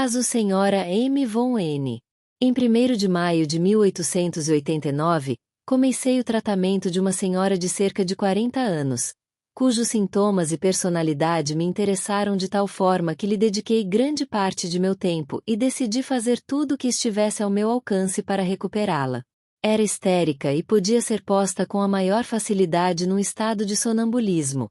Caso Sra. M. von N. Em 1º de maio de 1889, comecei o tratamento de uma senhora de cerca de 40 anos, cujos sintomas e personalidade me interessaram de tal forma que lhe dediquei grande parte de meu tempo e decidi fazer tudo o que estivesse ao meu alcance para recuperá-la. Era histérica e podia ser posta com a maior facilidade num estado de sonambulismo.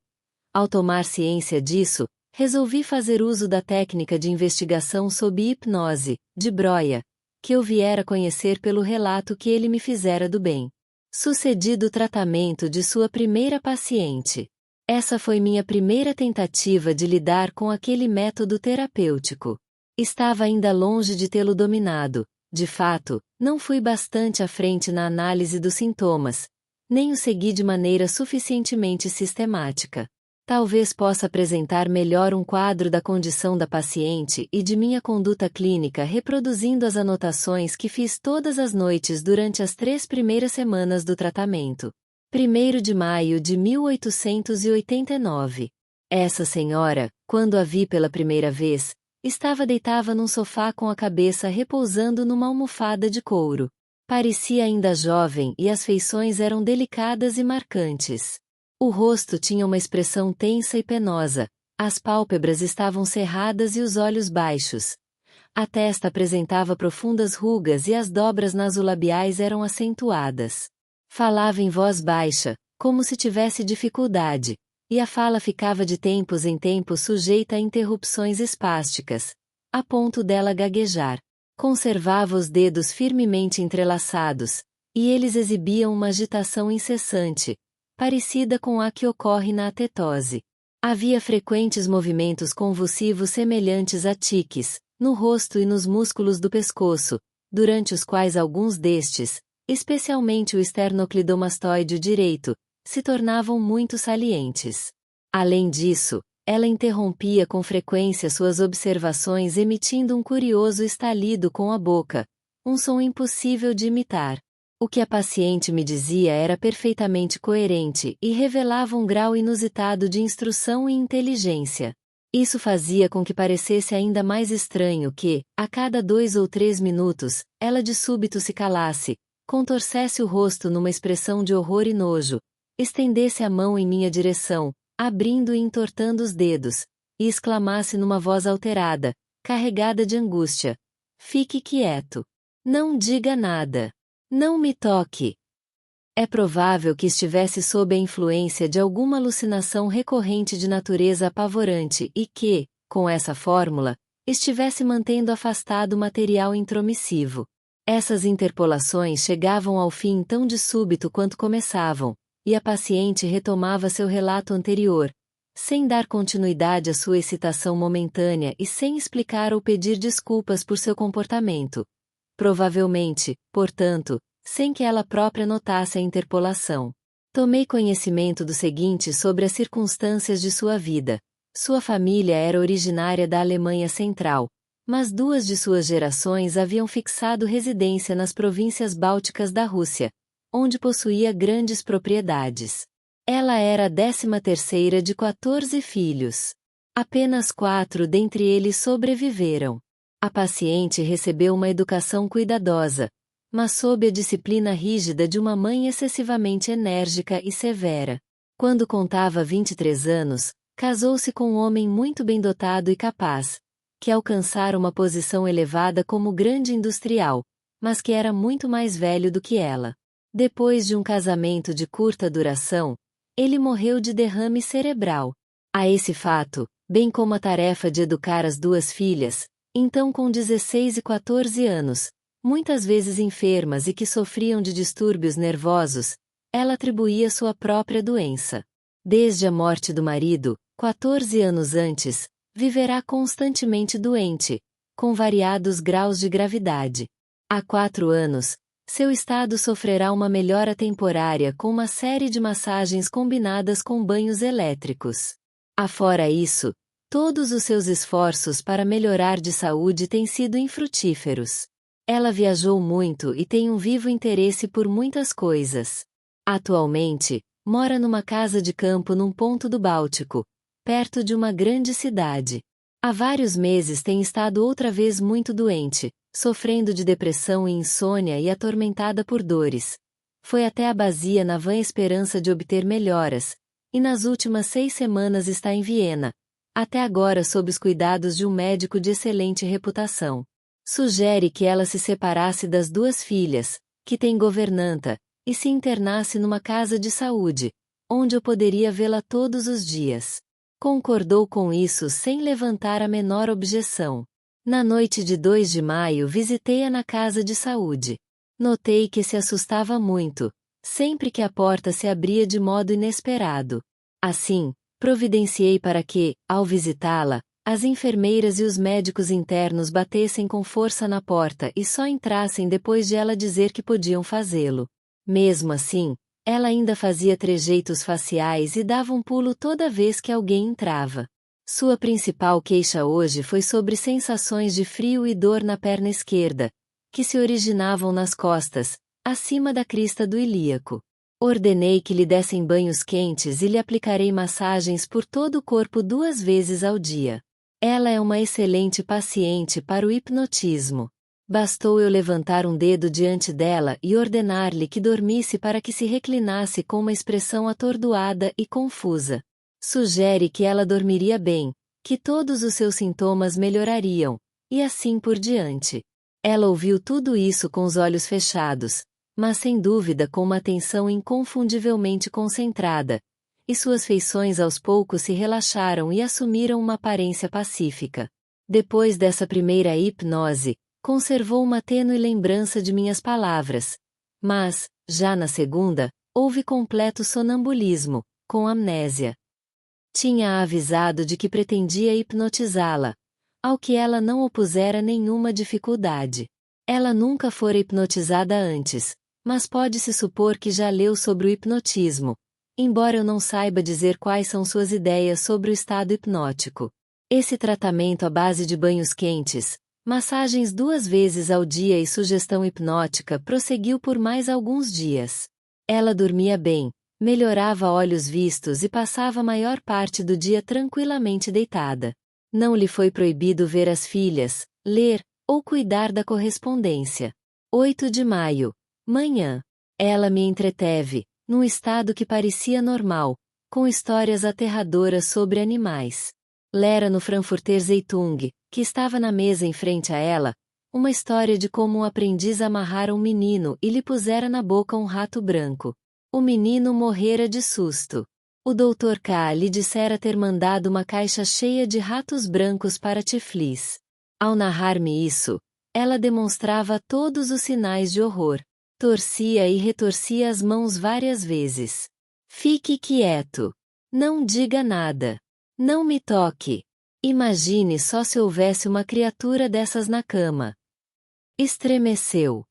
Ao tomar ciência disso, resolvi fazer uso da técnica de investigação sob hipnose, de Breuer, que eu viera conhecer pelo relato que ele me fizera do bem sucedido tratamento de sua primeira paciente. Essa foi minha primeira tentativa de lidar com aquele método terapêutico. Estava ainda longe de tê-lo dominado, de fato, não fui bastante à frente na análise dos sintomas, nem o segui de maneira suficientemente sistemática. Talvez possa apresentar melhor um quadro da condição da paciente e de minha conduta clínica reproduzindo as anotações que fiz todas as noites durante as 3 primeiras semanas do tratamento. 1º de maio de 1889. Essa senhora, quando a vi pela primeira vez, estava deitada num sofá com a cabeça repousando numa almofada de couro. Parecia ainda jovem e as feições eram delicadas e marcantes. O rosto tinha uma expressão tensa e penosa, as pálpebras estavam cerradas e os olhos baixos. A testa apresentava profundas rugas e as dobras nasolabiais eram acentuadas. Falava em voz baixa, como se tivesse dificuldade, e a fala ficava de tempos em tempos sujeita a interrupções espásticas, a ponto dela gaguejar. Conservava os dedos firmemente entrelaçados, e eles exibiam uma agitação incessante, parecida com a que ocorre na atetose. Havia frequentes movimentos convulsivos semelhantes a tiques, no rosto e nos músculos do pescoço, durante os quais alguns destes, especialmente o esternocleidomastoide direito, se tornavam muito salientes. Além disso, ela interrompia com frequência suas observações emitindo um curioso estalido com a boca, um som impossível de imitar. O que a paciente me dizia era perfeitamente coerente e revelava um grau inusitado de instrução e inteligência. Isso fazia com que parecesse ainda mais estranho que, a cada 2 ou 3 minutos, ela de súbito se calasse, contorcesse o rosto numa expressão de horror e nojo, estendesse a mão em minha direção, abrindo e entortando os dedos, e exclamasse numa voz alterada, carregada de angústia: "Fique quieto. Não diga nada. Não me toque." É provável que estivesse sob a influência de alguma alucinação recorrente de natureza apavorante e que, com essa fórmula, estivesse mantendo afastado o material intromissivo. Essas interpolações chegavam ao fim tão de súbito quanto começavam, e a paciente retomava seu relato anterior, sem dar continuidade à sua excitação momentânea e sem explicar ou pedir desculpas por seu comportamento. Provavelmente, portanto, sem que ela própria notasse a interpolação. Tomei conhecimento do seguinte sobre as circunstâncias de sua vida. Sua família era originária da Alemanha Central, mas 2 de suas gerações haviam fixado residência nas províncias bálticas da Rússia, onde possuía grandes propriedades. Ela era a 13ª de 14 filhos. Apenas 4 dentre eles sobreviveram. A paciente recebeu uma educação cuidadosa, mas sob a disciplina rígida de uma mãe excessivamente enérgica e severa. Quando contava 23 anos, casou-se com um homem muito bem dotado e capaz, que alcançara uma posição elevada como grande industrial, mas que era muito mais velho do que ela. Depois de um casamento de curta duração, ele morreu de derrame cerebral. A esse fato, bem como a tarefa de educar as 2 filhas, então com 16 e 14 anos, muitas vezes enfermas e que sofriam de distúrbios nervosos, ela atribuía sua própria doença. Desde a morte do marido, 14 anos antes, viverá constantemente doente, com variados graus de gravidade. Há 4 anos, seu estado sofrerá uma melhora temporária com uma série de massagens combinadas com banhos elétricos. Afora isso, todos os seus esforços para melhorar de saúde têm sido infrutíferos. Ela viajou muito e tem um vivo interesse por muitas coisas. Atualmente, mora numa casa de campo num ponto do Báltico, perto de uma grande cidade. Há vários meses tem estado outra vez muito doente, sofrendo de depressão e insônia e atormentada por dores. Foi até a Basia na vã esperança de obter melhoras, e nas últimas 6 semanas está em Viena, até agora sob os cuidados de um médico de excelente reputação. Sugere que ela se separasse das 2 filhas, que tem governanta, e se internasse numa casa de saúde, onde eu poderia vê-la todos os dias. Concordou com isso sem levantar a menor objeção. Na noite de 2 de maio visitei-a na casa de saúde. Notei que se assustava muito, sempre que a porta se abria de modo inesperado. Assim, providenciei para que, ao visitá-la, as enfermeiras e os médicos internos batessem com força na porta e só entrassem depois de ela dizer que podiam fazê-lo. Mesmo assim, ela ainda fazia trejeitos faciais e dava um pulo toda vez que alguém entrava. Sua principal queixa hoje foi sobre sensações de frio e dor na perna esquerda, que se originavam nas costas, acima da crista do ilíaco. Ordenei que lhe dessem banhos quentes e lhe aplicarei massagens por todo o corpo 2 vezes ao dia. Ela é uma excelente paciente para o hipnotismo. Bastou eu levantar um dedo diante dela e ordenar-lhe que dormisse para que se reclinasse com uma expressão atordoada e confusa. Sugere que ela dormiria bem, que todos os seus sintomas melhorariam, e assim por diante. Ela ouviu tudo isso com os olhos fechados, mas sem dúvida com uma atenção inconfundivelmente concentrada, e suas feições aos poucos se relaxaram e assumiram uma aparência pacífica. Depois dessa primeira hipnose, conservou uma tênue lembrança de minhas palavras, mas, já na segunda, houve completo sonambulismo, com amnésia. Tinha-a avisado de que pretendia hipnotizá-la, ao que ela não opusera nenhuma dificuldade. Ela nunca fora hipnotizada antes, mas pode-se supor que já leu sobre o hipnotismo, embora eu não saiba dizer quais são suas ideias sobre o estado hipnótico. Esse tratamento à base de banhos quentes, massagens 2 vezes ao dia e sugestão hipnótica prosseguiu por mais alguns dias. Ela dormia bem, melhorava a olhos vistos e passava a maior parte do dia tranquilamente deitada. Não lhe foi proibido ver as filhas, ler, ou cuidar da correspondência. 8 de maio. Manhã. Ela me entreteve, num estado que parecia normal, com histórias aterradoras sobre animais. Lera no Frankfurter Zeitung, que estava na mesa em frente a ela, uma história de como um aprendiz amarrara um menino e lhe pusera na boca um rato branco. O menino morrera de susto. O Dr. K. lhe dissera ter mandado uma caixa cheia de ratos brancos para Tiflis. Ao narrar-me isso, ela demonstrava todos os sinais de horror. Torcia e retorcia as mãos várias vezes. Fique quieto. Não diga nada. Não me toque. Imagine só se houvesse uma criatura dessas na cama. Estremeceu.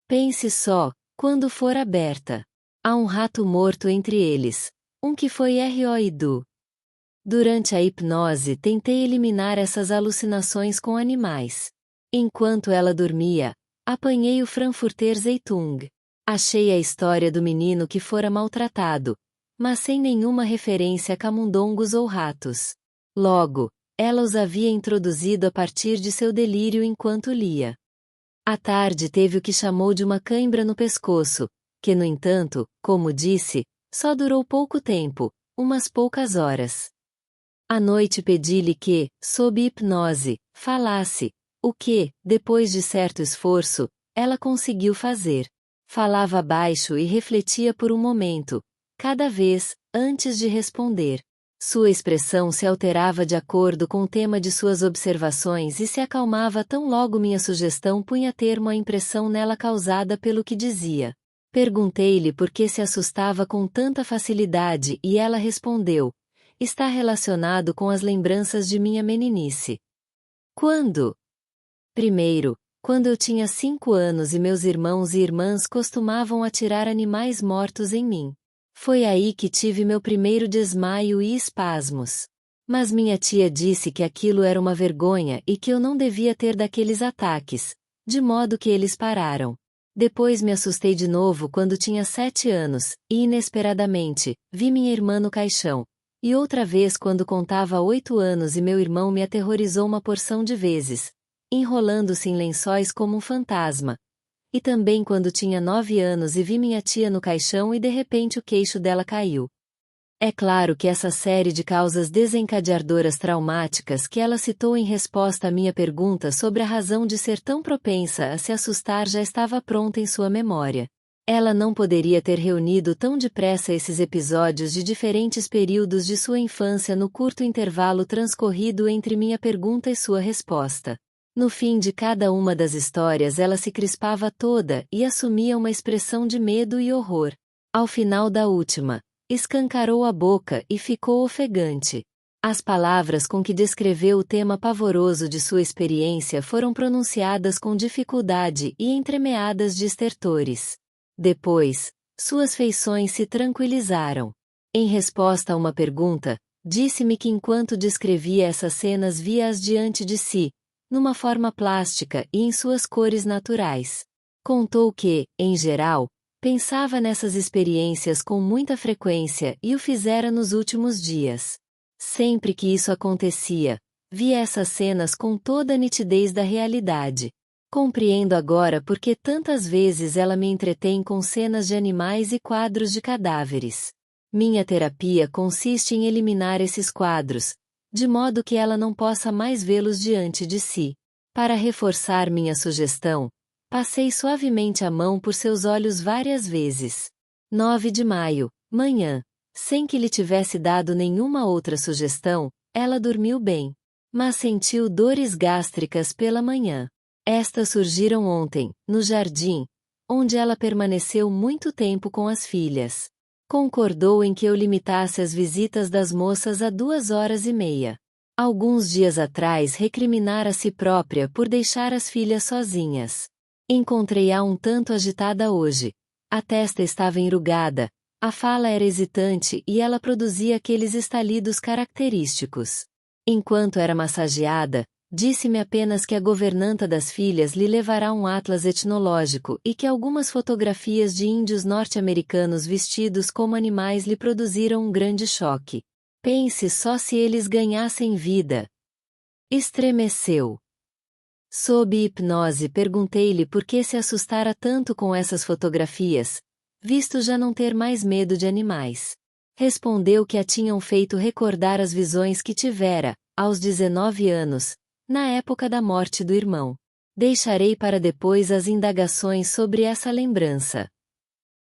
Pense só, quando for aberta. Há um rato morto entre eles, um que foi roído. Durante a hipnose tentei eliminar essas alucinações com animais. Enquanto ela dormia, apanhei o Frankfurter Zeitung. Achei a história do menino que fora maltratado, mas sem nenhuma referência a camundongos ou ratos. Logo, ela os havia introduzido a partir de seu delírio enquanto lia. À tarde teve o que chamou de uma cãibra no pescoço, que no entanto, como disse, só durou pouco tempo, umas poucas horas. À noite pedi-lhe que, sob hipnose, falasse, o que, depois de certo esforço, ela conseguiu fazer. Falava baixo e refletia por um momento, cada vez, antes de responder. Sua expressão se alterava de acordo com o tema de suas observações e se acalmava tão logo minha sugestão punha termo à impressão nela causada pelo que dizia. Perguntei-lhe por que se assustava com tanta facilidade e ela respondeu: está relacionado com as lembranças de minha meninice. Quando? Primeiro, quando eu tinha 5 anos e meus irmãos e irmãs costumavam atirar animais mortos em mim. Foi aí que tive meu primeiro desmaio e espasmos. Mas minha tia disse que aquilo era uma vergonha e que eu não devia ter daqueles ataques, de modo que eles pararam. Depois me assustei de novo quando tinha 7 anos, e inesperadamente, vi minha irmã no caixão, E outra vez quando contava 8 anos e meu irmão me aterrorizou uma porção de vezes, enrolando-se em lençóis como um fantasma. E também quando tinha 9 anos e vi minha tia no caixão e de repente o queixo dela caiu. É claro que essa série de causas desencadeadoras traumáticas que ela citou em resposta à minha pergunta sobre a razão de ser tão propensa a se assustar já estava pronta em sua memória. Ela não poderia ter reunido tão depressa esses episódios de diferentes períodos de sua infância no curto intervalo transcorrido entre minha pergunta e sua resposta. No fim de cada uma das histórias ela se crispava toda e assumia uma expressão de medo e horror. Ao final da última, escancarou a boca e ficou ofegante. As palavras com que descreveu o tema pavoroso de sua experiência foram pronunciadas com dificuldade e entremeadas de estertores. Depois, suas feições se tranquilizaram. Em resposta a uma pergunta, disse-me que enquanto descrevia essas cenas via-as diante de si, numa forma plástica e em suas cores naturais. Contou que, em geral, pensava nessas experiências com muita frequência e o fizera nos últimos dias. Sempre que isso acontecia, via essas cenas com toda a nitidez da realidade. Compreendo agora por que tantas vezes ela me entretém com cenas de animais e quadros de cadáveres. Minha terapia consiste em eliminar esses quadros, de modo que ela não possa mais vê-los diante de si. Para reforçar minha sugestão, passei suavemente a mão por seus olhos várias vezes. 9 de maio, manhã. Sem que lhe tivesse dado nenhuma outra sugestão, ela dormiu bem. Mas sentiu dores gástricas pela manhã. Estas surgiram ontem, no jardim, onde ela permaneceu muito tempo com as filhas. Concordou em que eu limitasse as visitas das moças a 2 horas e meia. Alguns dias atrás recriminara a si própria por deixar as filhas sozinhas. Encontrei-a um tanto agitada hoje. A testa estava enrugada, a fala era hesitante e ela produzia aqueles estalidos característicos. Enquanto era massageada, disse-me apenas que a governanta das filhas lhe levará um atlas etnológico e que algumas fotografias de índios norte-americanos vestidos como animais lhe produziram um grande choque. Pense só se eles ganhassem vida. Estremeceu. Sob hipnose perguntei-lhe por que se assustara tanto com essas fotografias, visto já não ter mais medo de animais. Respondeu que a tinham feito recordar as visões que tivera, aos 19 anos, na época da morte do irmão. Deixarei para depois as indagações sobre essa lembrança.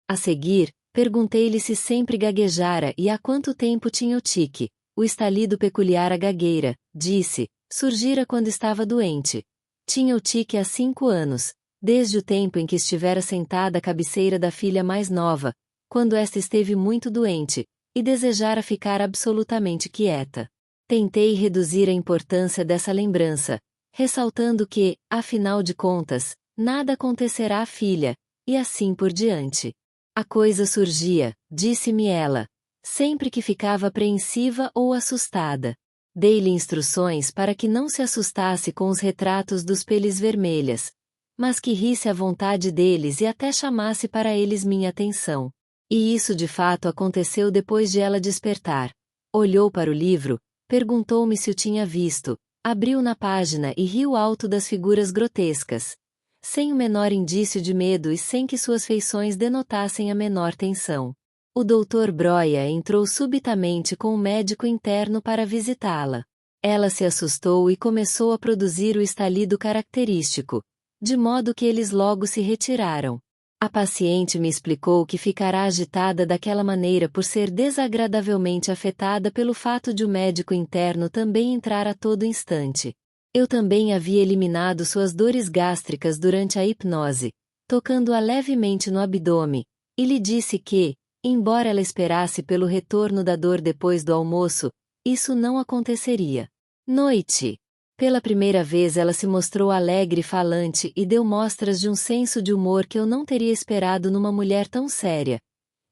A seguir, perguntei-lhe se sempre gaguejara e há quanto tempo tinha o tique. O estalido peculiar à gagueira, disse, surgira quando estava doente. Tinha o tique há 5 anos, desde o tempo em que estivera sentada à cabeceira da filha mais nova, quando esta esteve muito doente, e desejara ficar absolutamente quieta. Tentei reduzir a importância dessa lembrança, ressaltando que, afinal de contas, nada acontecerá à filha, e assim por diante. A coisa surgia, disse-me ela, sempre que ficava apreensiva ou assustada. Dei-lhe instruções para que não se assustasse com os retratos dos peles vermelhas, mas que risse à vontade deles e até chamasse para eles minha atenção. E isso de fato aconteceu depois de ela despertar. Olhou para o livro, perguntou-me se o tinha visto, abriu na página e riu alto das figuras grotescas, sem o menor indício de medo e sem que suas feições denotassem a menor tensão. O Dr. Broia entrou subitamente com o médico interno para visitá-la. Ela se assustou e começou a produzir o estalido característico, de modo que eles logo se retiraram. A paciente me explicou que ficará agitada daquela maneira por ser desagradavelmente afetada pelo fato de o médico interno também entrar a todo instante. Eu também havia eliminado suas dores gástricas durante a hipnose, tocando-a levemente no abdômen, e lhe disse que, embora ela esperasse pelo retorno da dor depois do almoço, isso não aconteceria. Noite. Pela primeira vez ela se mostrou alegre e falante e deu mostras de um senso de humor que eu não teria esperado numa mulher tão séria.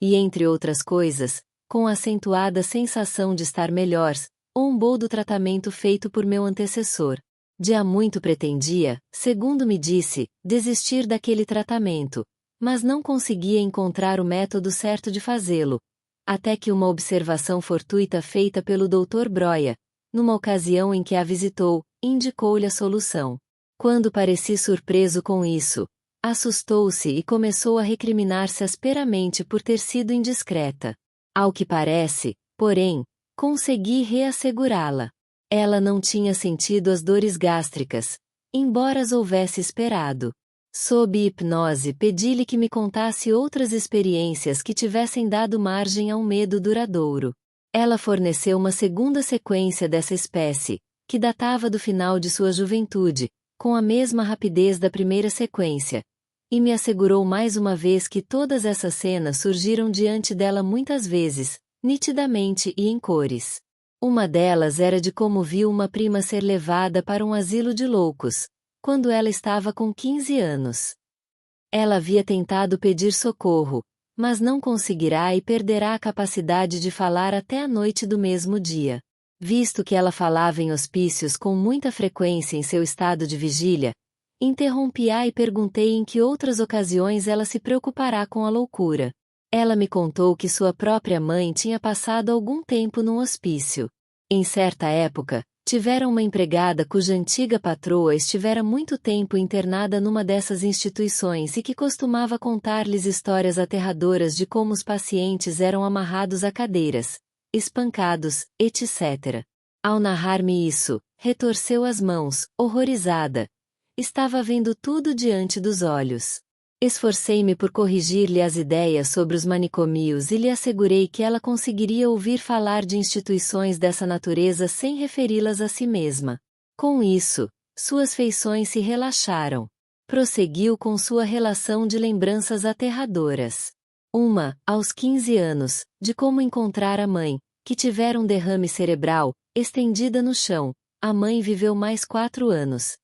E entre outras coisas, com a acentuada sensação de estar melhor, ombou do tratamento feito por meu antecessor. De há muito pretendia, segundo me disse, desistir daquele tratamento, mas não conseguia encontrar o método certo de fazê-lo. Até que uma observação fortuita feita pelo Dr. Breuer, numa ocasião em que a visitou, indicou-lhe a solução. Quando pareci surpreso com isso, assustou-se e começou a recriminar-se asperamente por ter sido indiscreta. Ao que parece, porém, consegui reassegurá-la. Ela não tinha sentido as dores gástricas, embora as houvesse esperado. Sob hipnose, pedi-lhe que me contasse outras experiências que tivessem dado margem a um medo duradouro. Ela forneceu uma segunda sequência dessa espécie, que datava do final de sua juventude, com a mesma rapidez da primeira sequência, e me assegurou mais uma vez que todas essas cenas surgiram diante dela muitas vezes, nitidamente e em cores. Uma delas era de como viu uma prima ser levada para um asilo de loucos, quando ela estava com 15 anos. Ela havia tentado pedir socorro, mas não conseguirá e perderá a capacidade de falar até a noite do mesmo dia. Visto que ela falava em hospícios com muita frequência em seu estado de vigília, interrompi-a e perguntei em que outras ocasiões ela se preocupará com a loucura. Ela me contou que sua própria mãe tinha passado algum tempo num hospício. Em certa época, tivera uma empregada cuja antiga patroa estivera muito tempo internada numa dessas instituições e que costumava contar-lhes histórias aterradoras de como os pacientes eram amarrados a cadeiras, espancados, etc. Ao narrar-me isso, retorceu as mãos, horrorizada. Estava vendo tudo diante dos olhos. Esforcei-me por corrigir-lhe as ideias sobre os manicomios e lhe assegurei que ela conseguiria ouvir falar de instituições dessa natureza sem referi-las a si mesma. Com isso, suas feições se relaxaram. Prosseguiu com sua relação de lembranças aterradoras. Uma, aos 15 anos, de como encontrar a mãe, que tivera um derrame cerebral, estendida no chão. A mãe viveu mais 4 anos.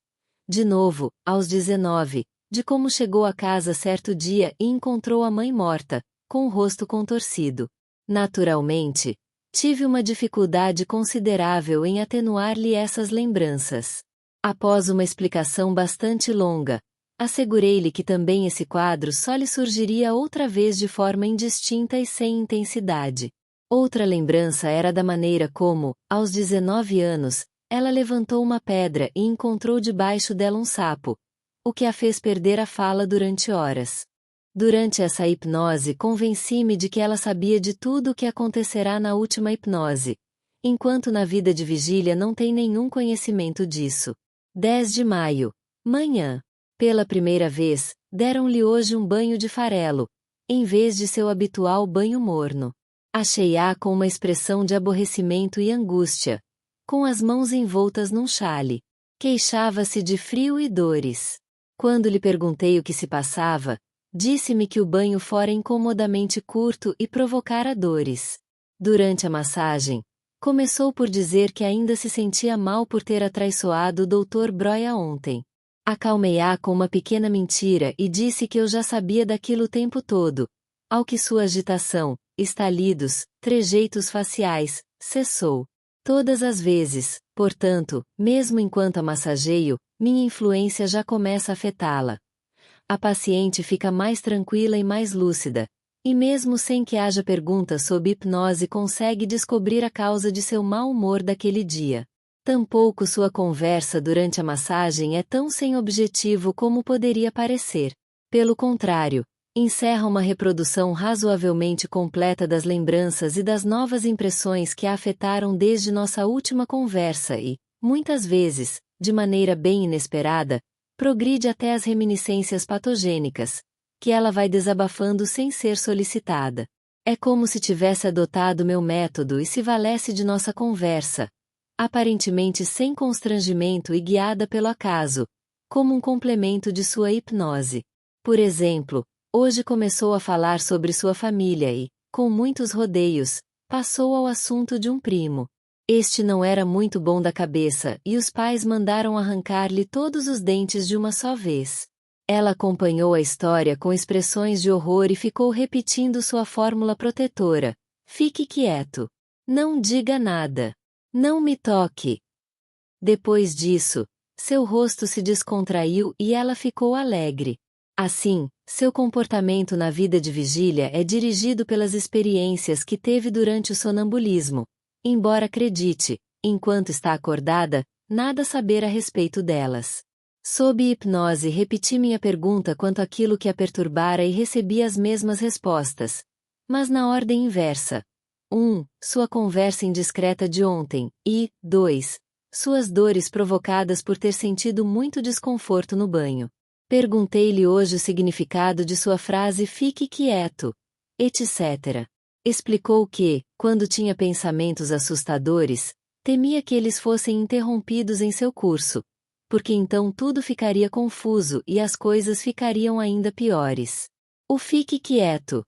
De novo, aos 19, de como chegou a casa certo dia e encontrou a mãe morta, com o rosto contorcido. Naturalmente, tive uma dificuldade considerável em atenuar-lhe essas lembranças. Após uma explicação bastante longa, assegurei-lhe que também esse quadro só lhe surgiria outra vez de forma indistinta e sem intensidade. Outra lembrança era da maneira como, aos 19 anos, ela levantou uma pedra e encontrou debaixo dela um sapo, o que a fez perder a fala durante horas. Durante essa hipnose convenci-me de que ela sabia de tudo o que acontecerá na última hipnose, enquanto na vida de vigília não tem nenhum conhecimento disso. 10 de maio. Manhã. Pela primeira vez, deram-lhe hoje um banho de farelo, em vez de seu habitual banho morno. Achei-a com uma expressão de aborrecimento e angústia, com as mãos envoltas num xale. Queixava-se de frio e dores. Quando lhe perguntei o que se passava, disse-me que o banho fora incomodamente curto e provocara dores. Durante a massagem, começou por dizer que ainda se sentia mal por ter atraiçoado o Dr. Breuer ontem. Acalmei-a com uma pequena mentira e disse que eu já sabia daquilo o tempo todo, ao que sua agitação, estalidos, trejeitos faciais, cessou. Todas as vezes, portanto, mesmo enquanto a massageio, minha influência já começa a afetá-la. A paciente fica mais tranquila e mais lúcida, e mesmo sem que haja perguntas sob hipnose consegue descobrir a causa de seu mau humor daquele dia. Tampouco sua conversa durante a massagem é tão sem objetivo como poderia parecer. Pelo contrário, encerra uma reprodução razoavelmente completa das lembranças e das novas impressões que a afetaram desde nossa última conversa e, muitas vezes, de maneira bem inesperada, progride até as reminiscências patogênicas, que ela vai desabafando sem ser solicitada. É como se tivesse adotado meu método e se valesse de nossa conversa, aparentemente sem constrangimento e guiada pelo acaso, como um complemento de sua hipnose. Por exemplo, hoje começou a falar sobre sua família e, com muitos rodeios, passou ao assunto de um primo. Este não era muito bom da cabeça e os pais mandaram arrancar-lhe todos os dentes de uma só vez. Ela acompanhou a história com expressões de horror e ficou repetindo sua fórmula protetora: fique quieto. Não diga nada. Não me toque. Depois disso, seu rosto se descontraiu e ela ficou alegre. Assim, Seu comportamento na vida de vigília é dirigido pelas experiências que teve durante o sonambulismo, embora acredite, enquanto está acordada, nada saber a respeito delas. Sob hipnose repeti minha pergunta quanto àquilo que a perturbara e recebi as mesmas respostas, mas na ordem inversa. 1. Sua conversa indiscreta de ontem, e 2. Suas dores provocadas por ter sentido muito desconforto no banho. Perguntei-lhe hoje o significado de sua frase "fique quieto", etc. Explicou que, quando tinha pensamentos assustadores, temia que eles fossem interrompidos em seu curso, porque então tudo ficaria confuso e as coisas ficariam ainda piores. O "fique quieto"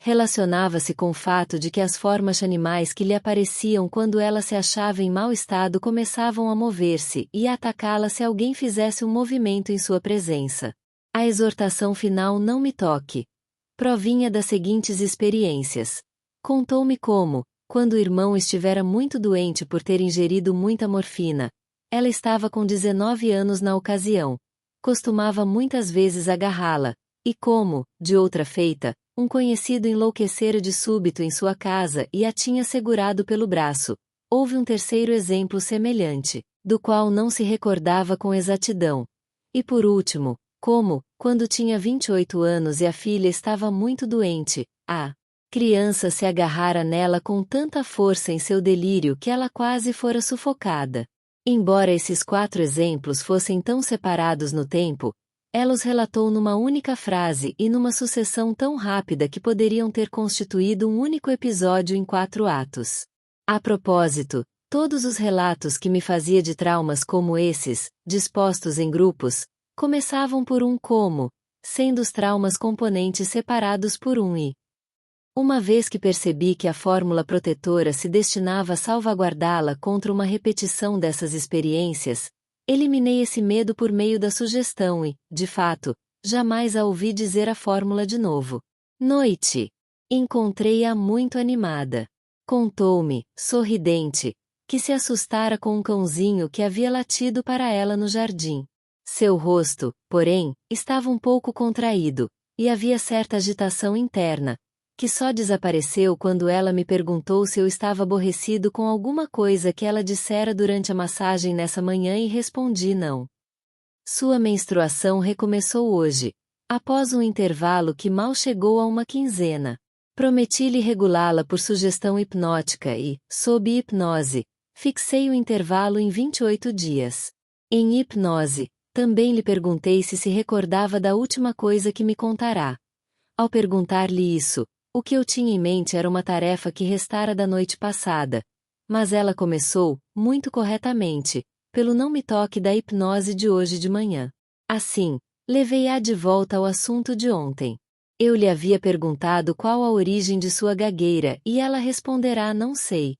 relacionava-se com o fato de que as formas animais que lhe apareciam quando ela se achava em mau estado começavam a mover-se e a atacá-la se alguém fizesse um movimento em sua presença. A exortação final "não me toque" provinha das seguintes experiências. Contou-me como, quando o irmão estivera muito doente por ter ingerido muita morfina, ela estava com 19 anos na ocasião, costumava muitas vezes agarrá-la, e como, de outra feita, um conhecido enlouquecera de súbito em sua casa e a tinha segurado pelo braço. Houve um terceiro exemplo semelhante, do qual não se recordava com exatidão. E por último, como, quando tinha 28 anos e a filha estava muito doente, a criança se agarrara nela com tanta força em seu delírio que ela quase fora sufocada. Embora esses 4 exemplos fossem tão separados no tempo, ela os relatou numa única frase e numa sucessão tão rápida que poderiam ter constituído um único episódio em 4 atos. A propósito, todos os relatos que me fazia de traumas como esses, dispostos em grupos, começavam por um "como", sendo os traumas componentes separados por um "e". Uma vez que percebi que a fórmula protetora se destinava a salvaguardá-la contra uma repetição dessas experiências, eliminei esse medo por meio da sugestão e, de fato, jamais a ouvi dizer a fórmula de novo. Noite. Encontrei-a muito animada. Contou-me, sorridente, que se assustara com um cãozinho que havia latido para ela no jardim. Seu rosto, porém, estava um pouco contraído, e havia certa agitação interna, que só desapareceu quando ela me perguntou se eu estava aborrecido com alguma coisa que ela dissera durante a massagem nessa manhã e respondi não. Sua menstruação recomeçou hoje, após um intervalo que mal chegou a uma quinzena. Prometi-lhe regulá-la por sugestão hipnótica e, sob hipnose, fixei o intervalo em 28 dias. Em hipnose, também lhe perguntei se recordava da última coisa que me contará. Ao perguntar-lhe isso, o que eu tinha em mente era uma tarefa que restara da noite passada, mas ela começou, muito corretamente, pelo "não me toque" da hipnose de hoje de manhã. Assim, levei-a de volta ao assunto de ontem. Eu lhe havia perguntado qual a origem de sua gagueira e ela responderá "não sei".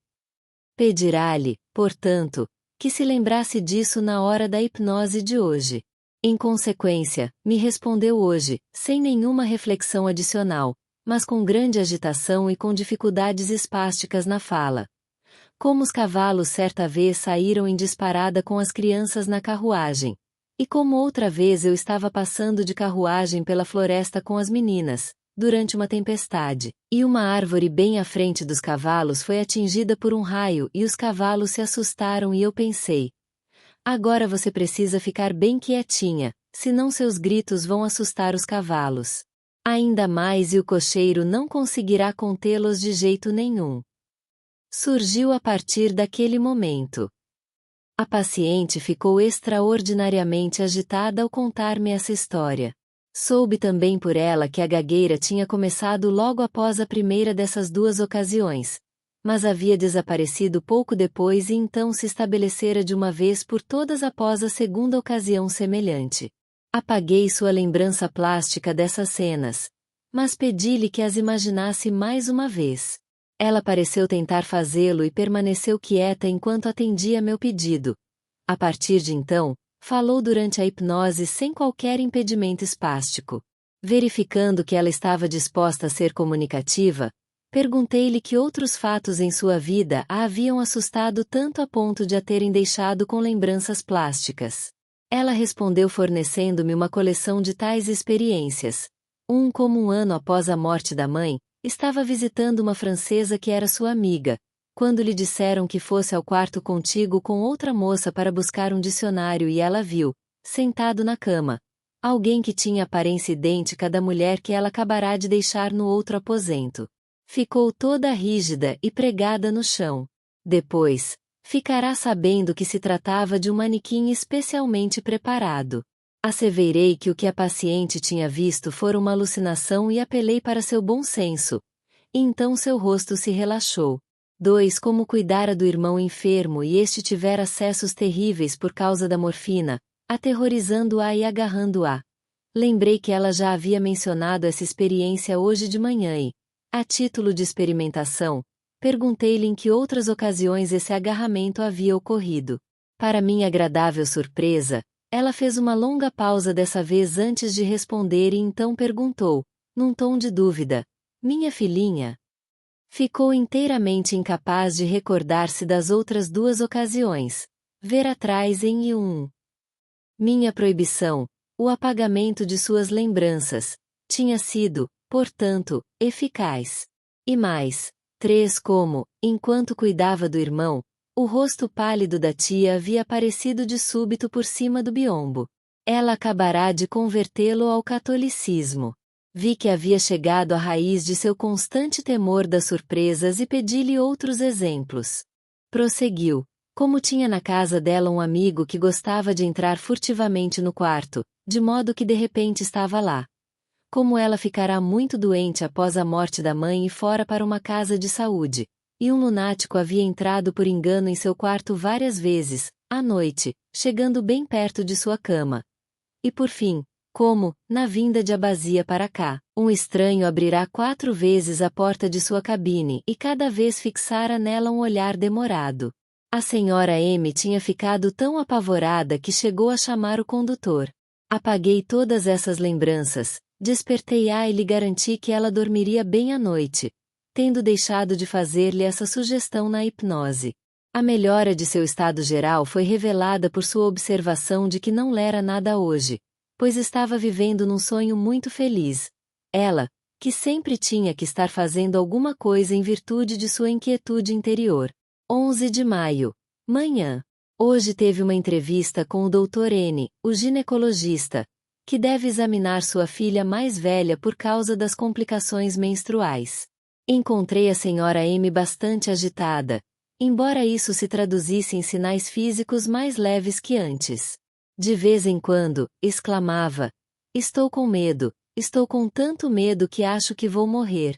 Pedirá-lhe, portanto, que se lembrasse disso na hora da hipnose de hoje. Em consequência, me respondeu hoje, sem nenhuma reflexão adicional, mas com grande agitação e com dificuldades espásticas na fala. Como os cavalos certa vez saíram em disparada com as crianças na carruagem. E como outra vez eu estava passando de carruagem pela floresta com as meninas, durante uma tempestade, e uma árvore bem à frente dos cavalos foi atingida por um raio e os cavalos se assustaram e eu pensei: agora você precisa ficar bem quietinha, senão seus gritos vão assustar os cavalos. Ainda mais e o cocheiro não conseguirá contê-los de jeito nenhum. Surgiu a partir daquele momento. A paciente ficou extraordinariamente agitada ao contar-me essa história. Soube também por ela que a gagueira tinha começado logo após a primeira dessas 2 ocasiões, mas havia desaparecido pouco depois e então se estabelecera de uma vez por todas após a segunda ocasião semelhante. Apaguei sua lembrança plástica dessas cenas, mas pedi-lhe que as imaginasse mais uma vez. Ela pareceu tentar fazê-lo e permaneceu quieta enquanto atendia meu pedido. A partir de então, falou durante a hipnose sem qualquer impedimento espástico. Verificando que ela estava disposta a ser comunicativa, perguntei-lhe que outros fatos em sua vida a haviam assustado tanto a ponto de a terem deixado com lembranças plásticas. Ela respondeu fornecendo-me uma coleção de tais experiências, Como um ano após a morte da mãe, estava visitando uma francesa que era sua amiga, quando lhe disseram que fosse ao quarto contíguo com outra moça para buscar um dicionário e ela viu, sentado na cama, alguém que tinha aparência idêntica da mulher que ela acabará de deixar no outro aposento. Ficou toda rígida e pregada no chão. Depois, ficará sabendo que se tratava de um manequim especialmente preparado. Asseverei que o que a paciente tinha visto fora uma alucinação e apelei para seu bom senso. E então seu rosto se relaxou. 2. Como cuidara do irmão enfermo e este tivera acessos terríveis por causa da morfina, aterrorizando-a e agarrando-a. Lembrei que ela já havia mencionado essa experiência hoje de manhã e, a título de experimentação, perguntei-lhe em que outras ocasiões esse agarramento havia ocorrido. Para minha agradável surpresa, ela fez uma longa pausa dessa vez antes de responder e então perguntou, num tom de dúvida: minha filhinha? Ficou inteiramente incapaz de recordar-se das outras 2 ocasiões. Ver atrás em I1. Minha proibição, o apagamento de suas lembranças, tinha sido, portanto, eficaz. E mais. 3. Como, enquanto cuidava do irmão, o rosto pálido da tia havia aparecido de súbito por cima do biombo. Ela acabará de convertê-lo ao catolicismo. Vi que havia chegado à raiz de seu constante temor das surpresas e pedi-lhe outros exemplos. Prosseguiu. Como tinha na casa dela um amigo que gostava de entrar furtivamente no quarto, de modo que de repente estava lá. Como ela ficará muito doente após a morte da mãe e fora para uma casa de saúde, e um lunático havia entrado por engano em seu quarto várias vezes, à noite, chegando bem perto de sua cama. E por fim, como, na vinda de Abazia para cá, um estranho abrirá 4 vezes a porta de sua cabine e cada vez fixara nela um olhar demorado. A senhora M tinha ficado tão apavorada que chegou a chamar o condutor. Apaguei todas essas lembranças, despertei-a e lhe garanti que ela dormiria bem à noite, tendo deixado de fazer-lhe essa sugestão na hipnose. A melhora de seu estado geral foi revelada por sua observação de que não lera nada hoje, pois estava vivendo num sonho muito feliz. Ela, que sempre tinha que estar fazendo alguma coisa em virtude de sua inquietude interior. 11 de maio. Manhã. Hoje teve uma entrevista com o Dr. N, o ginecologista, que deve examinar sua filha mais velha por causa das complicações menstruais. Encontrei a senhora M bastante agitada, embora isso se traduzisse em sinais físicos mais leves que antes. De vez em quando, exclamava: estou com medo, estou com tanto medo que acho que vou morrer.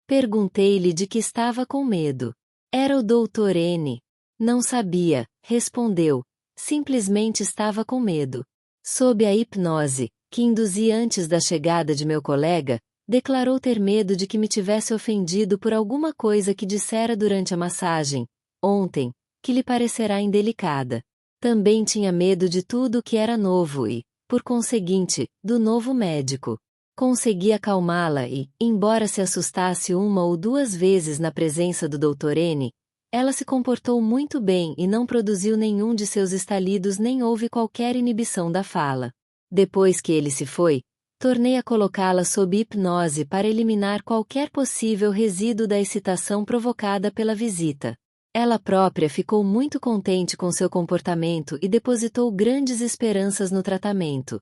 Perguntei-lhe de que estava com medo. Era o Dr. N. Não sabia, respondeu. Simplesmente estava com medo. Sob a hipnose, que induzi antes da chegada de meu colega, declarou ter medo de que me tivesse ofendido por alguma coisa que dissera durante a massagem, ontem, que lhe parecerá indelicada. Também tinha medo de tudo o que era novo e, por conseguinte, do novo médico. Consegui acalmá-la e, embora se assustasse 1 ou 2 vezes na presença do Dr. N, ela se comportou muito bem e não produziu nenhum de seus estalidos nem houve qualquer inibição da fala. Depois que ele se foi, tornei a colocá-la sob hipnose para eliminar qualquer possível resíduo da excitação provocada pela visita. Ela própria ficou muito contente com seu comportamento e depositou grandes esperanças no tratamento.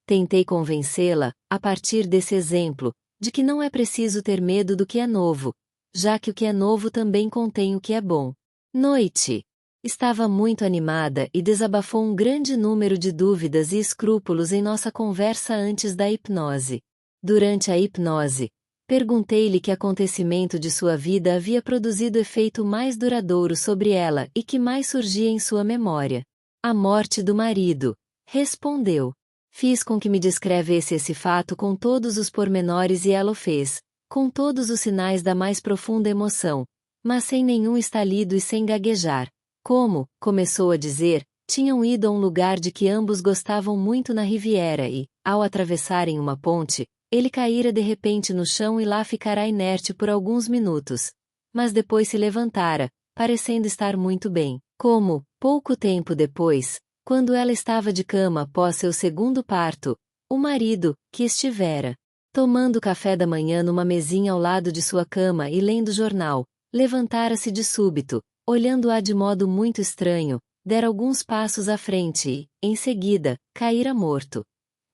Tentei convencê-la, a partir desse exemplo, de que não é preciso ter medo do que é novo, já que o que é novo também contém o que é bom. Noite. Estava muito animada e desabafou um grande número de dúvidas e escrúpulos em nossa conversa antes da hipnose. Durante a hipnose, perguntei-lhe que acontecimento de sua vida havia produzido efeito mais duradouro sobre ela e que mais surgia em sua memória. A morte do marido, respondeu. Fiz com que me descrevesse esse fato com todos os pormenores e ela o fez, com todos os sinais da mais profunda emoção, mas sem nenhum estalido e sem gaguejar. Como, começou a dizer, tinham ido a um lugar de que ambos gostavam muito na Riviera e, ao atravessarem uma ponte, ele caíra de repente no chão e lá ficará inerte por alguns minutos. Mas depois se levantara, parecendo estar muito bem. Como, pouco tempo depois, quando ela estava de cama após seu segundo parto, o marido, que estivera Tomando café da manhã numa mesinha ao lado de sua cama e lendo jornal, levantara-se de súbito, olhando-a de modo muito estranho, dera alguns passos à frente e, em seguida, caíra morto.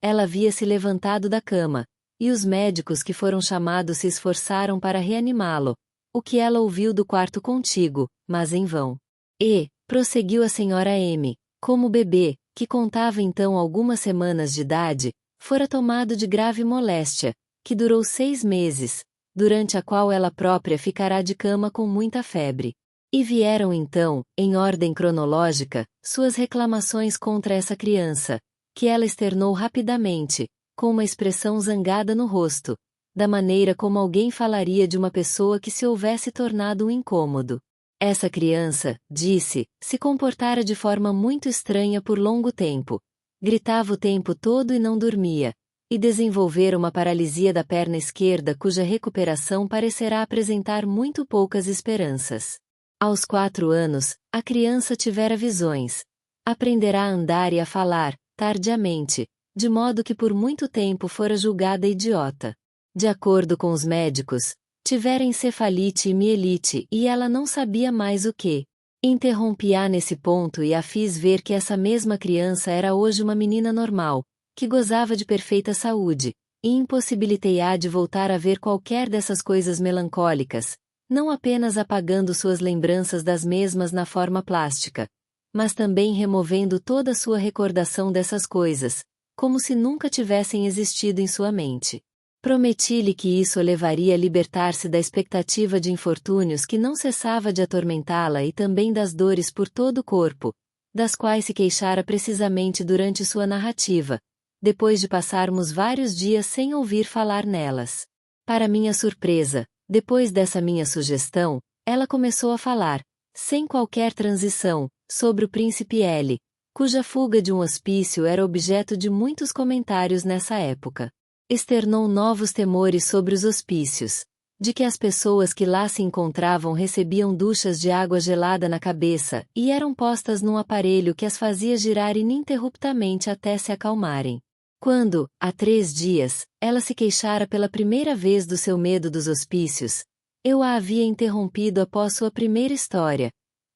Ela havia se levantado da cama, e os médicos que foram chamados se esforçaram para reanimá-lo, o que ela ouviu do quarto contíguo, mas em vão. E, prosseguiu a senhora M, como o bebê, que contava então algumas semanas de idade, fora tomado de grave moléstia, que durou 6 meses, durante a qual ela própria ficará de cama com muita febre. E vieram então, em ordem cronológica, suas reclamações contra essa criança, que ela externou rapidamente, com uma expressão zangada no rosto, da maneira como alguém falaria de uma pessoa que se houvesse tornado um incômodo. Essa criança, disse, se comportara de forma muito estranha por longo tempo. Gritava o tempo todo e não dormia, e desenvolvera uma paralisia da perna esquerda cuja recuperação parecerá apresentar muito poucas esperanças. Aos 4 anos, a criança tivera visões. Aprenderá a andar e a falar, tardiamente, de modo que por muito tempo fora julgada idiota. De acordo com os médicos, tivera encefalite e mielite e ela não sabia mais o que. Interrompi-a nesse ponto e a fiz ver que essa mesma criança era hoje uma menina normal, que gozava de perfeita saúde, e impossibilitei-a de voltar a ver qualquer dessas coisas melancólicas, não apenas apagando suas lembranças das mesmas na forma plástica, mas também removendo toda a sua recordação dessas coisas, como se nunca tivessem existido em sua mente. Prometi-lhe que isso levaria a libertar-se da expectativa de infortúnios que não cessava de atormentá-la e também das dores por todo o corpo, das quais se queixara precisamente durante sua narrativa, depois de passarmos vários dias sem ouvir falar nelas. Para minha surpresa, depois dessa minha sugestão, ela começou a falar, sem qualquer transição, sobre o príncipe L, cuja fuga de um hospício era objeto de muitos comentários nessa época. Externou novos temores sobre os hospícios, de que as pessoas que lá se encontravam recebiam duchas de água gelada na cabeça e eram postas num aparelho que as fazia girar ininterruptamente até se acalmarem. Quando, há 3 dias, ela se queixara pela primeira vez do seu medo dos hospícios, eu a havia interrompido após sua primeira história,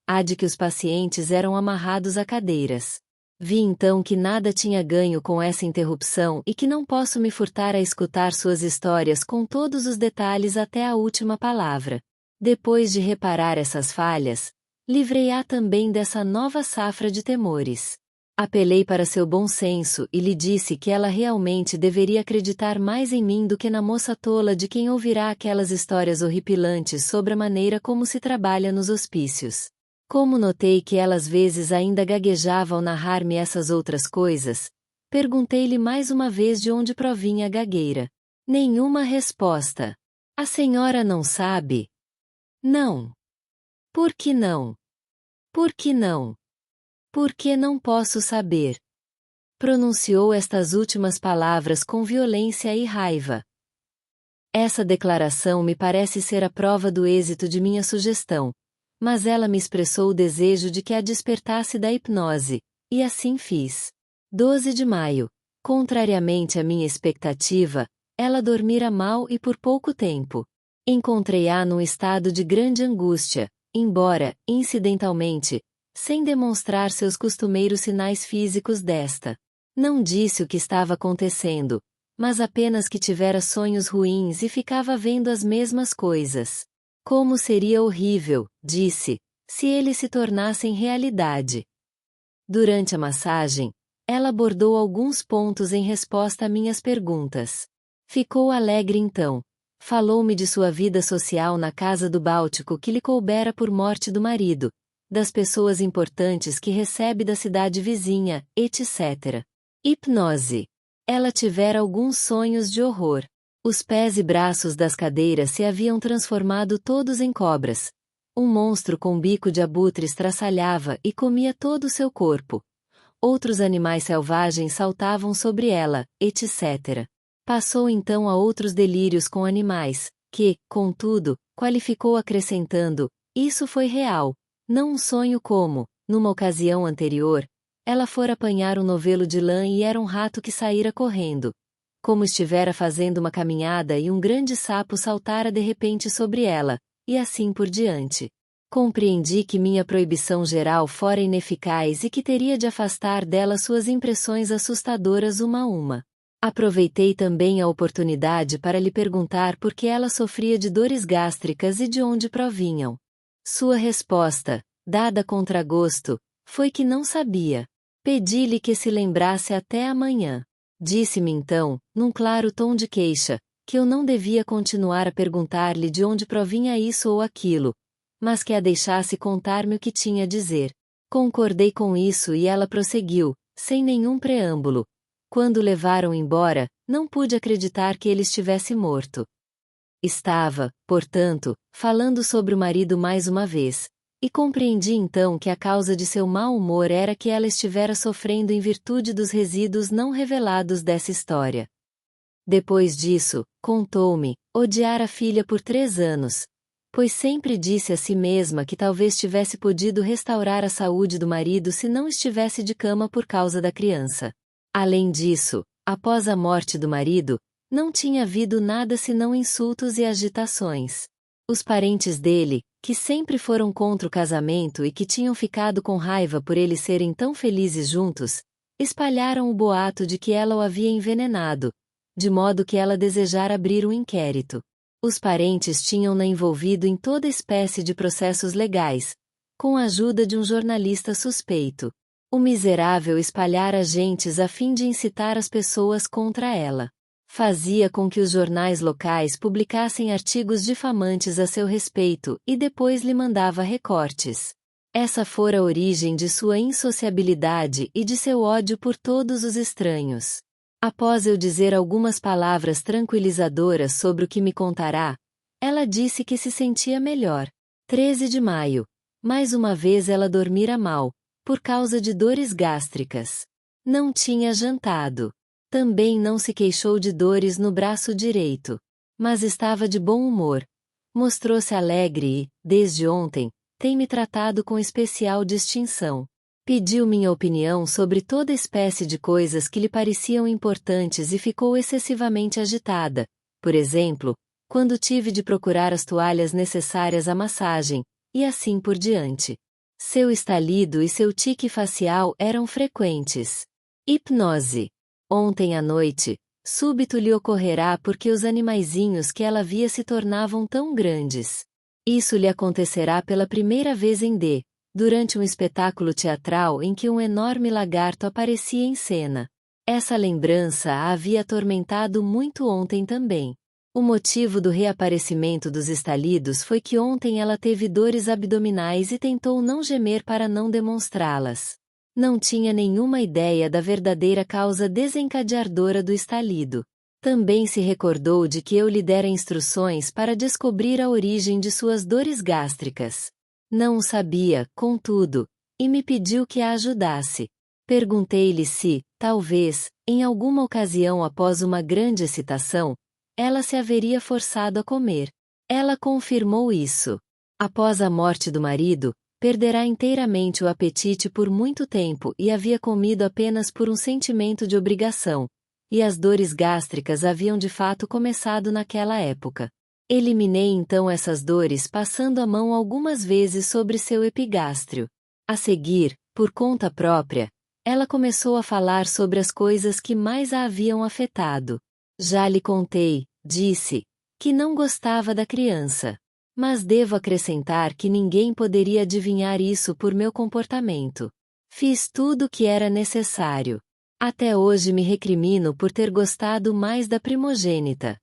a de que os pacientes eram amarrados a cadeiras. Vi então que nada tinha ganho com essa interrupção e que não posso me furtar a escutar suas histórias com todos os detalhes até a última palavra. Depois de reparar essas falhas, livrei-a também dessa nova safra de temores. Apelei para seu bom senso e lhe disse que ela realmente deveria acreditar mais em mim do que na moça tola de quem ouvirá aquelas histórias horripilantes sobre a maneira como se trabalha nos hospícios. Como notei que ela às vezes ainda gaguejava ao narrar-me essas outras coisas, perguntei-lhe mais uma vez de onde provinha a gagueira. Nenhuma resposta. A senhora não sabe? Não. Por que não? Por que não? Por que não posso saber? Pronunciou estas últimas palavras com violência e raiva. Essa declaração me parece ser a prova do êxito de minha sugestão. Mas ela me expressou o desejo de que a despertasse da hipnose, e assim fiz. 12 de maio. Contrariamente à minha expectativa, ela dormira mal e por pouco tempo. Encontrei-a num estado de grande angústia, embora, incidentalmente, sem demonstrar seus costumeiros sinais físicos desta. Não disse o que estava acontecendo, mas apenas que tivera sonhos ruins e ficava vendo as mesmas coisas. Como seria horrível, disse, se eles se tornassem realidade. Durante a massagem, ela abordou alguns pontos em resposta a minhas perguntas. Ficou alegre então. Falou-me de sua vida social na casa do Báltico que lhe coubera por morte do marido, das pessoas importantes que recebe da cidade vizinha, etc. Hipnose. Ela tivera alguns sonhos de horror. Os pés e braços das cadeiras se haviam transformado todos em cobras. Um monstro com bico de abutre estraçalhava e comia todo o seu corpo. Outros animais selvagens saltavam sobre ela, etc. Passou então a outros delírios com animais, que, contudo, qualificou acrescentando, isso foi real, não um sonho como, numa ocasião anterior, ela fora apanhar um novelo de lã e era um rato que saíra correndo. como estivera fazendo uma caminhada e um grande sapo saltara de repente sobre ela, e assim por diante. Compreendi que minha proibição geral fora ineficaz e que teria de afastar dela suas impressões assustadoras uma a uma. Aproveitei também a oportunidade para lhe perguntar por que ela sofria de dores gástricas e de onde provinham. Sua resposta, dada a contragosto, foi que não sabia. Pedi-lhe que se lembrasse até amanhã. Disse-me então, num claro tom de queixa, que eu não devia continuar a perguntar-lhe de onde provinha isso ou aquilo, mas que a deixasse contar-me o que tinha a dizer. Concordei com isso e ela prosseguiu, sem nenhum preâmbulo. Quando o levaram embora, não pude acreditar que ele estivesse morto. Estava, portanto, falando sobre o marido mais uma vez, e compreendi então que a causa de seu mau humor era que ela estivera sofrendo em virtude dos resíduos não revelados dessa história. Depois disso, contou-me, odiara a filha por 3 anos, pois sempre disse a si mesma que talvez tivesse podido restaurar a saúde do marido se não estivesse de cama por causa da criança. Além disso, após a morte do marido, não tinha havido nada senão insultos e agitações. Os parentes dele, que sempre foram contra o casamento e que tinham ficado com raiva por eles serem tão felizes juntos, espalharam o boato de que ela o havia envenenado, de modo que ela desejara abrir um inquérito. Os parentes tinham-na envolvido em toda espécie de processos legais, com a ajuda de um jornalista suspeito. O miserável espalhara agentes a fim de incitar as pessoas contra ela. Fazia com que os jornais locais publicassem artigos difamantes a seu respeito e depois lhe mandava recortes. Essa fora a origem de sua insociabilidade e de seu ódio por todos os estranhos. Após eu dizer algumas palavras tranquilizadoras sobre o que me contará, ela disse que se sentia melhor. 13 de maio. Mais uma vez ela dormira mal, por causa de dores gástricas. Não tinha jantado. Também não se queixou de dores no braço direito. Mas estava de bom humor. Mostrou-se alegre e, desde ontem, tem me tratado com especial distinção. Pediu minha opinião sobre toda espécie de coisas que lhe pareciam importantes e ficou excessivamente agitada. Por exemplo, quando tive de procurar as toalhas necessárias à massagem, e assim por diante. Seu estalido e seu tique facial eram frequentes. Hipnose. Ontem à noite, súbito lhe ocorrerá porque os animaizinhos que ela via se tornavam tão grandes. Isso lhe acontecerá pela primeira vez em D, durante um espetáculo teatral em que um enorme lagarto aparecia em cena. Essa lembrança a havia atormentado muito ontem também. O motivo do reaparecimento dos estalidos foi que ontem ela teve dores abdominais e tentou não gemer para não demonstrá-las. Não tinha nenhuma ideia da verdadeira causa desencadeadora do estalido. Também se recordou de que eu lhe dera instruções para descobrir a origem de suas dores gástricas. Não o sabia, contudo, e me pediu que a ajudasse. Perguntei-lhe se, talvez, em alguma ocasião após uma grande excitação, ela se haveria forçado a comer. Ela confirmou isso. Após a morte do marido, perderá inteiramente o apetite por muito tempo e havia comido apenas por um sentimento de obrigação, e as dores gástricas haviam de fato começado naquela época. Eliminei então essas dores passando a mão algumas vezes sobre seu epigástrio. A seguir, por conta própria, ela começou a falar sobre as coisas que mais a haviam afetado. Já lhe contei, disse, que não gostava da criança. Mas devo acrescentar que ninguém poderia adivinhar isso por meu comportamento. Fiz tudo o que era necessário. Até hoje me recrimino por ter gostado mais da primogênita.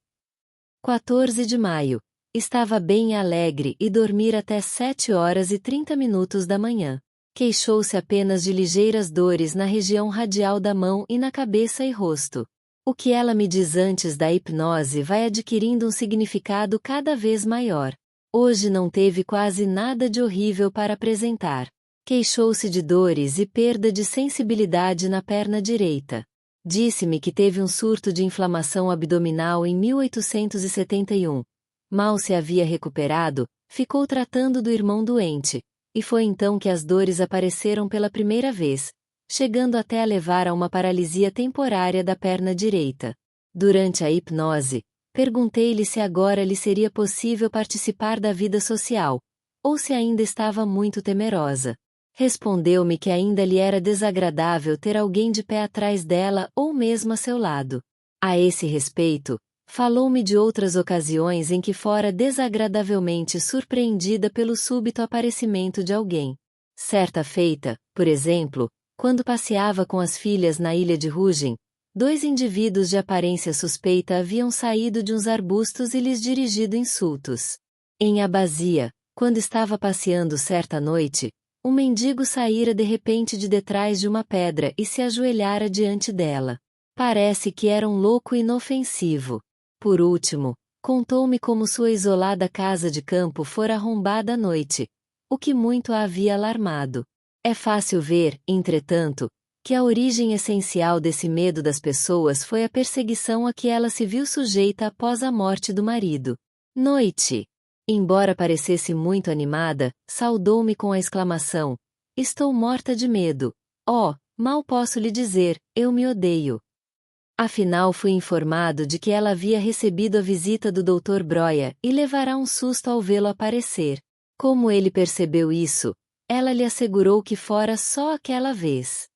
14 de maio. Estava bem alegre e dormir até 7h30 da manhã. Queixou-se apenas de ligeiras dores na região radial da mão e na cabeça e rosto. O que ela me diz antes da hipnose vai adquirindo um significado cada vez maior. Hoje não teve quase nada de horrível para apresentar. Queixou-se de dores e perda de sensibilidade na perna direita. Disse-me que teve um surto de inflamação abdominal em 1871. Mal se havia recuperado, ficou tratando do irmão doente, e foi então que as dores apareceram pela primeira vez, chegando até a levar a uma paralisia temporária da perna direita. Durante a hipnose, perguntei-lhe se agora lhe seria possível participar da vida social, ou se ainda estava muito temerosa. Respondeu-me que ainda lhe era desagradável ter alguém de pé atrás dela ou mesmo a seu lado. A esse respeito, falou-me de outras ocasiões em que fora desagradavelmente surpreendida pelo súbito aparecimento de alguém. Certa feita, por exemplo, quando passeava com as filhas na ilha de Rügen, 2 indivíduos de aparência suspeita haviam saído de uns arbustos e lhes dirigido insultos. Em Abazia, quando estava passeando certa noite, um mendigo saíra de repente de detrás de uma pedra e se ajoelhara diante dela. Parece que era um louco inofensivo. Por último, contou-me como sua isolada casa de campo fora arrombada à noite, o que muito a havia alarmado. É fácil ver, entretanto, que a origem essencial desse medo das pessoas foi a perseguição a que ela se viu sujeita após a morte do marido. Noite. Embora parecesse muito animada, saudou-me com a exclamação: "Estou morta de medo. Oh, mal posso lhe dizer, eu me odeio." Afinal fui informado de que ela havia recebido a visita do Dr. Broia e levará um susto ao vê-lo aparecer. Como ele percebeu isso, ela lhe assegurou que fora só aquela vez.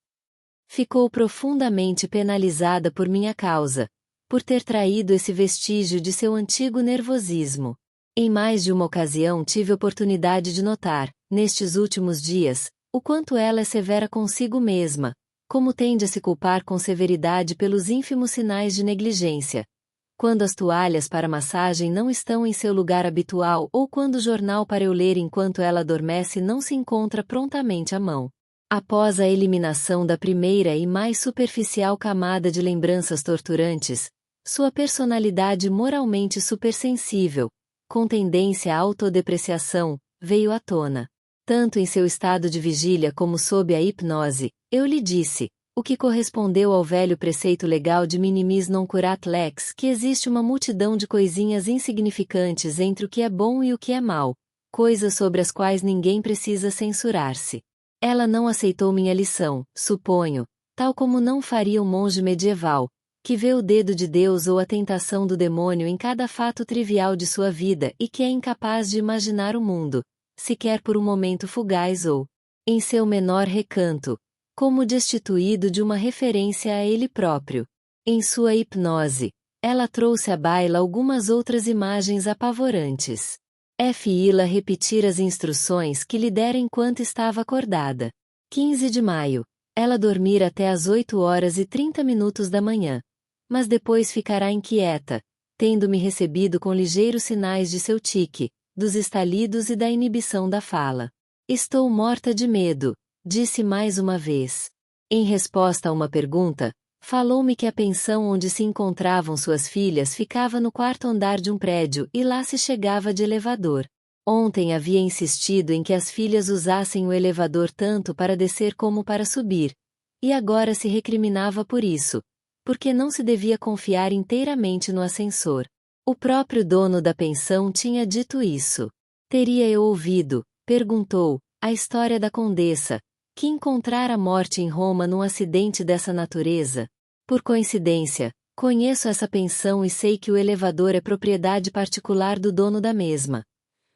Ficou profundamente penalizada por minha causa, por ter traído esse vestígio de seu antigo nervosismo. Em mais de uma ocasião tive oportunidade de notar, nestes últimos dias, o quanto ela é severa consigo mesma, como tende a se culpar com severidade pelos ínfimos sinais de negligência. Quando as toalhas para massagem não estão em seu lugar habitual ou quando o jornal para eu ler enquanto ela adormece não se encontra prontamente à mão. Após a eliminação da primeira e mais superficial camada de lembranças torturantes, sua personalidade moralmente supersensível, com tendência à autodepreciação, veio à tona. Tanto em seu estado de vigília como sob a hipnose, eu lhe disse, o que correspondeu ao velho preceito legal de minimis non curat lex, que existe uma multidão de coisinhas insignificantes entre o que é bom e o que é mal, coisas sobre as quais ninguém precisa censurar-se. Ela não aceitou minha lição, suponho, tal como não faria um monge medieval, que vê o dedo de Deus ou a tentação do demônio em cada fato trivial de sua vida e que é incapaz de imaginar o mundo, sequer por um momento fugaz ou, em seu menor recanto, como destituído de uma referência a ele próprio. Em sua hipnose, ela trouxe à baila algumas outras imagens apavorantes. F.I.L.A. repetir as instruções que lhe dera enquanto estava acordada. 15 de maio. Ela dormir até às 8h30 da manhã. Mas depois ficará inquieta, tendo-me recebido com ligeiros sinais de seu tique, dos estalidos e da inibição da fala. "Estou morta de medo", disse mais uma vez. Em resposta a uma pergunta, falou-me que a pensão onde se encontravam suas filhas ficava no 4º andar de um prédio e lá se chegava de elevador. Ontem havia insistido em que as filhas usassem o elevador tanto para descer como para subir, e agora se recriminava por isso, porque não se devia confiar inteiramente no ascensor. O próprio dono da pensão tinha dito isso. Teria eu ouvido, perguntou, a história da condessa, que encontrara a morte em Roma num acidente dessa natureza? Por coincidência, conheço essa pensão e sei que o elevador é propriedade particular do dono da mesma.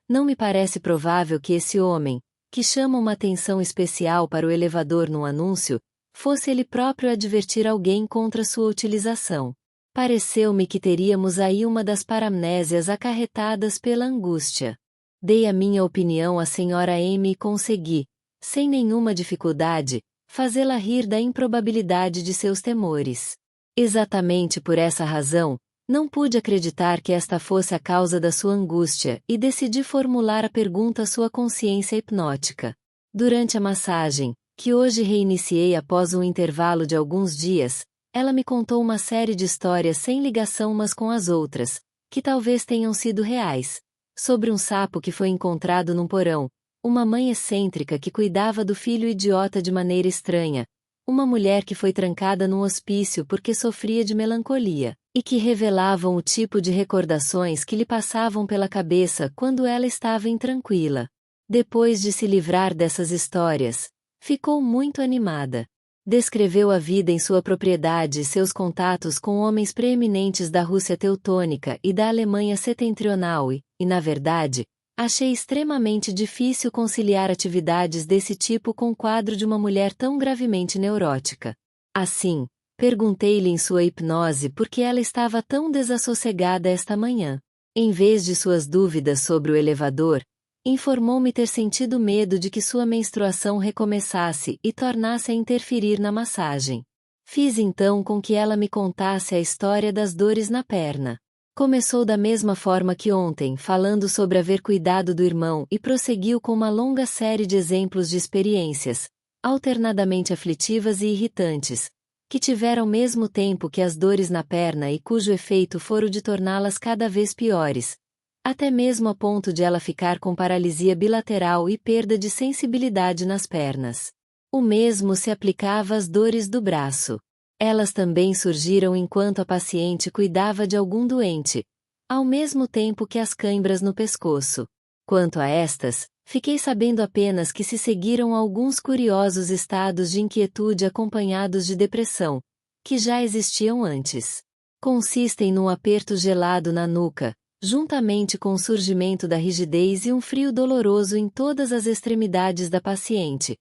Não me parece provável que esse homem, que chama uma atenção especial para o elevador num anúncio, fosse ele próprio advertir alguém contra sua utilização. Pareceu-me que teríamos aí uma das paramnésias acarretadas pela angústia. Dei a minha opinião à Sra. M e consegui, sem nenhuma dificuldade, fazê-la rir da improbabilidade de seus temores. Exatamente por essa razão, não pude acreditar que esta fosse a causa da sua angústia e decidi formular a pergunta à sua consciência hipnótica. Durante a massagem, que hoje reiniciei após um intervalo de alguns dias, ela me contou uma série de histórias sem ligação umas com as outras, que talvez tenham sido reais, sobre um sapo que foi encontrado num porão, uma mãe excêntrica que cuidava do filho idiota de maneira estranha, uma mulher que foi trancada num hospício porque sofria de melancolia, e que revelavam o tipo de recordações que lhe passavam pela cabeça quando ela estava intranquila. Depois de se livrar dessas histórias, ficou muito animada. Descreveu a vida em sua propriedade e seus contatos com homens preeminentes da Rússia teutônica e da Alemanha setentrional e, na verdade, achei extremamente difícil conciliar atividades desse tipo com o quadro de uma mulher tão gravemente neurótica. Assim, perguntei-lhe em sua hipnose por que ela estava tão desassossegada esta manhã. Em vez de suas dúvidas sobre o elevador, informou-me ter sentido medo de que sua menstruação recomeçasse e tornasse a interferir na massagem. Fiz então com que ela me contasse a história das dores na perna. Começou da mesma forma que ontem, falando sobre haver cuidado do irmão e prosseguiu com uma longa série de exemplos de experiências, alternadamente aflitivas e irritantes, que tiveram ao mesmo tempo que as dores na perna e cujo efeito fora o de torná-las cada vez piores, até mesmo a ponto de ela ficar com paralisia bilateral e perda de sensibilidade nas pernas. O mesmo se aplicava às dores do braço. Elas também surgiram enquanto a paciente cuidava de algum doente, ao mesmo tempo que as cãibras no pescoço. Quanto a estas, fiquei sabendo apenas que se seguiram alguns curiosos estados de inquietude acompanhados de depressão, que já existiam antes. Consistem num aperto gelado na nuca, juntamente com o surgimento da rigidez e um frio doloroso em todas as extremidades da paciente,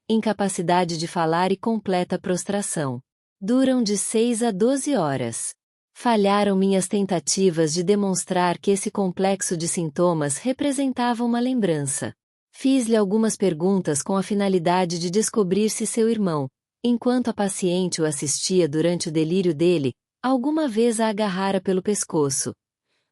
incapacidade de falar e completa prostração. Duram de 6 a 12 horas. Falharam minhas tentativas de demonstrar que esse complexo de sintomas representava uma lembrança. Fiz-lhe algumas perguntas com a finalidade de descobrir se seu irmão, enquanto a paciente o assistia durante o delírio dele, alguma vez a agarrara pelo pescoço.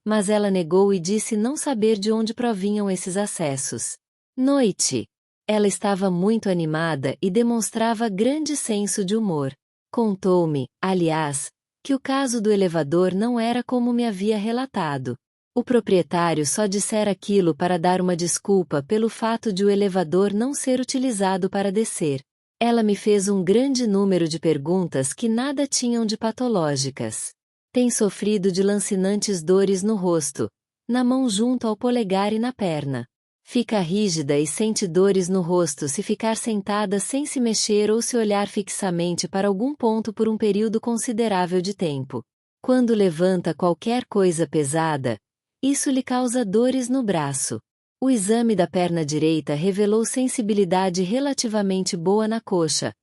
Mas ela negou e disse não saber de onde provinham esses acessos. Noite. Ela estava muito animada e demonstrava grande senso de humor. Contou-me, aliás, que o caso do elevador não era como me havia relatado. O proprietário só dissera aquilo para dar uma desculpa pelo fato de o elevador não ser utilizado para descer. Ela me fez um grande número de perguntas que nada tinham de patológicas. Tem sofrido de lancinantes dores no rosto, na mão junto ao polegar e na perna. Fica rígida e sente dores no rosto se ficar sentada sem se mexer ou se olhar fixamente para algum ponto por um período considerável de tempo. Quando levanta qualquer coisa pesada, isso lhe causa dores no braço. O exame da perna direita revelou sensibilidade relativamente boa na coxa,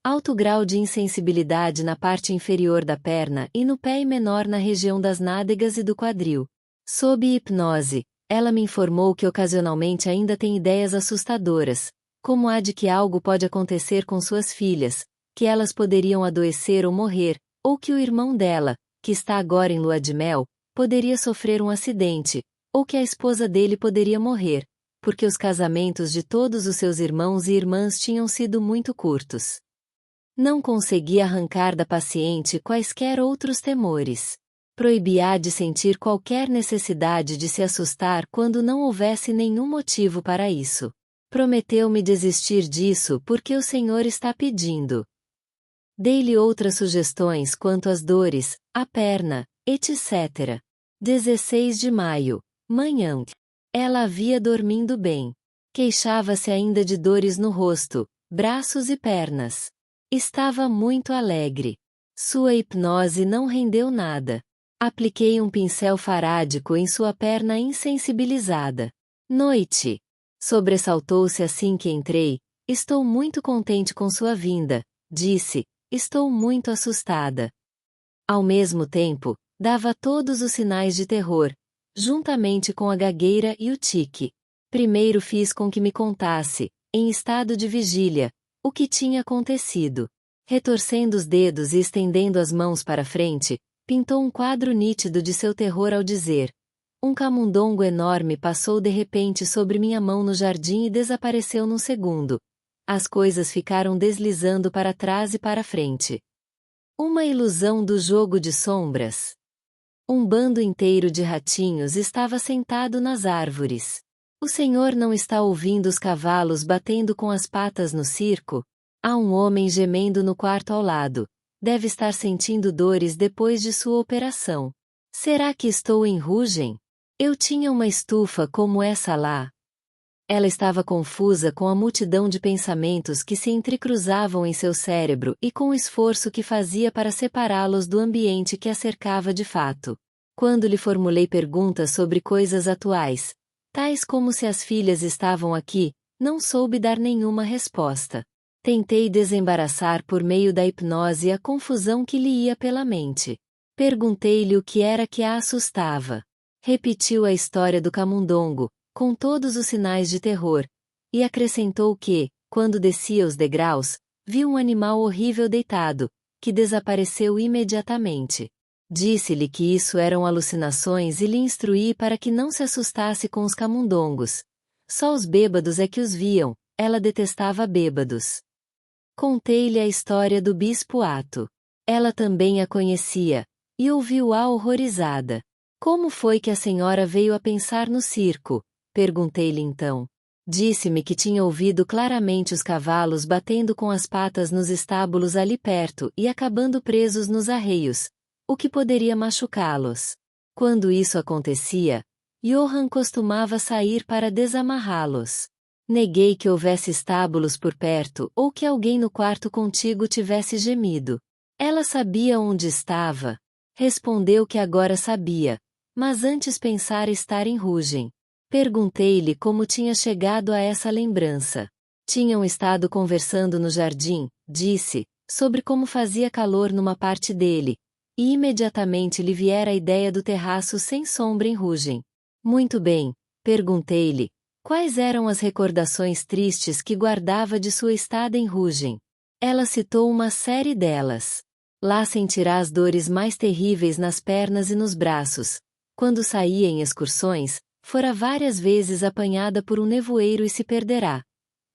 alto grau de insensibilidade na parte inferior da perna e no pé e menor na região das nádegas e do quadril. Sob hipnose, ela me informou que ocasionalmente ainda tem ideias assustadoras, como a de que algo pode acontecer com suas filhas, que elas poderiam adoecer ou morrer, ou que o irmão dela, que está agora em lua de mel, poderia sofrer um acidente, ou que a esposa dele poderia morrer, porque os casamentos de todos os seus irmãos e irmãs tinham sido muito curtos. Não conseguia arrancar da paciente quaisquer outros temores. Proibia de sentir qualquer necessidade de se assustar quando não houvesse nenhum motivo para isso. Prometeu-me desistir disso porque o Senhor está pedindo. Dei-lhe outras sugestões quanto às dores, à perna, etc. 16 de maio, manhã. Ela havia dormindo bem. Queixava-se ainda de dores no rosto, braços e pernas. Estava muito alegre. Sua hipnose não rendeu nada. Apliquei um pincel farádico em sua perna insensibilizada. Noite. Sobressaltou-se assim que entrei. Estou muito contente com sua vinda, disse. Estou muito assustada. Ao mesmo tempo, dava todos os sinais de terror, juntamente com a gagueira e o tique. Primeiro fiz com que me contasse, em estado de vigília, o que tinha acontecido. Retorcendo os dedos e estendendo as mãos para frente, pintou um quadro nítido de seu terror ao dizer: um camundongo enorme passou de repente sobre minha mão no jardim e desapareceu num segundo. As coisas ficaram deslizando para trás e para frente. Uma ilusão do jogo de sombras. Um bando inteiro de ratinhos estava sentado nas árvores. O senhor não está ouvindo os cavalos batendo com as patas no circo? Há um homem gemendo no quarto ao lado. Deve estar sentindo dores depois de sua operação. Será que estou em Rugem? Eu tinha uma estufa como essa lá. Ela estava confusa com a multidão de pensamentos que se entrecruzavam em seu cérebro e com o esforço que fazia para separá-los do ambiente que a cercava de fato. Quando lhe formulei perguntas sobre coisas atuais, tais como se as filhas estavam aqui, não soube dar nenhuma resposta. Tentei desembaraçar por meio da hipnose a confusão que lhe ia pela mente. Perguntei-lhe o que era que a assustava. Repetiu a história do camundongo, com todos os sinais de terror, e acrescentou que, quando descia os degraus, viu um animal horrível deitado, que desapareceu imediatamente. Disse-lhe que isso eram alucinações e lhe instruí para que não se assustasse com os camundongos. Só os bêbados é que os viam, ela detestava bêbados. Contei-lhe a história do bispo Ato. Ela também a conhecia, e ouviu-a horrorizada. Como foi que a senhora veio a pensar no circo? Perguntei-lhe então. Disse-me que tinha ouvido claramente os cavalos batendo com as patas nos estábulos ali perto e acabando presos nos arreios, o que poderia machucá-los. Quando isso acontecia, Johann costumava sair para desamarrá-los. Neguei que houvesse estábulos por perto ou que alguém no quarto contigo tivesse gemido. Ela sabia onde estava. Respondeu que agora sabia, mas antes pensara estar em Rugem. Perguntei-lhe como tinha chegado a essa lembrança. Tinham estado conversando no jardim, disse, sobre como fazia calor numa parte dele, e imediatamente lhe viera a ideia do terraço sem sombra em Rugem. Muito bem, perguntei-lhe, quais eram as recordações tristes que guardava de sua estada em Rugem? Ela citou uma série delas. Lá sentirá as dores mais terríveis nas pernas e nos braços. Quando saía em excursões, fora várias vezes apanhada por um nevoeiro e se perderá.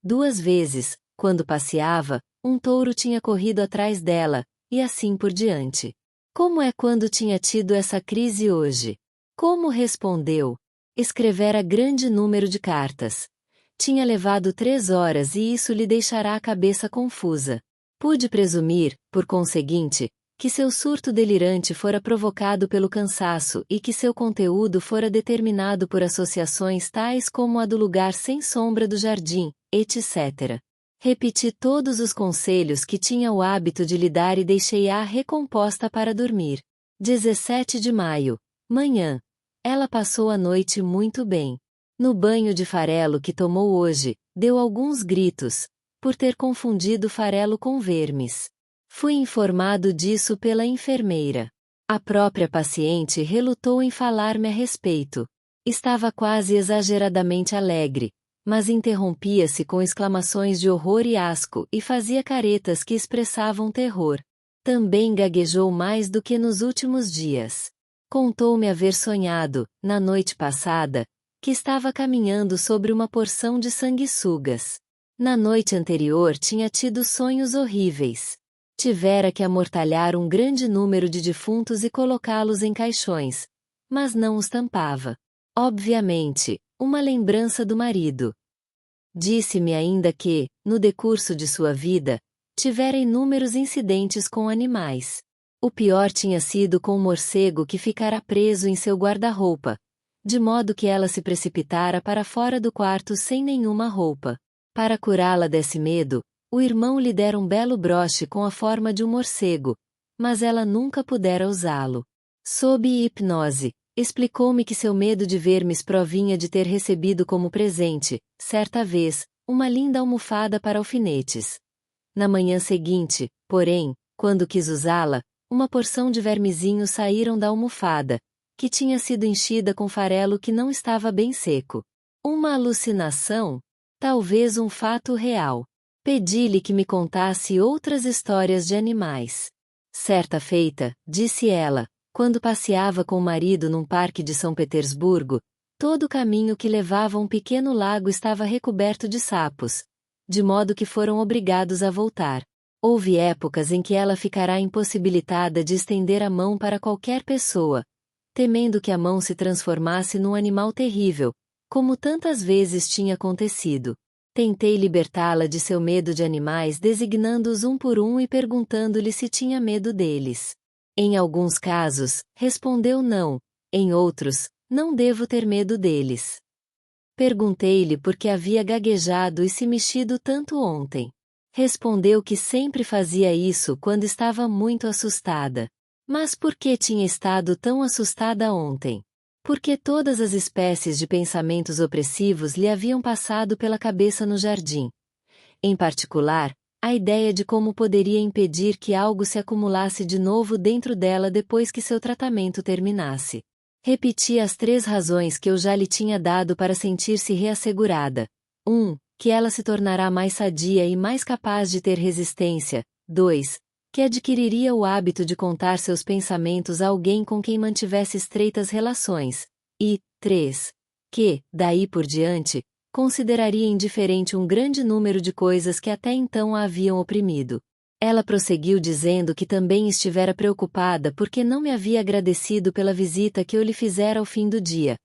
2 vezes, quando passeava, um touro tinha corrido atrás dela, e assim por diante. Como é quando tinha tido essa crise hoje? Como respondeu? Escrevera grande número de cartas. Tinha levado 3 horas e isso lhe deixará a cabeça confusa. Pude presumir, por conseguinte, que seu surto delirante fora provocado pelo cansaço e que seu conteúdo fora determinado por associações tais como a do lugar sem sombra do jardim, etc. Repeti todos os conselhos que tinha o hábito de lhe dar e deixei-a recomposta para dormir. 17 de maio, manhã. Ela passou a noite muito bem. No banho de farelo que tomou hoje, deu alguns gritos, por ter confundido farelo com vermes. Fui informado disso pela enfermeira. A própria paciente relutou em falar-me a respeito. Estava quase exageradamente alegre, mas interrompia-se com exclamações de horror e asco e fazia caretas que expressavam terror. Também gaguejou mais do que nos últimos dias. Contou-me haver sonhado, na noite passada, que estava caminhando sobre uma porção de sanguessugas. Na noite anterior tinha tido sonhos horríveis. Tivera que amortalhar um grande número de defuntos e colocá-los em caixões, mas não os tampava. Obviamente, uma lembrança do marido. Disse-me ainda que, no decurso de sua vida, tivera inúmeros incidentes com animais. O pior tinha sido com um morcego que ficara preso em seu guarda-roupa, de modo que ela se precipitara para fora do quarto sem nenhuma roupa. Para curá-la desse medo, o irmão lhe dera um belo broche com a forma de um morcego, mas ela nunca pudera usá-lo. Sob hipnose, explicou-me que seu medo de vermes provinha de ter recebido como presente, certa vez, uma linda almofada para alfinetes. Na manhã seguinte, porém, quando quis usá-la, uma porção de vermezinhos saíram da almofada, que tinha sido enchida com farelo que não estava bem seco. Uma alucinação? Talvez um fato real. Pedi-lhe que me contasse outras histórias de animais. Certa feita, disse ela, quando passeava com o marido num parque de São Petersburgo, todo o caminho que levava a um pequeno lago estava recoberto de sapos, de modo que foram obrigados a voltar. Houve épocas em que ela ficará impossibilitada de estender a mão para qualquer pessoa, temendo que a mão se transformasse num animal terrível, como tantas vezes tinha acontecido. Tentei libertá-la de seu medo de animais designando-os um por um e perguntando-lhe se tinha medo deles. Em alguns casos, respondeu não, em outros, não devo ter medo deles. Perguntei-lhe por que havia gaguejado e se mexido tanto ontem. Respondeu que sempre fazia isso quando estava muito assustada. Mas por que tinha estado tão assustada ontem? Porque todas as espécies de pensamentos opressivos lhe haviam passado pela cabeça no jardim. Em particular, a ideia de como poderia impedir que algo se acumulasse de novo dentro dela depois que seu tratamento terminasse. Repeti as 3 razões que eu já lhe tinha dado para sentir-se reassegurada. 1. Que ela se tornará mais sadia e mais capaz de ter resistência. 2. Que adquiriria o hábito de contar seus pensamentos a alguém com quem mantivesse estreitas relações. E 3. Que, daí por diante, consideraria indiferente um grande número de coisas que até então a haviam oprimido. Ela prosseguiu dizendo que também estivera preocupada porque não me havia agradecido pela visita que eu lhe fizera ao fim do dia,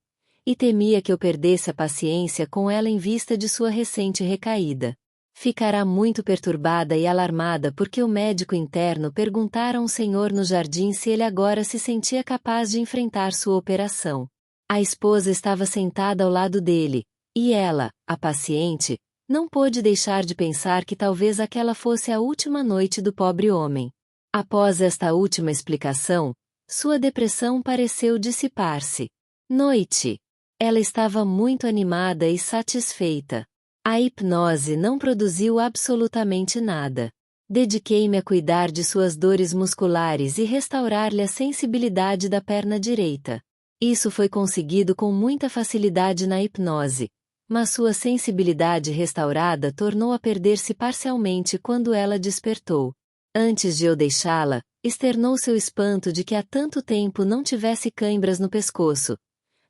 e temia que eu perdesse a paciência com ela em vista de sua recente recaída. Ficará muito perturbada e alarmada porque o médico interno perguntara a um senhor no jardim se ele agora se sentia capaz de enfrentar sua operação. A esposa estava sentada ao lado dele, e ela, a paciente, não pôde deixar de pensar que talvez aquela fosse a última noite do pobre homem. Após esta última explicação, sua depressão pareceu dissipar-se. Noite. Ela estava muito animada e satisfeita. A hipnose não produziu absolutamente nada. Dediquei-me a cuidar de suas dores musculares e restaurar-lhe a sensibilidade da perna direita. Isso foi conseguido com muita facilidade na hipnose, mas sua sensibilidade restaurada tornou a perder-se parcialmente quando ela despertou. Antes de eu deixá-la, externou seu espanto de que há tanto tempo não tivesse cãibras no pescoço,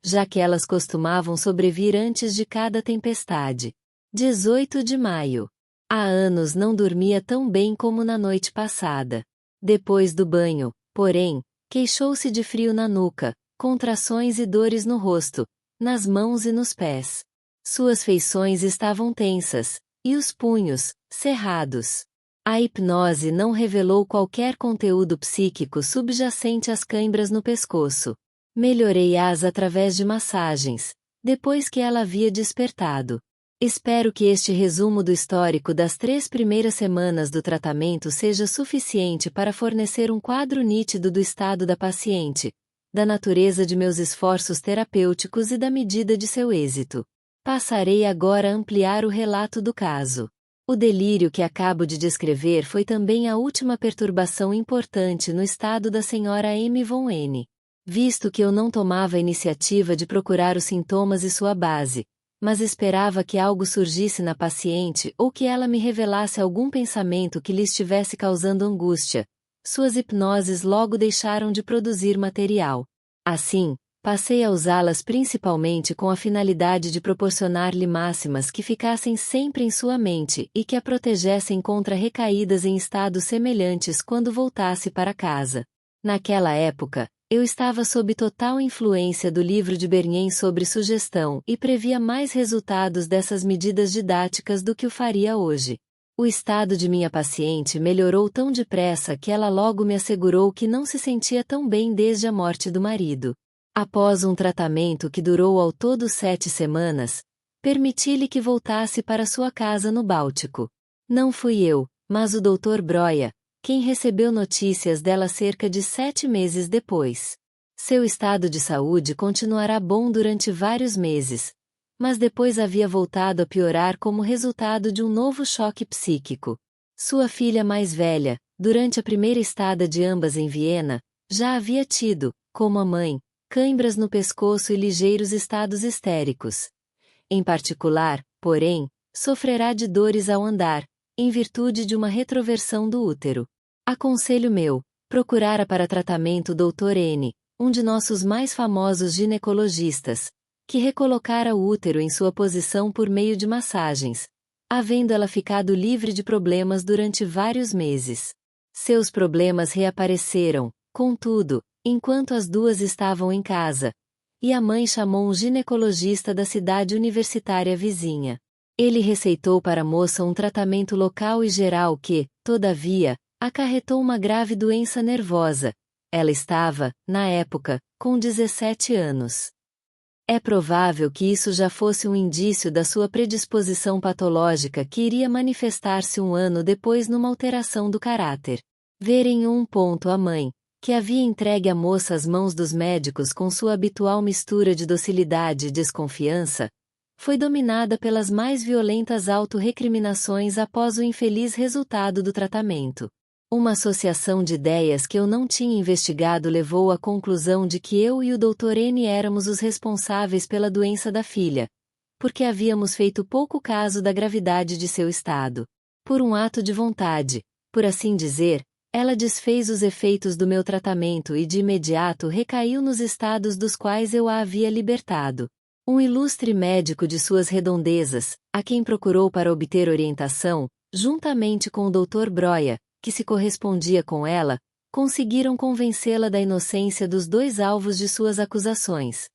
já que elas costumavam sobrevir antes de cada tempestade. 18 de maio. Há anos não dormia tão bem como na noite passada. Depois do banho, porém, queixou-se de frio na nuca, contrações e dores no rosto, nas mãos e nos pés. Suas feições estavam tensas, e os punhos, cerrados. A hipnose não revelou qualquer conteúdo psíquico subjacente às cãibras no pescoço. Melhorei-as através de massagens, depois que ela havia despertado. Espero que este resumo do histórico das 3 primeiras semanas do tratamento seja suficiente para fornecer um quadro nítido do estado da paciente, da natureza de meus esforços terapêuticos e da medida de seu êxito. Passarei agora a ampliar o relato do caso. O delírio que acabo de descrever foi também a última perturbação importante no estado da senhora M. von N. Visto que eu não tomava a iniciativa de procurar os sintomas e sua base, mas esperava que algo surgisse na paciente ou que ela me revelasse algum pensamento que lhe estivesse causando angústia, suas hipnoses logo deixaram de produzir material. Assim, passei a usá-las principalmente com a finalidade de proporcionar-lhe máximas que ficassem sempre em sua mente e que a protegessem contra recaídas em estados semelhantes quando voltasse para casa. Naquela época, eu estava sob total influência do livro de Bernin sobre sugestão e previa mais resultados dessas medidas didáticas do que o faria hoje. O estado de minha paciente melhorou tão depressa que ela logo me assegurou que não se sentia tão bem desde a morte do marido. Após um tratamento que durou ao todo 7 semanas, permiti-lhe que voltasse para sua casa no Báltico. Não fui eu, mas o Dr. Broia, quem recebeu notícias dela cerca de 7 meses depois. Seu estado de saúde continuará bom durante vários meses, mas depois havia voltado a piorar como resultado de um novo choque psíquico. Sua filha mais velha, durante a primeira estada de ambas em Viena, já havia tido, como a mãe, cãibras no pescoço e ligeiros estados histéricos. Em particular, porém, sofrerá de dores ao andar, em virtude de uma retroversão do útero. Aconselho meu, procurara para tratamento o Dr. N., um de nossos mais famosos ginecologistas, que recolocara o útero em sua posição por meio de massagens, havendo ela ficado livre de problemas durante vários meses. Seus problemas reapareceram, contudo, enquanto as duas estavam em casa, e a mãe chamou um ginecologista da cidade universitária vizinha. Ele receitou para a moça um tratamento local e geral que, todavia, acarretou uma grave doença nervosa. Ela estava, na época, com 17 anos. É provável que isso já fosse um indício da sua predisposição patológica que iria manifestar-se um ano depois numa alteração do caráter. Ver em um ponto a mãe, que havia entregue a moça às mãos dos médicos com sua habitual mistura de docilidade e desconfiança, foi dominada pelas mais violentas auto-recriminações após o infeliz resultado do tratamento. Uma associação de ideias que eu não tinha investigado levou à conclusão de que eu e o Dr. N éramos os responsáveis pela doença da filha, porque havíamos feito pouco caso da gravidade de seu estado. Por um ato de vontade, por assim dizer, ela desfez os efeitos do meu tratamento e de imediato recaiu nos estados dos quais eu a havia libertado. Um ilustre médico de suas redondezas, a quem procurou para obter orientação, juntamente com o Dr. Broia, que se correspondia com ela, conseguiram convencê-la da inocência dos dois alvos de suas acusações.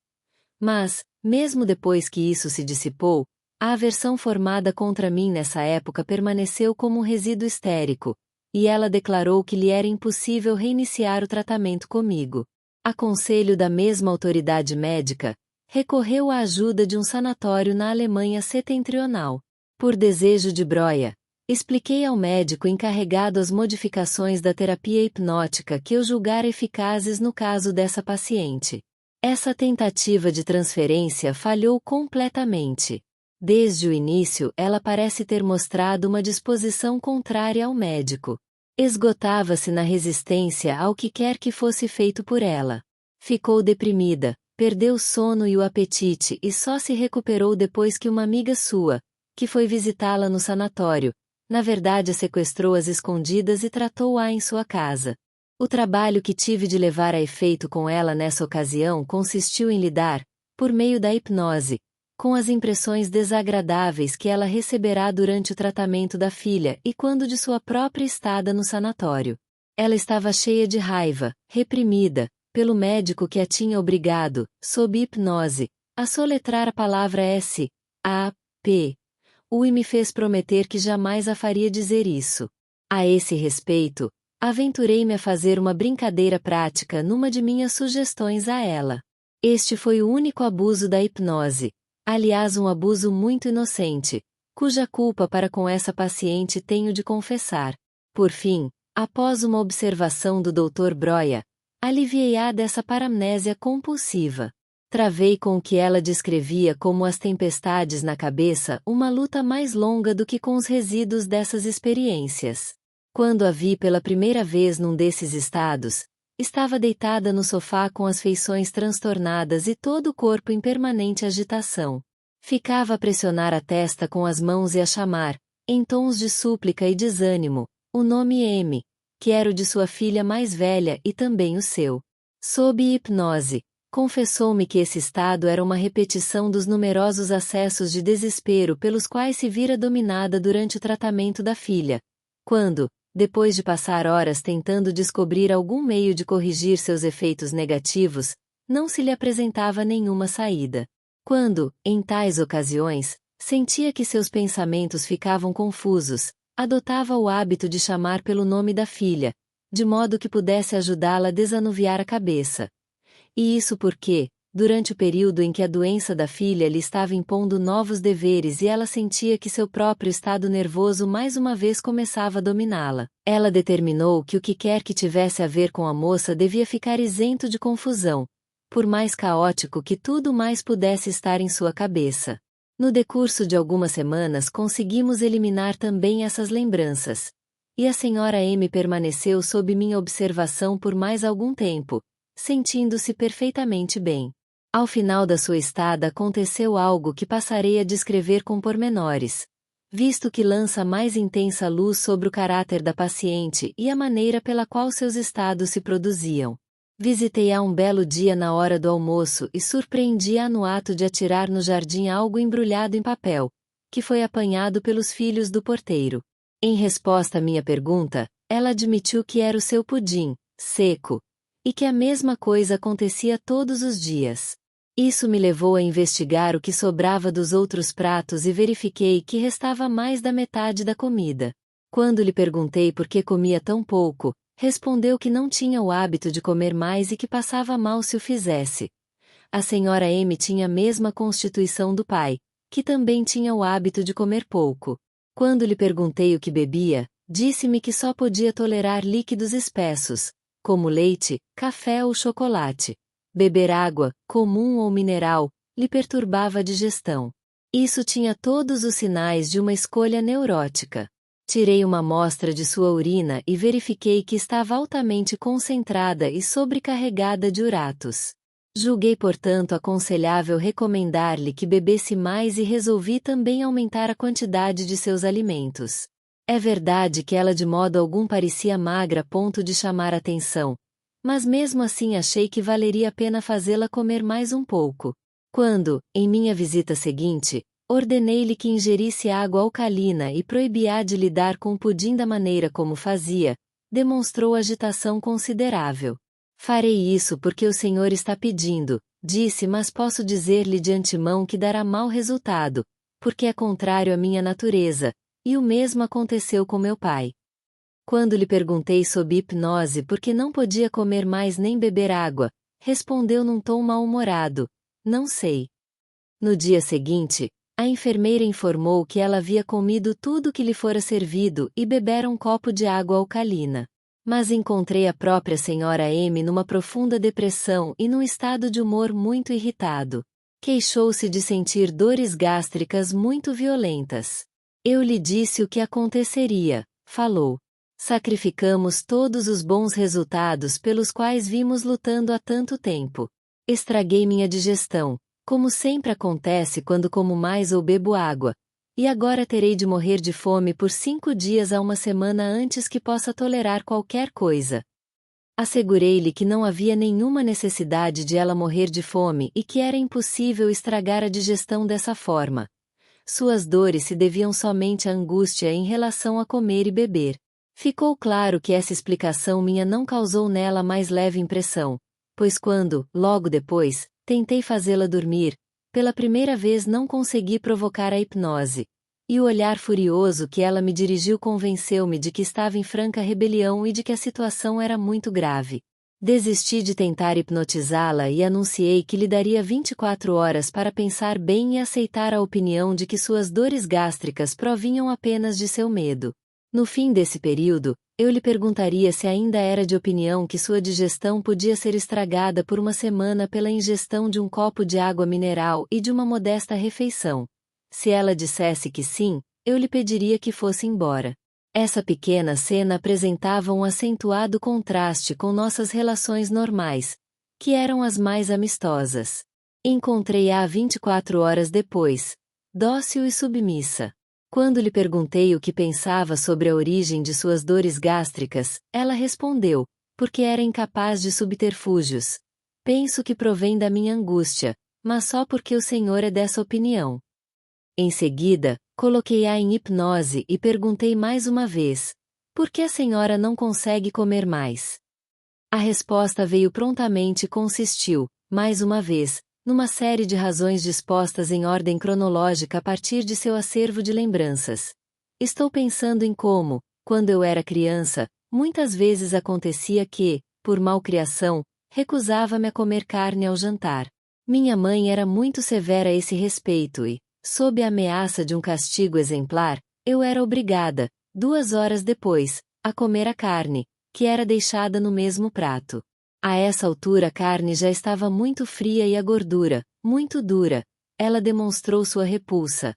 Mas, mesmo depois que isso se dissipou, a aversão formada contra mim nessa época permaneceu como um resíduo histérico, e ela declarou que lhe era impossível reiniciar o tratamento comigo. A conselho da mesma autoridade médica, recorreu à ajuda de um sanatório na Alemanha setentrional. Por desejo de Broia, expliquei ao médico encarregado as modificações da terapia hipnótica que eu julgara eficazes no caso dessa paciente. Essa tentativa de transferência falhou completamente. Desde o início, ela parece ter mostrado uma disposição contrária ao médico. Esgotava-se na resistência ao que quer que fosse feito por ela. Ficou deprimida, perdeu o sono e o apetite e só se recuperou depois que uma amiga sua, que foi visitá-la no sanatório, na verdade a sequestrou às escondidas e tratou-a em sua casa. O trabalho que tive de levar a efeito com ela nessa ocasião consistiu em lidar, por meio da hipnose, com as impressões desagradáveis que ela receberá durante o tratamento da filha e quando de sua própria estada no sanatório. Ela estava cheia de raiva, reprimida, pelo médico que a tinha obrigado, sob hipnose, a soletrar a palavra S-A-P. E me fez prometer que jamais a faria dizer isso. A esse respeito, aventurei-me a fazer uma brincadeira prática numa de minhas sugestões a ela. Este foi o único abuso da hipnose, aliás um abuso muito inocente, cuja culpa para com essa paciente tenho de confessar. Por fim, após uma observação do Dr. Broia, aliviei-a dessa paramnésia compulsiva. Travei com o que ela descrevia como as tempestades na cabeça uma luta mais longa do que com os resíduos dessas experiências. Quando a vi pela primeira vez num desses estados, estava deitada no sofá com as feições transtornadas e todo o corpo em permanente agitação. Ficava a pressionar a testa com as mãos e a chamar, em tons de súplica e desânimo, o nome M, que era o de sua filha mais velha e também o seu. Sob hipnose, confessou-me que esse estado era uma repetição dos numerosos acessos de desespero pelos quais se vira dominada durante o tratamento da filha, quando, depois de passar horas tentando descobrir algum meio de corrigir seus efeitos negativos, não se lhe apresentava nenhuma saída. Quando, em tais ocasiões, sentia que seus pensamentos ficavam confusos, adotava o hábito de chamar pelo nome da filha, de modo que pudesse ajudá-la a desanuviar a cabeça. E isso porque, durante o período em que a doença da filha lhe estava impondo novos deveres e ela sentia que seu próprio estado nervoso mais uma vez começava a dominá-la, ela determinou que o que quer que tivesse a ver com a moça devia ficar isento de confusão, por mais caótico que tudo mais pudesse estar em sua cabeça. No decurso de algumas semanas conseguimos eliminar também essas lembranças. E a senhora M permaneceu sob minha observação por mais algum tempo, sentindo-se perfeitamente bem. Ao final da sua estada aconteceu algo que passarei a descrever com pormenores, visto que lança mais intensa luz sobre o caráter da paciente e a maneira pela qual seus estados se produziam. Visitei-a um belo dia na hora do almoço e surpreendi-a no ato de atirar no jardim algo embrulhado em papel, que foi apanhado pelos filhos do porteiro. Em resposta à minha pergunta, ela admitiu que era o seu pudim, seco, e que a mesma coisa acontecia todos os dias. Isso me levou a investigar o que sobrava dos outros pratos e verifiquei que restava mais da metade da comida. Quando lhe perguntei por que comia tão pouco, respondeu que não tinha o hábito de comer mais e que passava mal se o fizesse. A senhora M tinha a mesma constituição do pai, que também tinha o hábito de comer pouco. Quando lhe perguntei o que bebia, disse-me que só podia tolerar líquidos espessos, como leite, café ou chocolate. Beber água, comum ou mineral, lhe perturbava a digestão. Isso tinha todos os sinais de uma escolha neurótica. Tirei uma amostra de sua urina e verifiquei que estava altamente concentrada e sobrecarregada de uratos. Julguei, portanto, aconselhável recomendar-lhe que bebesse mais e resolvi também aumentar a quantidade de seus alimentos. É verdade que ela de modo algum parecia magra a ponto de chamar atenção, mas mesmo assim achei que valeria a pena fazê-la comer mais um pouco. Quando, em minha visita seguinte, ordenei-lhe que ingerisse água alcalina e proibi-a de lidar com o pudim da maneira como fazia, demonstrou agitação considerável. Farei isso porque o senhor está pedindo, disse, mas posso dizer-lhe de antemão que dará mau resultado, porque é contrário à minha natureza, e o mesmo aconteceu com meu pai. Quando lhe perguntei sob hipnose por que não podia comer mais nem beber água, respondeu num tom mal-humorado: não sei. No dia seguinte, a enfermeira informou que ela havia comido tudo o que lhe fora servido e bebera um copo de água alcalina. Mas encontrei a própria senhora M numa profunda depressão e num estado de humor muito irritado. Queixou-se de sentir dores gástricas muito violentas. Eu lhe disse o que aconteceria, falou. Sacrificamos todos os bons resultados pelos quais vimos lutando há tanto tempo. Estraguei minha digestão, como sempre acontece quando como mais ou bebo água, e agora terei de morrer de fome por 5 dias a uma semana antes que possa tolerar qualquer coisa. Assegurei-lhe que não havia nenhuma necessidade de ela morrer de fome e que era impossível estragar a digestão dessa forma. Suas dores se deviam somente à angústia em relação a comer e beber. Ficou claro que essa explicação minha não causou nela mais leve impressão, pois quando, logo depois, tentei fazê-la dormir, pela primeira vez não consegui provocar a hipnose, e o olhar furioso que ela me dirigiu convenceu-me de que estava em franca rebelião e de que a situação era muito grave. Desisti de tentar hipnotizá-la e anunciei que lhe daria 24 horas para pensar bem e aceitar a opinião de que suas dores gástricas provinham apenas de seu medo. No fim desse período, eu lhe perguntaria se ainda era de opinião que sua digestão podia ser estragada por uma semana pela ingestão de um copo de água mineral e de uma modesta refeição. Se ela dissesse que sim, eu lhe pediria que fosse embora. Essa pequena cena apresentava um acentuado contraste com nossas relações normais, que eram as mais amistosas. Encontrei-a 24 horas depois, dócil e submissa. Quando lhe perguntei o que pensava sobre a origem de suas dores gástricas, ela respondeu, porque era incapaz de subterfúgios. Penso que provém da minha angústia, mas só porque o senhor é dessa opinião. Em seguida, coloquei-a em hipnose e perguntei mais uma vez: por que a senhora não consegue comer mais? A resposta veio prontamente e consistiu, mais uma vez, numa série de razões dispostas em ordem cronológica a partir de seu acervo de lembranças. Estou pensando em como, quando eu era criança, muitas vezes acontecia que, por malcriação, recusava-me a comer carne ao jantar. Minha mãe era muito severa a esse respeito e, sob a ameaça de um castigo exemplar, eu era obrigada, 2 horas depois, a comer a carne, que era deixada no mesmo prato. A essa altura a carne já estava muito fria e a gordura, muito dura. Ela demonstrou sua repulsa.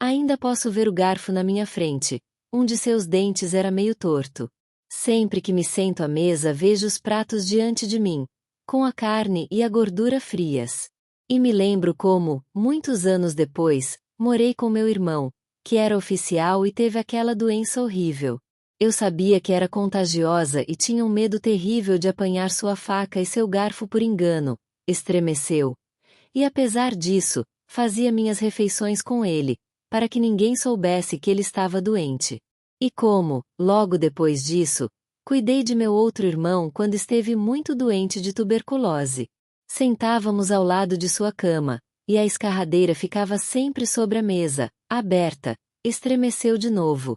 Ainda posso ver o garfo na minha frente. Um de seus dentes era meio torto. Sempre que me sento à mesa vejo os pratos diante de mim, com a carne e a gordura frias. E me lembro como, muitos anos depois, morei com meu irmão, que era oficial e teve aquela doença horrível. Eu sabia que era contagiosa e tinha um medo terrível de apanhar sua faca e seu garfo por engano. Estremeceu. E apesar disso, fazia minhas refeições com ele, para que ninguém soubesse que ele estava doente. E como, logo depois disso, cuidei de meu outro irmão quando esteve muito doente de tuberculose. Sentávamos ao lado de sua cama, e a escarradeira ficava sempre sobre a mesa, aberta. Estremeceu de novo.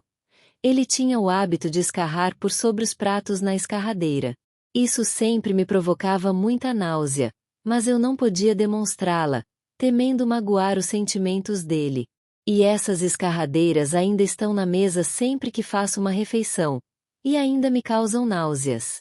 Ele tinha o hábito de escarrar por sobre os pratos na escarradeira. Isso sempre me provocava muita náusea, mas eu não podia demonstrá-la, temendo magoar os sentimentos dele. E essas escarradeiras ainda estão na mesa sempre que faço uma refeição, e ainda me causam náuseas.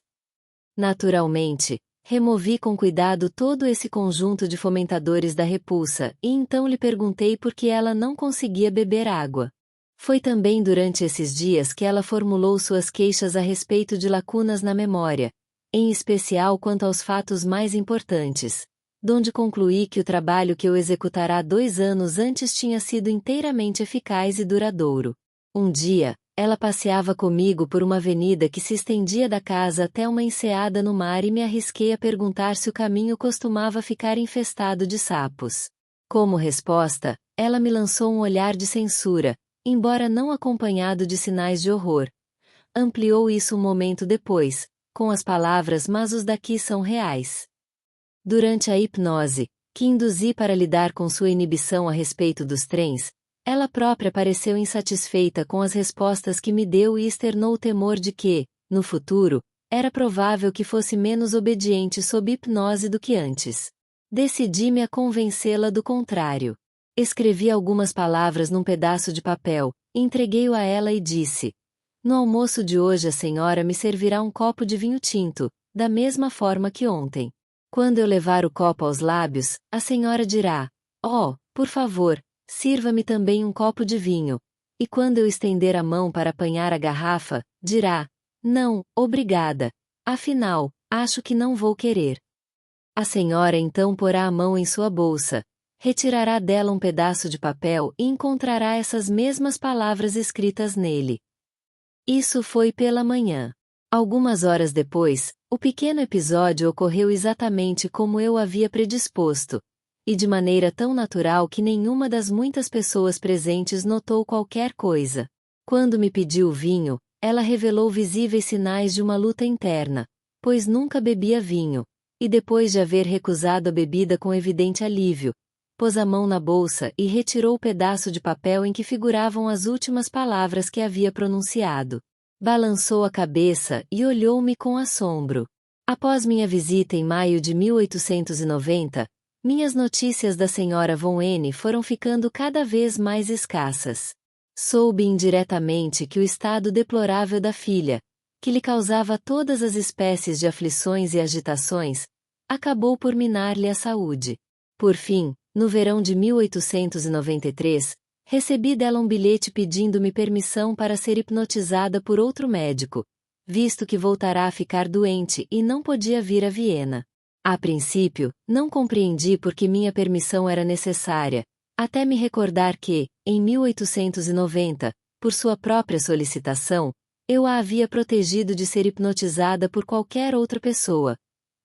Naturalmente, removi com cuidado todo esse conjunto de fomentadores da repulsa, e então lhe perguntei por que ela não conseguia beber água. Foi também durante esses dias que ela formulou suas queixas a respeito de lacunas na memória, em especial quanto aos fatos mais importantes, donde concluí que o trabalho que eu executara 2 anos antes tinha sido inteiramente eficaz e duradouro. Um dia, ela passeava comigo por uma avenida que se estendia da casa até uma enseada no mar e me arrisquei a perguntar se o caminho costumava ficar infestado de sapos. Como resposta, ela me lançou um olhar de censura, embora não acompanhado de sinais de horror. Ampliou isso um momento depois, com as palavras "mas os daqui são reais". Durante a hipnose, que induzi para lidar com sua inibição a respeito dos trens, ela própria pareceu insatisfeita com as respostas que me deu e externou o temor de que, no futuro, era provável que fosse menos obediente sob hipnose do que antes. Decidi-me a convencê-la do contrário. Escrevi algumas palavras num pedaço de papel, entreguei-o a ela e disse: "No almoço de hoje a senhora me servirá um copo de vinho tinto, da mesma forma que ontem. Quando eu levar o copo aos lábios, a senhora dirá: 'Oh, por favor, sirva-me também um copo de vinho', e quando eu estender a mão para apanhar a garrafa, dirá: 'Não, obrigada. Afinal, acho que não vou querer.' A senhora então porá a mão em sua bolsa, retirará dela um pedaço de papel e encontrará essas mesmas palavras escritas nele." Isso foi pela manhã. Algumas horas depois, o pequeno episódio ocorreu exatamente como eu havia predisposto, e de maneira tão natural que nenhuma das muitas pessoas presentes notou qualquer coisa. Quando me pediu o vinho, ela revelou visíveis sinais de uma luta interna, pois nunca bebia vinho, e depois de haver recusado a bebida com evidente alívio, pôs a mão na bolsa e retirou o pedaço de papel em que figuravam as últimas palavras que havia pronunciado. Balançou a cabeça e olhou-me com assombro. Após minha visita em maio de 1890, minhas notícias da senhora Von N foram ficando cada vez mais escassas. Soube indiretamente que o estado deplorável da filha, que lhe causava todas as espécies de aflições e agitações, acabou por minar-lhe a saúde. Por fim, no verão de 1893, recebi dela um bilhete pedindo-me permissão para ser hipnotizada por outro médico, visto que voltará a ficar doente e não podia vir a Viena. A princípio, não compreendi por que minha permissão era necessária, até me recordar que, em 1890, por sua própria solicitação, eu a havia protegido de ser hipnotizada por qualquer outra pessoa,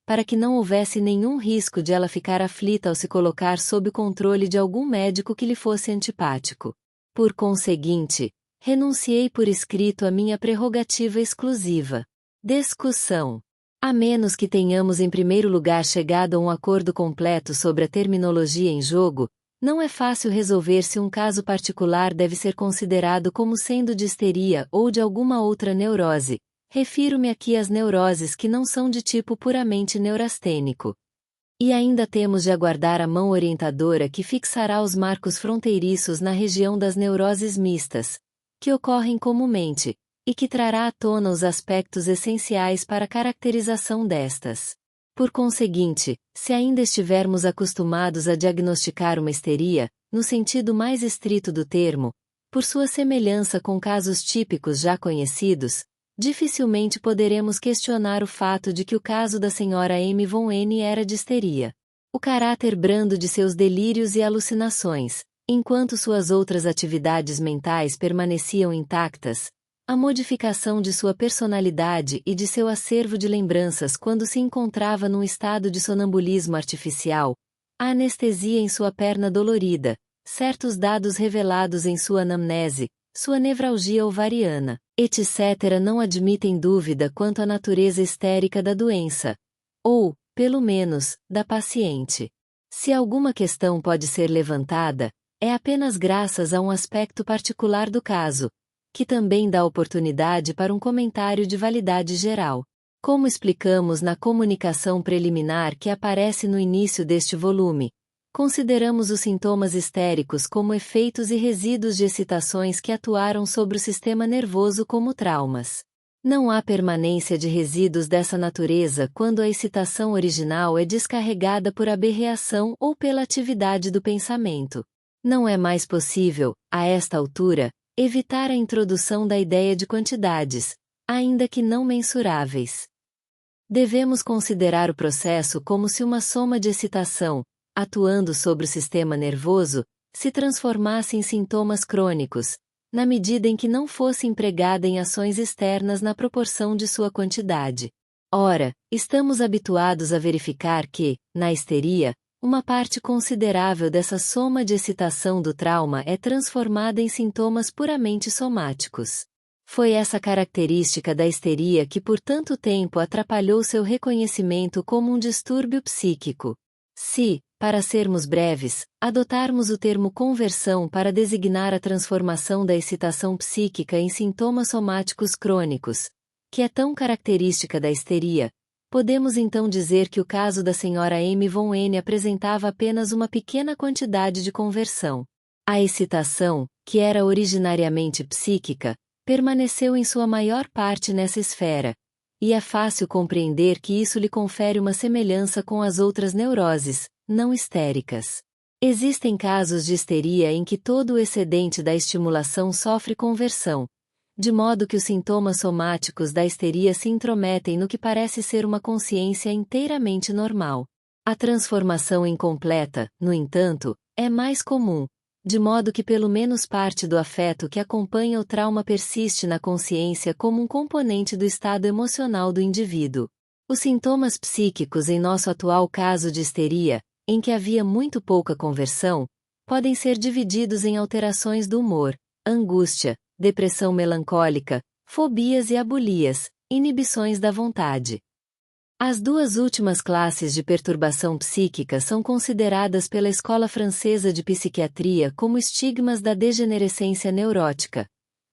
para que não houvesse nenhum risco de ela ficar aflita ao se colocar sob o controle de algum médico que lhe fosse antipático. Por conseguinte, renunciei por escrito à minha prerrogativa exclusiva. Discussão. A menos que tenhamos em primeiro lugar chegado a um acordo completo sobre a terminologia em jogo, não é fácil resolver se um caso particular deve ser considerado como sendo de histeria ou de alguma outra neurose. Refiro-me aqui às neuroses que não são de tipo puramente neurastênico. E ainda temos de aguardar a mão orientadora que fixará os marcos fronteiriços na região das neuroses mistas, que ocorrem comumente, e que trará à tona os aspectos essenciais para a caracterização destas. Por conseguinte, se ainda estivermos acostumados a diagnosticar uma histeria, no sentido mais estrito do termo, por sua semelhança com casos típicos já conhecidos, dificilmente poderemos questionar o fato de que o caso da senhora M. Von N era de histeria. O caráter brando de seus delírios e alucinações, enquanto suas outras atividades mentais permaneciam intactas, a modificação de sua personalidade e de seu acervo de lembranças quando se encontrava num estado de sonambulismo artificial, a anestesia em sua perna dolorida, certos dados revelados em sua anamnese, sua nevralgia ovariana, etc. não admitem dúvida quanto à natureza histérica da doença, ou, pelo menos, da paciente. Se alguma questão pode ser levantada, é apenas graças a um aspecto particular do caso, que também dá oportunidade para um comentário de validade geral. Como explicamos na comunicação preliminar que aparece no início deste volume, consideramos os sintomas histéricos como efeitos e resíduos de excitações que atuaram sobre o sistema nervoso como traumas. Não há permanência de resíduos dessa natureza quando a excitação original é descarregada por aberração ou pela atividade do pensamento. Não é mais possível, a esta altura, evitar a introdução da ideia de quantidades, ainda que não mensuráveis. Devemos considerar o processo como se uma soma de excitação, atuando sobre o sistema nervoso, se transformasse em sintomas crônicos, na medida em que não fosse empregada em ações externas na proporção de sua quantidade. Ora, estamos habituados a verificar que, na histeria, uma parte considerável dessa soma de excitação do trauma é transformada em sintomas puramente somáticos. Foi essa característica da histeria que por tanto tempo atrapalhou seu reconhecimento como um distúrbio psíquico. Se, para sermos breves, adotarmos o termo conversão para designar a transformação da excitação psíquica em sintomas somáticos crônicos, que é tão característica da histeria, podemos então dizer que o caso da senhora M. von N. apresentava apenas uma pequena quantidade de conversão. A excitação, que era originariamente psíquica, permaneceu em sua maior parte nessa esfera, e é fácil compreender que isso lhe confere uma semelhança com as outras neuroses, não histéricas. Existem casos de histeria em que todo o excedente da estimulação sofre conversão, de modo que os sintomas somáticos da histeria se intrometem no que parece ser uma consciência inteiramente normal. A transformação incompleta, no entanto, é mais comum, de modo que pelo menos parte do afeto que acompanha o trauma persiste na consciência como um componente do estado emocional do indivíduo. Os sintomas psíquicos em nosso atual caso de histeria, em que havia muito pouca conversão, podem ser divididos em alterações do humor, angústia, depressão melancólica, fobias e abulias, inibições da vontade. As duas últimas classes de perturbação psíquica são consideradas pela Escola Francesa de Psiquiatria como estigmas da degenerescência neurótica,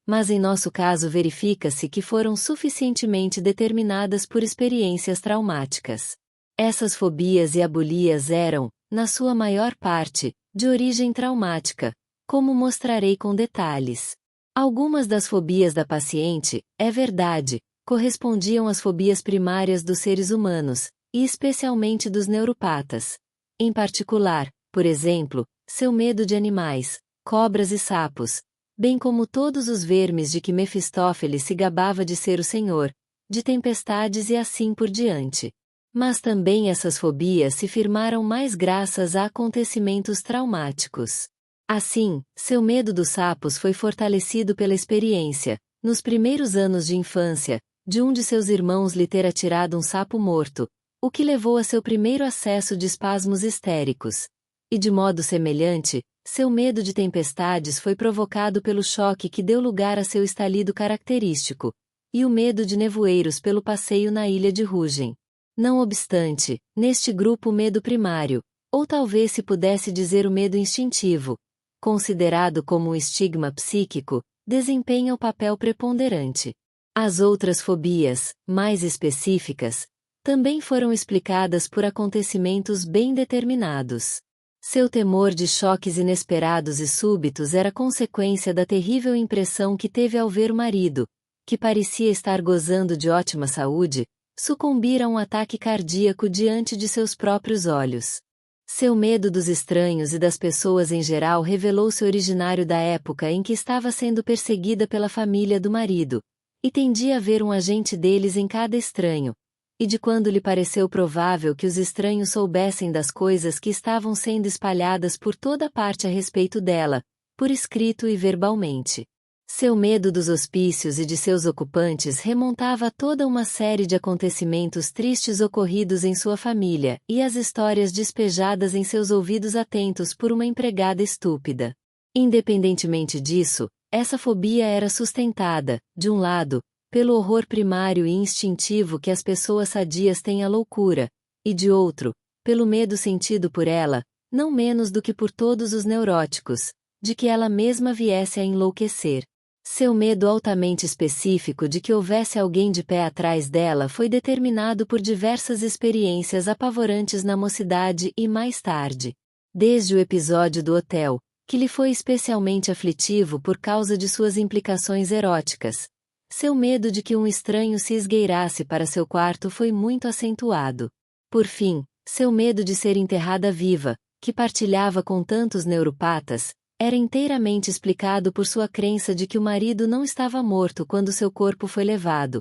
mas em nosso caso verifica-se que foram suficientemente determinadas por experiências traumáticas. Essas fobias e abulias eram, na sua maior parte, de origem traumática, como mostrarei com detalhes. Algumas das fobias da paciente, é verdade, correspondiam às fobias primárias dos seres humanos, e especialmente dos neuropatas. Em particular, por exemplo, seu medo de animais, cobras e sapos, bem como todos os vermes de que Mefistófeles se gabava de ser o senhor, de tempestades e assim por diante. Mas também essas fobias se firmaram mais graças a acontecimentos traumáticos. Assim, seu medo dos sapos foi fortalecido pela experiência, nos primeiros anos de infância, de um de seus irmãos lhe ter atirado um sapo morto, o que levou a seu primeiro acesso de espasmos histéricos. E de modo semelhante, seu medo de tempestades foi provocado pelo choque que deu lugar a seu estalido característico, e o medo de nevoeiros pelo passeio na ilha de Rügen. Não obstante, neste grupo o medo primário, ou talvez se pudesse dizer o medo instintivo, considerado como um estigma psíquico, desempenha o papel preponderante. As outras fobias, mais específicas, também foram explicadas por acontecimentos bem determinados. Seu temor de choques inesperados e súbitos era consequência da terrível impressão que teve ao ver o marido, que parecia estar gozando de ótima saúde, sucumbir a um ataque cardíaco diante de seus próprios olhos. Seu medo dos estranhos e das pessoas em geral revelou-se originário da época em que estava sendo perseguida pela família do marido, e tendia a ver um agente deles em cada estranho, e de quando lhe pareceu provável que os estranhos soubessem das coisas que estavam sendo espalhadas por toda parte a respeito dela, por escrito e verbalmente. Seu medo dos hospícios e de seus ocupantes remontava a toda uma série de acontecimentos tristes ocorridos em sua família, e as histórias despejadas em seus ouvidos atentos por uma empregada estúpida. Independentemente disso, essa fobia era sustentada, de um lado, pelo horror primário e instintivo que as pessoas sadias têm à loucura, e de outro, pelo medo sentido por ela, não menos do que por todos os neuróticos, de que ela mesma viesse a enlouquecer. Seu medo altamente específico de que houvesse alguém de pé atrás dela foi determinado por diversas experiências apavorantes na mocidade e mais tarde. Desde o episódio do hotel, que lhe foi especialmente aflitivo por causa de suas implicações eróticas. Seu medo de que um estranho se esgueirasse para seu quarto foi muito acentuado. Por fim, seu medo de ser enterrada viva, que partilhava com tantos neuropatas, era inteiramente explicado por sua crença de que o marido não estava morto quando seu corpo foi levado.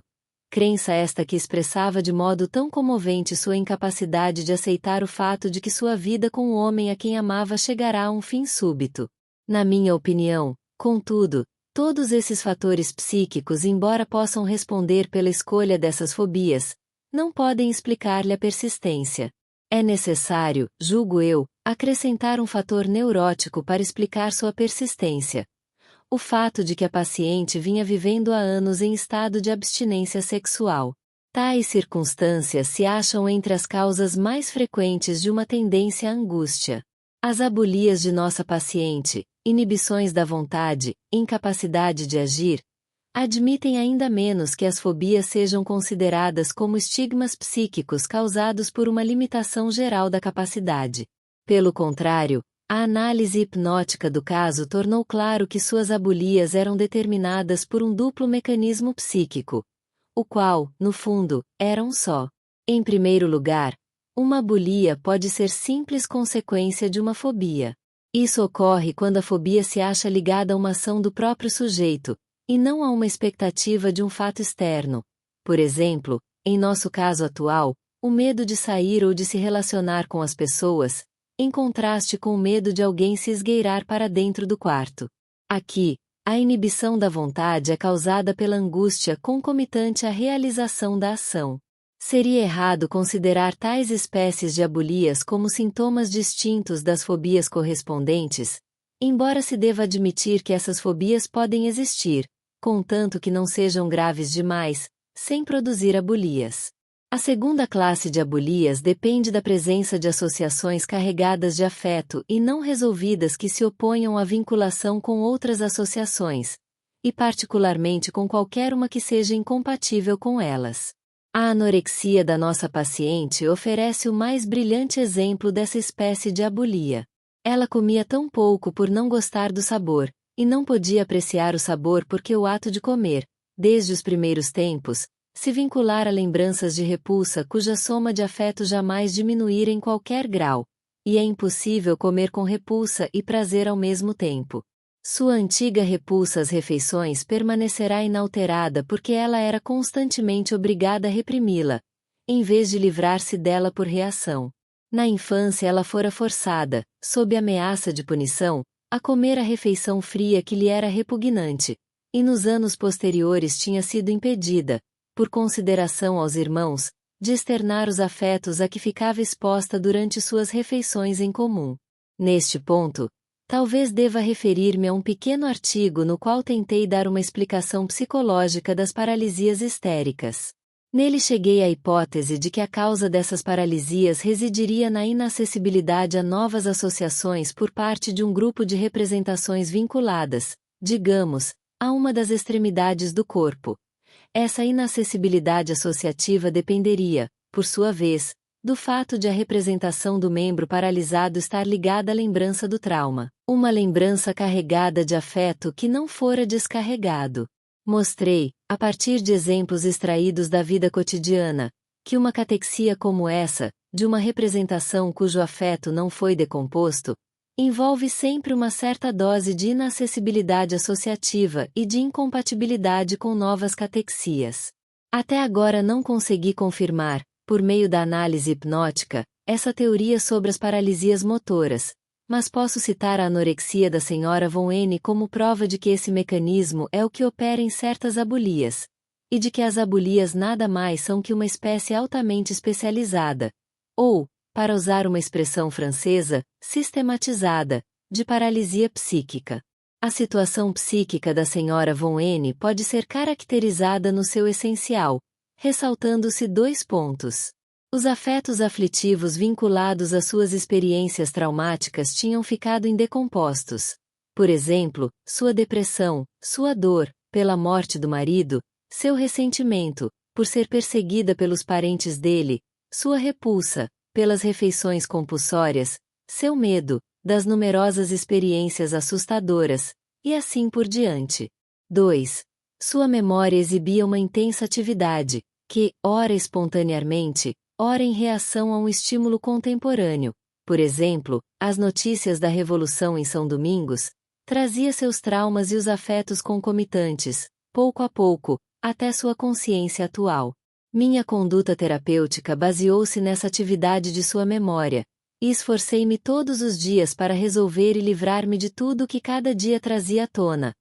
Crença esta que expressava de modo tão comovente sua incapacidade de aceitar o fato de que sua vida com o homem a quem amava chegará a um fim súbito. Na minha opinião, contudo, todos esses fatores psíquicos, embora possam responder pela escolha dessas fobias, não podem explicar-lhe a persistência. É necessário, julgo eu, acrescentar um fator neurótico para explicar sua persistência. O fato de que a paciente vinha vivendo há anos em estado de abstinência sexual. Tais circunstâncias se acham entre as causas mais frequentes de uma tendência à angústia. As abulias de nossa paciente, inibições da vontade, incapacidade de agir, admitem ainda menos que as fobias sejam consideradas como estigmas psíquicos causados por uma limitação geral da capacidade. Pelo contrário, a análise hipnótica do caso tornou claro que suas abulias eram determinadas por um duplo mecanismo psíquico, o qual, no fundo, era um só. Em primeiro lugar, uma abulia pode ser simples consequência de uma fobia. Isso ocorre quando a fobia se acha ligada a uma ação do próprio sujeito, e não a uma expectativa de um fato externo. Por exemplo, em nosso caso atual, o medo de sair ou de se relacionar com as pessoas, em contraste com o medo de alguém se esgueirar para dentro do quarto. Aqui, a inibição da vontade é causada pela angústia concomitante à realização da ação. Seria errado considerar tais espécies de abulias como sintomas distintos das fobias correspondentes, embora se deva admitir que essas fobias podem existir, contanto que não sejam graves demais, sem produzir abulias. A segunda classe de abulias depende da presença de associações carregadas de afeto e não resolvidas que se oponham à vinculação com outras associações, e particularmente com qualquer uma que seja incompatível com elas. A anorexia da nossa paciente oferece o mais brilhante exemplo dessa espécie de abulia. Ela comia tão pouco por não gostar do sabor, e não podia apreciar o sabor porque o ato de comer, desde os primeiros tempos, se vincular a lembranças de repulsa cuja soma de afeto jamais diminuir em qualquer grau, e é impossível comer com repulsa e prazer ao mesmo tempo. Sua antiga repulsa às refeições permanecerá inalterada porque ela era constantemente obrigada a reprimi-la, em vez de livrar-se dela por reação. Na infância ela fora forçada, sob ameaça de punição, a comer a refeição fria que lhe era repugnante, e nos anos posteriores tinha sido impedida, por consideração aos irmãos, de externar os afetos a que ficava exposta durante suas refeições em comum. Neste ponto, talvez deva referir-me a um pequeno artigo no qual tentei dar uma explicação psicológica das paralisias histéricas. Nele cheguei à hipótese de que a causa dessas paralisias residiria na inacessibilidade a novas associações por parte de um grupo de representações vinculadas, digamos, a uma das extremidades do corpo. Essa inacessibilidade associativa dependeria, por sua vez, do fato de a representação do membro paralisado estar ligada à lembrança do trauma, uma lembrança carregada de afeto que não fora descarregado. Mostrei, a partir de exemplos extraídos da vida cotidiana, que uma catexia como essa, de uma representação cujo afeto não foi decomposto, envolve sempre uma certa dose de inacessibilidade associativa e de incompatibilidade com novas catexias. Até agora não consegui confirmar, por meio da análise hipnótica, essa teoria sobre as paralisias motoras, mas posso citar a anorexia da Sra. Von N como prova de que esse mecanismo é o que opera em certas abulias, e de que as abulias nada mais são que uma espécie altamente especializada, ou, para usar uma expressão francesa, sistematizada, de paralisia psíquica. A situação psíquica da Sra. Von N pode ser caracterizada no seu essencial, ressaltando-se 2 pontos. Os afetos aflitivos vinculados às suas experiências traumáticas tinham ficado indecompostos. Por exemplo, sua depressão, sua dor, pela morte do marido, seu ressentimento, por ser perseguida pelos parentes dele, sua repulsa, pelas refeições compulsórias, seu medo, das numerosas experiências assustadoras, e assim por diante. 2. Sua memória exibia uma intensa atividade, que, ora espontaneamente, ora em reação a um estímulo contemporâneo, por exemplo, as notícias da Revolução em São Domingos, trazia seus traumas e os afetos concomitantes, pouco a pouco, até sua consciência atual. Minha conduta terapêutica baseou-se nessa atividade de sua memória, e esforcei-me todos os dias para resolver e livrar-me de tudo que cada dia trazia à tona,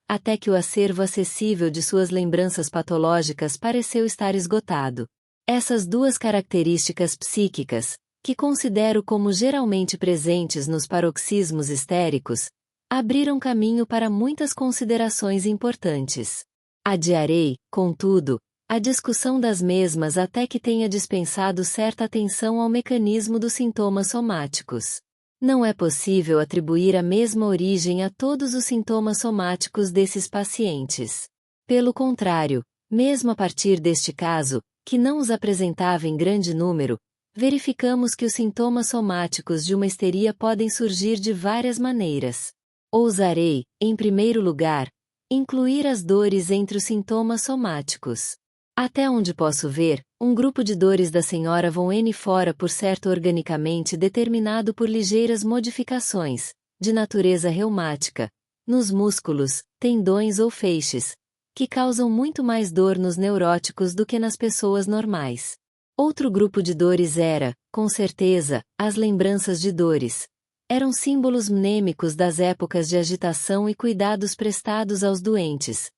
até que o acervo acessível de suas lembranças patológicas pareceu estar esgotado. Essas duas características psíquicas, que considero como geralmente presentes nos paroxismos histéricos, abriram caminho para muitas considerações importantes. Adiarei, contudo, a discussão das mesmas até que tenha dispensado certa atenção ao mecanismo dos sintomas somáticos. Não é possível atribuir a mesma origem a todos os sintomas somáticos desses pacientes. Pelo contrário, mesmo a partir deste caso, que não os apresentava em grande número, verificamos que os sintomas somáticos de uma histeria podem surgir de várias maneiras. Ousarei, em primeiro lugar, incluir as dores entre os sintomas somáticos. Até onde posso ver, um grupo de dores da Sra. von N fora por certo organicamente determinado por ligeiras modificações, de natureza reumática, nos músculos, tendões ou feixes, que causam muito mais dor nos neuróticos do que nas pessoas normais. Outro grupo de dores era, com certeza, as lembranças de dores. Eram símbolos mnêmicos das épocas de agitação e cuidados prestados aos doentes.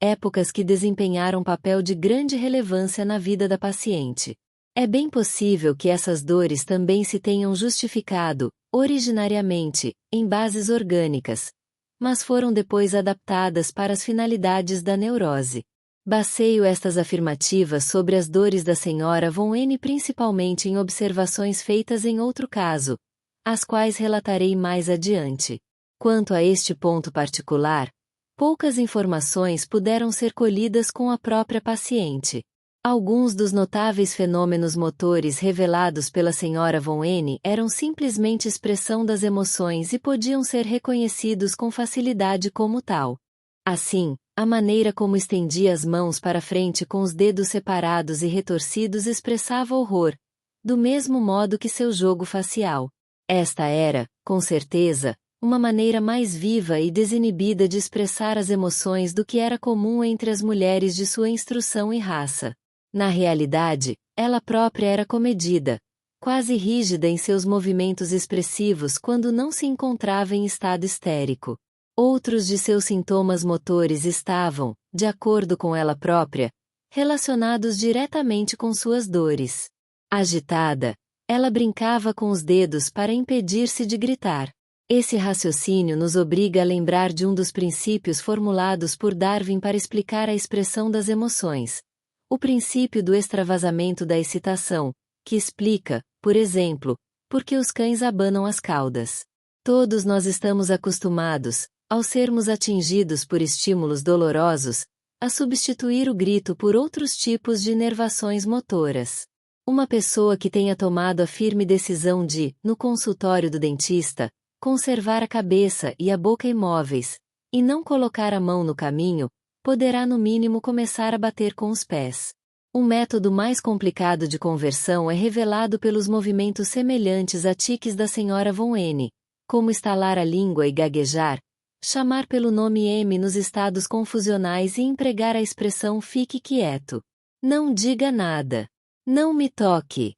Épocas que desempenharam papel de grande relevância na vida da paciente. É bem possível que essas dores também se tenham justificado, originariamente, em bases orgânicas, mas foram depois adaptadas para as finalidades da neurose. Baseio estas afirmativas sobre as dores da Sra. von N principalmente em observações feitas em outro caso, as quais relatarei mais adiante. Quanto a este ponto particular, poucas informações puderam ser colhidas com a própria paciente. Alguns dos notáveis fenômenos motores revelados pela Sra. von N eram simplesmente expressão das emoções e podiam ser reconhecidos com facilidade como tal. Assim, a maneira como estendia as mãos para frente com os dedos separados e retorcidos expressava horror, do mesmo modo que seu jogo facial. Esta era, com certeza, uma maneira mais viva e desinibida de expressar as emoções do que era comum entre as mulheres de sua instrução e raça. Na realidade, ela própria era comedida, quase rígida em seus movimentos expressivos quando não se encontrava em estado histérico. Outros de seus sintomas motores estavam, de acordo com ela própria, relacionados diretamente com suas dores. Agitada, ela brincava com os dedos para impedir-se de gritar. Esse raciocínio nos obriga a lembrar de um dos princípios formulados por Darwin para explicar a expressão das emoções. O princípio do extravasamento da excitação, que explica, por exemplo, por que os cães abanam as caudas. Todos nós estamos acostumados, ao sermos atingidos por estímulos dolorosos, a substituir o grito por outros tipos de inervações motoras. Uma pessoa que tenha tomado a firme decisão de, no consultório do dentista, conservar a cabeça e a boca imóveis, e não colocar a mão no caminho, poderá no mínimo começar a bater com os pés. Um método mais complicado de conversão é revelado pelos movimentos semelhantes a tiques da Sra. von N, como estalar a língua e gaguejar, chamar pelo nome M nos estados confusionais e empregar a expressão fique quieto. Não diga nada. Não me toque.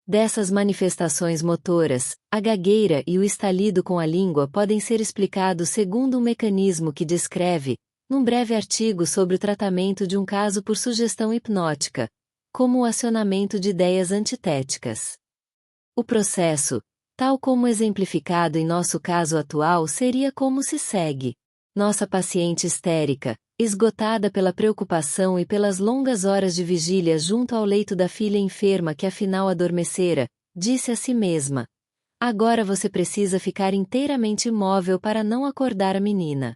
Dessas manifestações motoras, a gagueira e o estalido com a língua podem ser explicados segundo um mecanismo que descreve, num breve artigo sobre o tratamento de um caso por sugestão hipnótica, como o acionamento de ideias antitéticas. O processo, tal como exemplificado em nosso caso atual, seria como se segue. Nossa paciente histérica, esgotada pela preocupação e pelas longas horas de vigília junto ao leito da filha enferma que afinal adormecera, disse a si mesma: agora você precisa ficar inteiramente imóvel para não acordar a menina.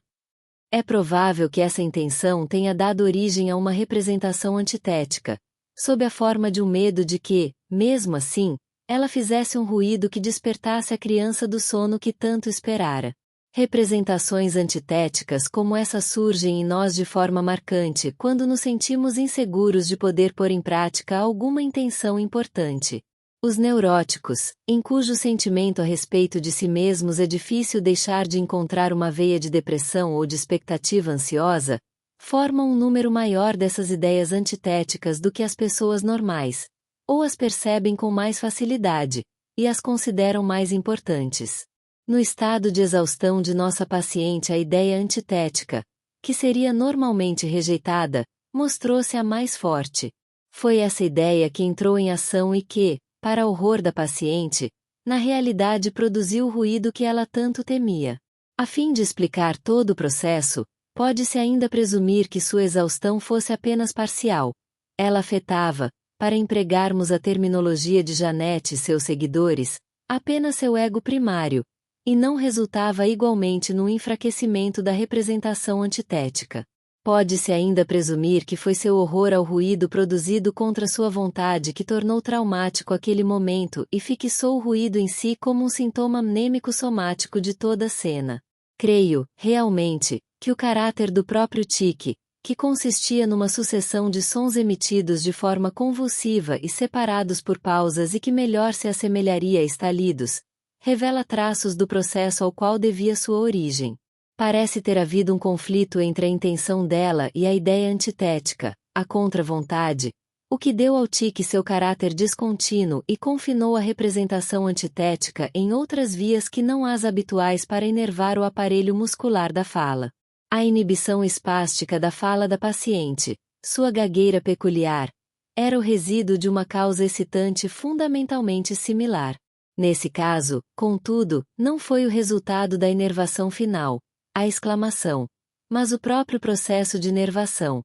É provável que essa intenção tenha dado origem a uma representação antitética, sob a forma de um medo de que, mesmo assim, ela fizesse um ruído que despertasse a criança do sono que tanto esperara. Representações antitéticas como essa surgem em nós de forma marcante quando nos sentimos inseguros de poder pôr em prática alguma intenção importante. Os neuróticos, em cujo sentimento a respeito de si mesmos é difícil deixar de encontrar uma veia de depressão ou de expectativa ansiosa, formam um número maior dessas ideias antitéticas do que as pessoas normais, ou as percebem com mais facilidade, e as consideram mais importantes. No estado de exaustão de nossa paciente, a ideia antitética, que seria normalmente rejeitada, mostrou-se a mais forte. Foi essa ideia que entrou em ação e que, para horror da paciente, na realidade produziu o ruído que ela tanto temia. A fim de explicar todo o processo, pode-se ainda presumir que sua exaustão fosse apenas parcial. Ela afetava, para empregarmos a terminologia de Janet e seus seguidores, apenas seu ego primário, e não resultava igualmente no enfraquecimento da representação antitética. Pode-se ainda presumir que foi seu horror ao ruído produzido contra sua vontade que tornou traumático aquele momento e fixou o ruído em si como um sintoma mnêmico somático de toda a cena. Creio, realmente, que o caráter do próprio tique, que consistia numa sucessão de sons emitidos de forma convulsiva e separados por pausas e que melhor se assemelharia a estalidos, revela traços do processo ao qual devia sua origem. Parece ter havido um conflito entre a intenção dela e a ideia antitética, a contra-vontade, o que deu ao tique seu caráter descontínuo e confinou a representação antitética em outras vias que não as habituais para inervar o aparelho muscular da fala. A inibição espástica da fala da paciente, sua gagueira peculiar, era o resíduo de uma causa excitante fundamentalmente similar. Nesse caso, contudo, não foi o resultado da inervação final, a exclamação, mas o próprio processo de inervação,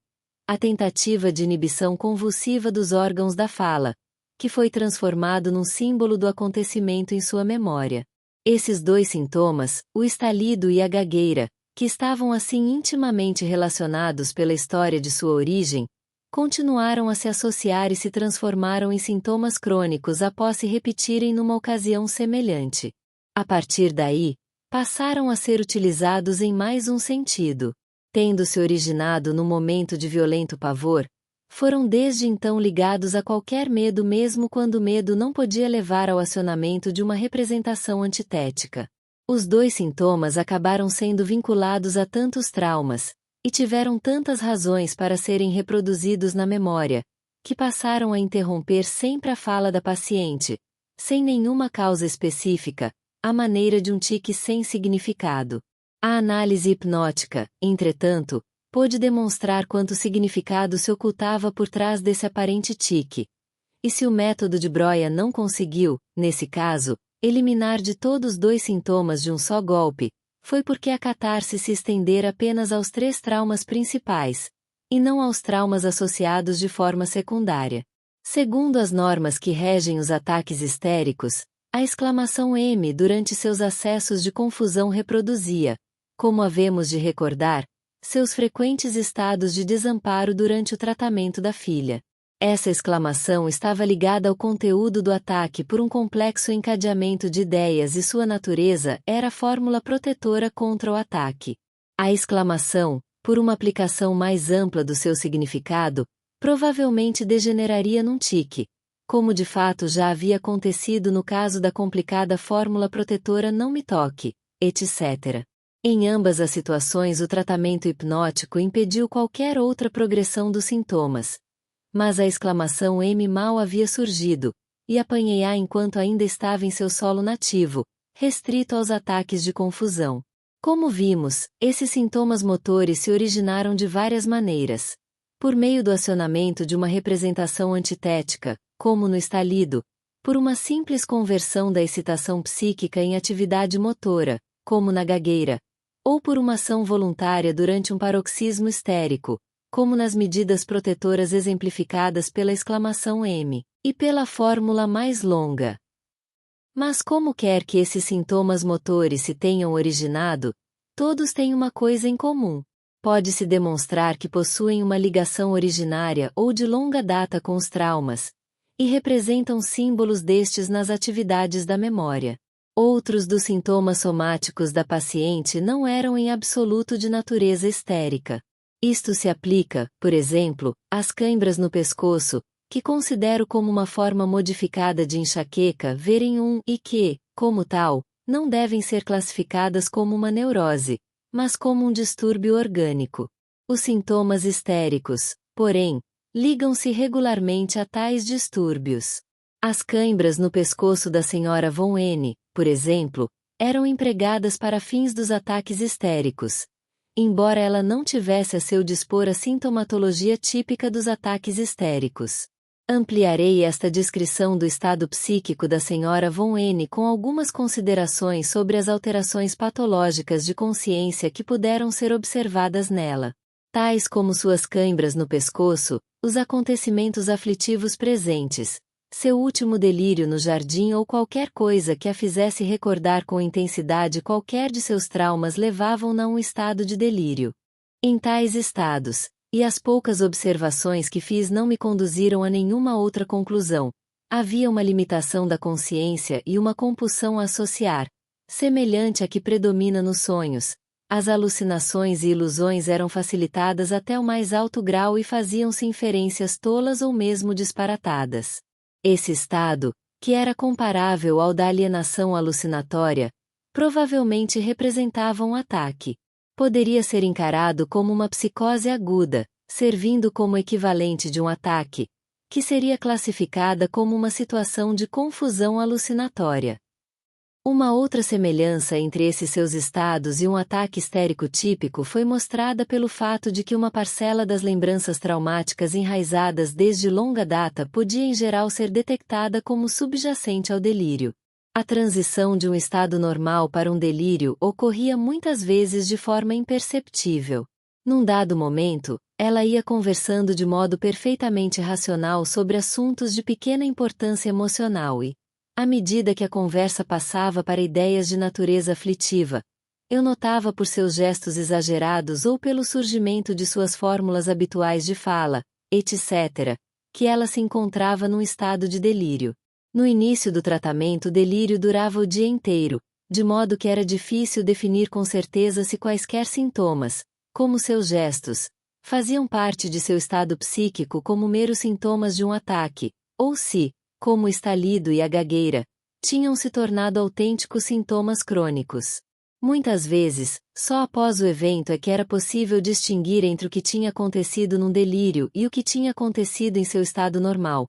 a tentativa de inibição convulsiva dos órgãos da fala, que foi transformado num símbolo do acontecimento em sua memória. Esses dois sintomas, o estalido e a gagueira, que estavam assim intimamente relacionados pela história de sua origem, continuaram a se associar e se transformaram em sintomas crônicos após se repetirem numa ocasião semelhante. A partir daí, passaram a ser utilizados em mais um sentido. Tendo se originado no momento de violento pavor, foram desde então ligados a qualquer medo mesmo quando o medo não podia levar ao acionamento de uma representação antitética. Os dois sintomas acabaram sendo vinculados a tantos traumas, e tiveram tantas razões para serem reproduzidos na memória, que passaram a interromper sempre a fala da paciente, sem nenhuma causa específica, à maneira de um tique sem significado. A análise hipnótica, entretanto, pôde demonstrar quanto significado se ocultava por trás desse aparente tique. E se o método de Breuer não conseguiu, nesse caso, eliminar de todos os dois sintomas de um só golpe, foi porque a catarse se estendera apenas aos 3 traumas principais, e não aos traumas associados de forma secundária. Segundo as normas que regem os ataques histéricos, a exclamação M durante seus acessos de confusão reproduzia, como havemos de recordar, seus frequentes estados de desamparo durante o tratamento da filha. Essa exclamação estava ligada ao conteúdo do ataque por um complexo encadeamento de ideias e sua natureza era a fórmula protetora contra o ataque. A exclamação, por uma aplicação mais ampla do seu significado, provavelmente degeneraria num tique, como de fato já havia acontecido no caso da complicada fórmula protetora não me toque, etc. Em ambas as situações o tratamento hipnótico impediu qualquer outra progressão dos sintomas. Mas a exclamação M mal havia surgido, e apanhei-a enquanto ainda estava em seu solo nativo, restrito aos ataques de confusão. Como vimos, esses sintomas motores se originaram de várias maneiras. Por meio do acionamento de uma representação antitética, como no estalido, por uma simples conversão da excitação psíquica em atividade motora, como na gagueira, ou por uma ação voluntária durante um paroxismo histérico, como nas medidas protetoras exemplificadas pela exclamação M, e pela fórmula mais longa. Mas como quer que esses sintomas motores se tenham originado, todos têm uma coisa em comum. pode-se demonstrar que possuem uma ligação originária ou de longa data com os traumas, e representam símbolos destes nas atividades da memória. Outros dos sintomas somáticos da paciente não eram em absoluto de natureza histérica. Isto se aplica, por exemplo, às cãibras no pescoço, que considero como uma forma modificada de enxaqueca verem e que, como tal, não devem ser classificadas como uma neurose, mas como um distúrbio orgânico. Os sintomas histéricos, porém, ligam-se regularmente a tais distúrbios. As cãibras no pescoço da Sra. von N., por exemplo, eram empregadas para fins dos ataques histéricos, embora ela não tivesse a seu dispor a sintomatologia típica dos ataques histéricos. Ampliarei esta descrição do estado psíquico da Sra. von N. com algumas considerações sobre as alterações patológicas de consciência que puderam ser observadas nela, tais como suas cãibras no pescoço, os acontecimentos aflitivos presentes, seu último delírio no jardim ou qualquer coisa que a fizesse recordar com intensidade qualquer de seus traumas levavam-na a um estado de delírio. Em tais estados, e as poucas observações que fiz não me conduziram a nenhuma outra conclusão, havia uma limitação da consciência e uma compulsão a associar, semelhante à que predomina nos sonhos. As alucinações e ilusões eram facilitadas até o mais alto grau e faziam-se inferências tolas ou mesmo disparatadas. Esse estado, que era comparável ao da alienação alucinatória, provavelmente representava um ataque. Poderia ser encarado como uma psicose aguda, servindo como equivalente de um ataque, que seria classificada como uma situação de confusão alucinatória. Uma outra semelhança entre esses seus estados e um ataque histérico típico foi mostrada pelo fato de que uma parcela das lembranças traumáticas enraizadas desde longa data podia em geral ser detectada como subjacente ao delírio. A transição de um estado normal para um delírio ocorria muitas vezes de forma imperceptível. Num dado momento, ela ia conversando de modo perfeitamente racional sobre assuntos de pequena importância emocional e, à medida que a conversa passava para ideias de natureza aflitiva, eu notava por seus gestos exagerados ou pelo surgimento de suas fórmulas habituais de fala, etc., que ela se encontrava num estado de delírio. No início do tratamento o delírio durava o dia inteiro, de modo que era difícil definir com certeza se quaisquer sintomas, como seus gestos, faziam parte de seu estado psíquico como meros sintomas de um ataque, ou se, como o estalido e a gagueira, tinham se tornado autênticos sintomas crônicos. Muitas vezes, só após o evento é que era possível distinguir entre o que tinha acontecido num delírio e o que tinha acontecido em seu estado normal,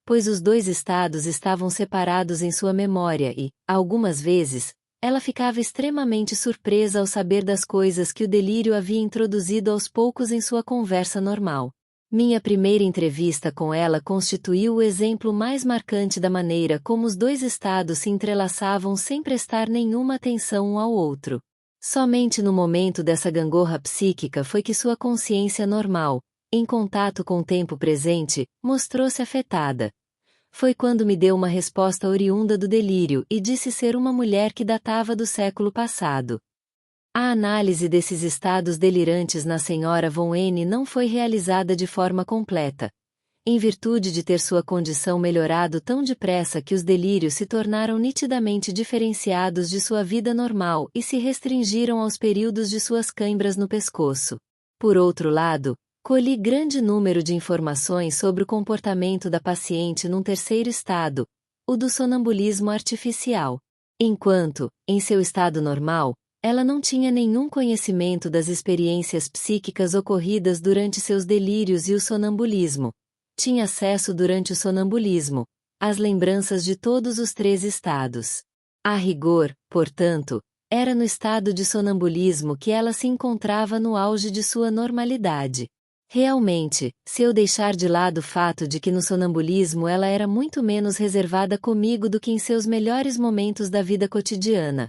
pois os dois estados estavam separados em sua memória e, algumas vezes, ela ficava extremamente surpresa ao saber das coisas que o delírio havia introduzido aos poucos em sua conversa normal. Minha primeira entrevista com ela constituiu o exemplo mais marcante da maneira como os dois estados se entrelaçavam sem prestar nenhuma atenção um ao outro. Somente no momento dessa gangorra psíquica foi que sua consciência normal, em contato com o tempo presente, mostrou-se afetada. Foi quando me deu uma resposta oriunda do delírio e disse ser uma mulher que datava do século passado. A análise desses estados delirantes na Sra. von N. não foi realizada de forma completa, em virtude de ter sua condição melhorado tão depressa que os delírios se tornaram nitidamente diferenciados de sua vida normal e se restringiram aos períodos de suas cãibras no pescoço. Por outro lado, colhi grande número de informações sobre o comportamento da paciente num terceiro estado, o do sonambulismo artificial. Enquanto, em seu estado normal, ela não tinha nenhum conhecimento das experiências psíquicas ocorridas durante seus delírios e o sonambulismo. Tinha acesso durante o sonambulismo às lembranças de todos os três estados. A rigor, portanto, era no estado de sonambulismo que ela se encontrava no auge de sua normalidade. Realmente, se eu deixar de lado o fato de que no sonambulismo ela era muito menos reservada comigo do que em seus melhores momentos da vida cotidiana.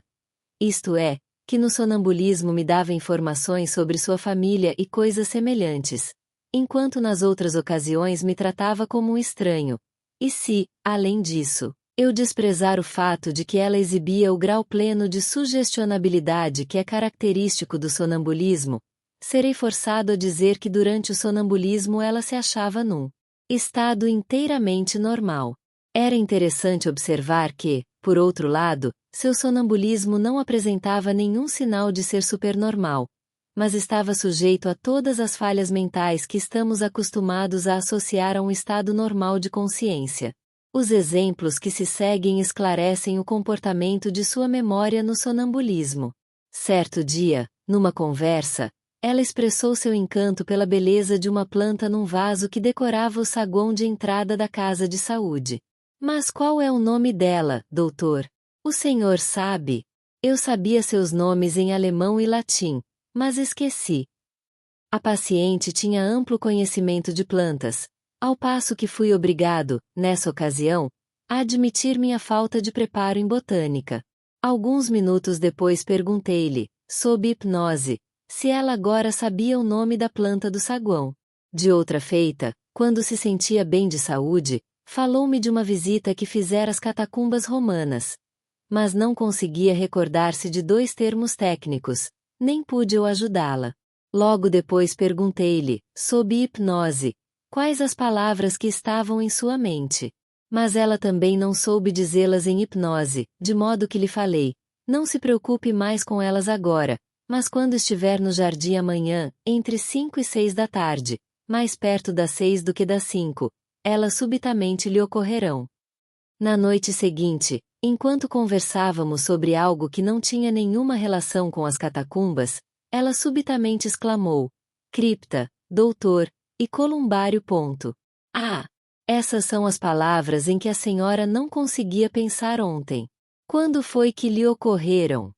Isto é, que no sonambulismo me dava informações sobre sua família e coisas semelhantes, enquanto nas outras ocasiões me tratava como um estranho. E se, além disso, eu desprezar o fato de que ela exibia o grau pleno de sugestionabilidade que é característico do sonambulismo, serei forçado a dizer que durante o sonambulismo ela se achava num estado inteiramente normal. Era interessante observar que, por outro lado, seu sonambulismo não apresentava nenhum sinal de ser supernormal, mas estava sujeito a todas as falhas mentais que estamos acostumados a associar a um estado normal de consciência. Os exemplos que se seguem esclarecem o comportamento de sua memória no sonambulismo. Certo dia, numa conversa, ela expressou seu encanto pela beleza de uma planta num vaso que decorava o saguão de entrada da casa de saúde. Mas qual é o nome dela, doutor? O senhor sabe? Eu sabia seus nomes em alemão e latim, mas esqueci. A paciente tinha amplo conhecimento de plantas, ao passo que fui obrigado, nessa ocasião, a admitir minha falta de preparo em botânica. Alguns minutos depois perguntei-lhe, sob hipnose, se ela agora sabia o nome da planta do saguão. De outra feita, quando se sentia bem de saúde, falou-me de uma visita que fizera às catacumbas romanas. Mas não conseguia recordar-se de 2 termos técnicos, nem pude eu ajudá-la. Logo depois perguntei-lhe, sob hipnose, quais as palavras que estavam em sua mente. Mas ela também não soube dizê-las em hipnose, de modo que lhe falei, não se preocupe mais com elas agora, mas quando estiver no jardim amanhã, entre 5 e 6 da tarde, mais perto das 6 do que das 5, elas subitamente lhe ocorrerão. Na noite seguinte, enquanto conversávamos sobre algo que não tinha nenhuma relação com as catacumbas, ela subitamente exclamou, cripta, doutor, e columbário. Ah! Essas são as palavras em que a senhora não conseguia pensar ontem. Quando foi que lhe ocorreram?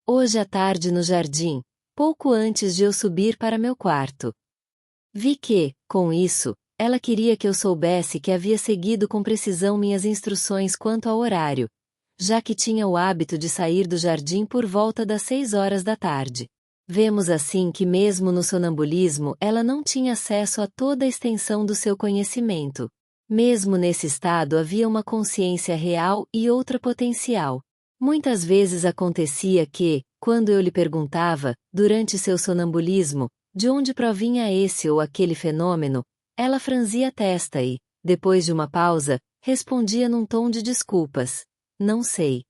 Hoje à tarde no jardim, pouco antes de eu subir para meu quarto. Vi que, com isso, ela queria que eu soubesse que havia seguido com precisão minhas instruções quanto ao horário, já que tinha o hábito de sair do jardim por volta das 6 horas da tarde. Vemos assim que mesmo no sonambulismo ela não tinha acesso a toda a extensão do seu conhecimento. Mesmo nesse estado havia uma consciência real e outra potencial. Muitas vezes acontecia que, quando eu lhe perguntava, durante seu sonambulismo, de onde provinha esse ou aquele fenômeno, ela franzia a testa e, depois de uma pausa, respondia num tom de desculpas. Não sei.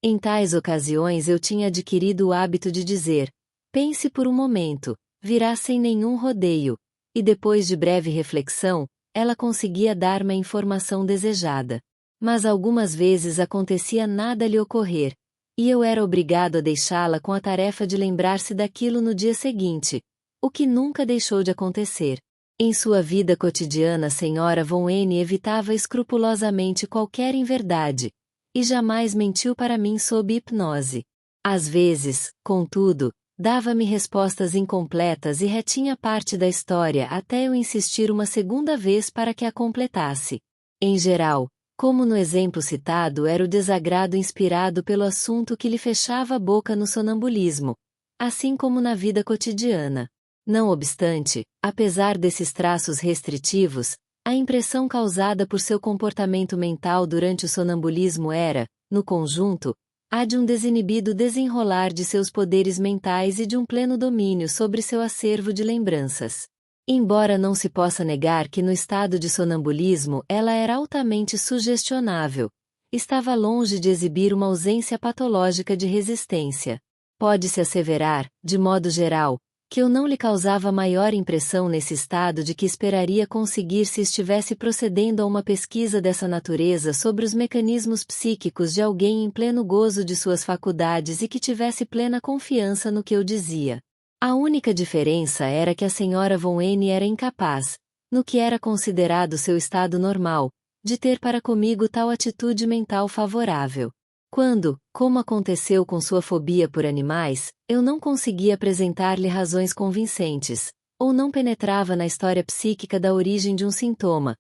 Em tais ocasiões eu tinha adquirido o hábito de dizer, pense por um momento, virá sem nenhum rodeio, e depois de breve reflexão, ela conseguia dar-me a informação desejada. Mas algumas vezes acontecia nada lhe ocorrer, e eu era obrigado a deixá-la com a tarefa de lembrar-se daquilo no dia seguinte, o que nunca deixou de acontecer. Em sua vida cotidiana a senhora Von N evitava escrupulosamente qualquer inverdade, e jamais mentiu para mim sob hipnose. Às vezes, contudo, dava-me respostas incompletas e retinha parte da história até eu insistir uma segunda vez para que a completasse. Em geral, como no exemplo citado era o desagrado inspirado pelo assunto que lhe fechava a boca no sonambulismo, assim como na vida cotidiana. Não obstante, apesar desses traços restritivos, a impressão causada por seu comportamento mental durante o sonambulismo era, no conjunto, a de um desinibido desenrolar de seus poderes mentais e de um pleno domínio sobre seu acervo de lembranças. Embora não se possa negar que no estado de sonambulismo ela era altamente sugestionável, estava longe de exibir uma ausência patológica de resistência. Pode-se asseverar, de modo geral, que eu não lhe causava maior impressão nesse estado de que esperaria conseguir se estivesse procedendo a uma pesquisa dessa natureza sobre os mecanismos psíquicos de alguém em pleno gozo de suas faculdades e que tivesse plena confiança no que eu dizia. A única diferença era que a senhora Von N era incapaz, no que era considerado seu estado normal, de ter para comigo tal atitude mental favorável. Quando, como aconteceu com sua fobia por animais, eu não conseguia apresentar-lhe razões convincentes, ou não penetrava na história psíquica da origem de um sintoma,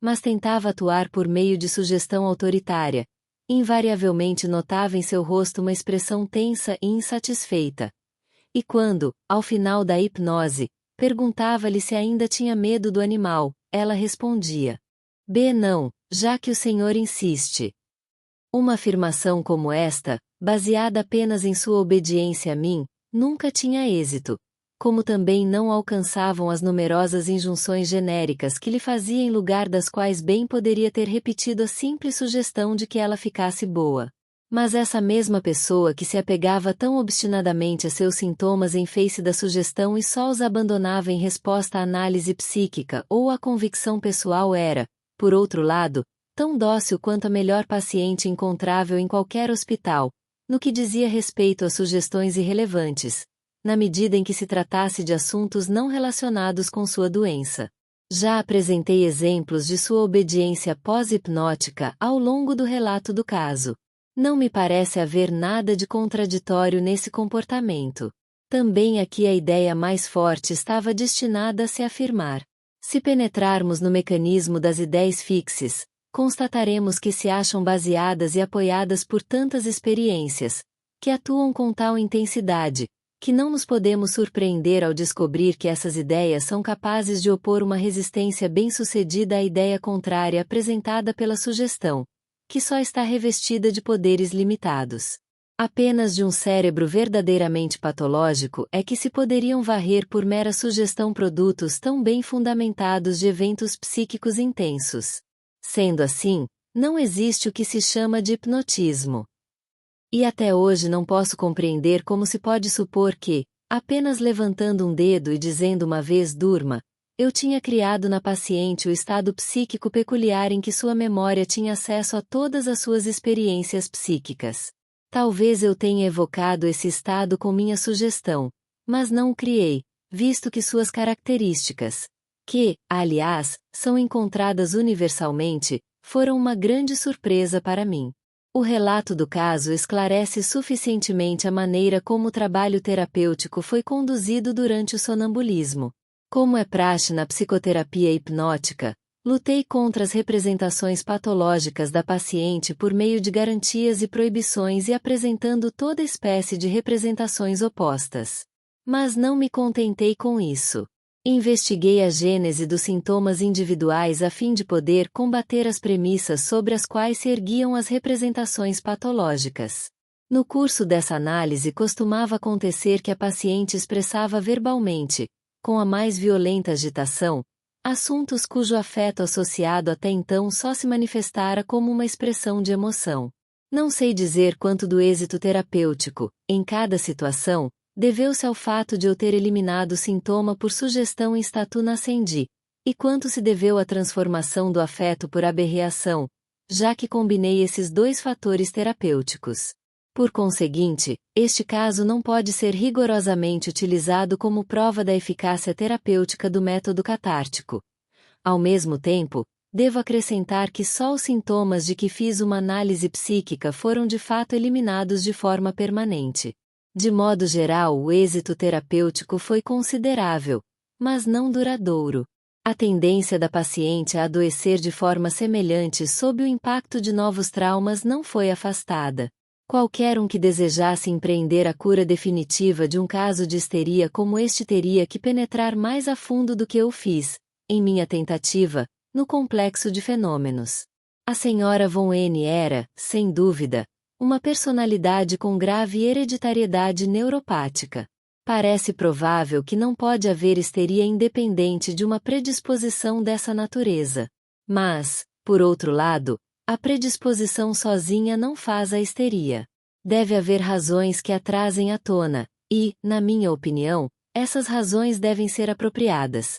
mas tentava atuar por meio de sugestão autoritária, invariavelmente notava em seu rosto uma expressão tensa e insatisfeita. E quando, ao final da hipnose, perguntava-lhe se ainda tinha medo do animal, ela respondia: "B. Não, já que o senhor insiste." Uma afirmação como esta, baseada apenas em sua obediência a mim, nunca tinha êxito, como também não alcançavam as numerosas injunções genéricas que lhe fazia em lugar das quais bem poderia ter repetido a simples sugestão de que ela ficasse boa. Mas essa mesma pessoa que se apegava tão obstinadamente a seus sintomas em face da sugestão e só os abandonava em resposta à análise psíquica ou à convicção pessoal era, por outro lado, tão dócil quanto a melhor paciente encontrável em qualquer hospital, no que dizia respeito a sugestões irrelevantes, na medida em que se tratasse de assuntos não relacionados com sua doença. Já apresentei exemplos de sua obediência pós-hipnótica ao longo do relato do caso. Não me parece haver nada de contraditório nesse comportamento. Também aqui a ideia mais forte estava destinada a se afirmar. Se penetrarmos no mecanismo das ideias fixes, constataremos que se acham baseadas e apoiadas por tantas experiências, que atuam com tal intensidade, que não nos podemos surpreender ao descobrir que essas ideias são capazes de opor uma resistência bem-sucedida à ideia contrária apresentada pela sugestão, que só está revestida de poderes limitados. Apenas de um cérebro verdadeiramente patológico é que se poderiam varrer por mera sugestão produtos tão bem fundamentados de eventos psíquicos intensos. Sendo assim, não existe o que se chama de hipnotismo. E até hoje não posso compreender como se pode supor que, apenas levantando um dedo e dizendo uma vez durma, eu tinha criado na paciente o estado psíquico peculiar em que sua memória tinha acesso a todas as suas experiências psíquicas. Talvez eu tenha evocado esse estado com minha sugestão, mas não o criei, visto que suas características, que, aliás, são encontradas universalmente, foram uma grande surpresa para mim. O relato do caso esclarece suficientemente a maneira como o trabalho terapêutico foi conduzido durante o sonambulismo. Como é praxe na psicoterapia hipnótica, lutei contra as representações patológicas da paciente por meio de garantias e proibições e apresentando toda espécie de representações opostas. Mas não me contentei com isso. Investiguei a gênese dos sintomas individuais a fim de poder combater as premissas sobre as quais se erguiam as representações patológicas. No curso dessa análise costumava acontecer que a paciente expressava verbalmente, com a mais violenta agitação, assuntos cujo afeto associado até então só se manifestara como uma expressão de emoção. Não sei dizer quanto do êxito terapêutico, em cada situação, deveu-se ao fato de eu ter eliminado o sintoma por sugestão em statu nascendi, e quanto se deveu à transformação do afeto por aberreação, já que combinei esses dois fatores terapêuticos. Por conseguinte, este caso não pode ser rigorosamente utilizado como prova da eficácia terapêutica do método catártico. Ao mesmo tempo, devo acrescentar que só os sintomas de que fiz uma análise psíquica foram de fato eliminados de forma permanente. De modo geral, o êxito terapêutico foi considerável, mas não duradouro. A tendência da paciente a adoecer de forma semelhante sob o impacto de novos traumas não foi afastada. Qualquer um que desejasse empreender a cura definitiva de um caso de histeria como este teria que penetrar mais a fundo do que eu fiz, em minha tentativa, no complexo de fenômenos. A senhora von N era, sem dúvida, uma personalidade com grave hereditariedade neuropática. Parece provável que não pode haver histeria independente de uma predisposição dessa natureza. Mas, por outro lado, a predisposição sozinha não faz a histeria. Deve haver razões que a trazem à tona, e, na minha opinião, essas razões devem ser apropriadas.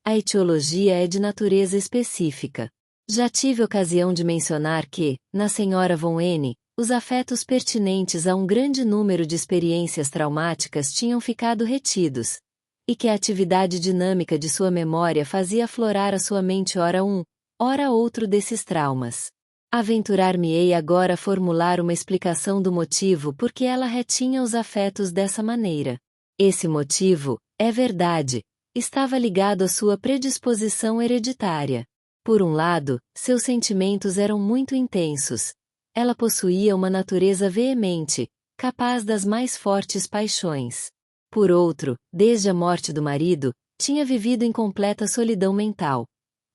A etiologia é de natureza específica. Já tive ocasião de mencionar que, na senhora von N, os afetos pertinentes a um grande número de experiências traumáticas tinham ficado retidos, e que a atividade dinâmica de sua memória fazia aflorar a sua mente ora um, ora outro desses traumas. Aventurar-me-ei agora a formular uma explicação do motivo por que ela retinha os afetos dessa maneira. Esse motivo, é verdade, estava ligado à sua predisposição hereditária. Por um lado, seus sentimentos eram muito intensos. Ela possuía uma natureza veemente, capaz das mais fortes paixões. Por outro, desde a morte do marido, tinha vivido em completa solidão mental.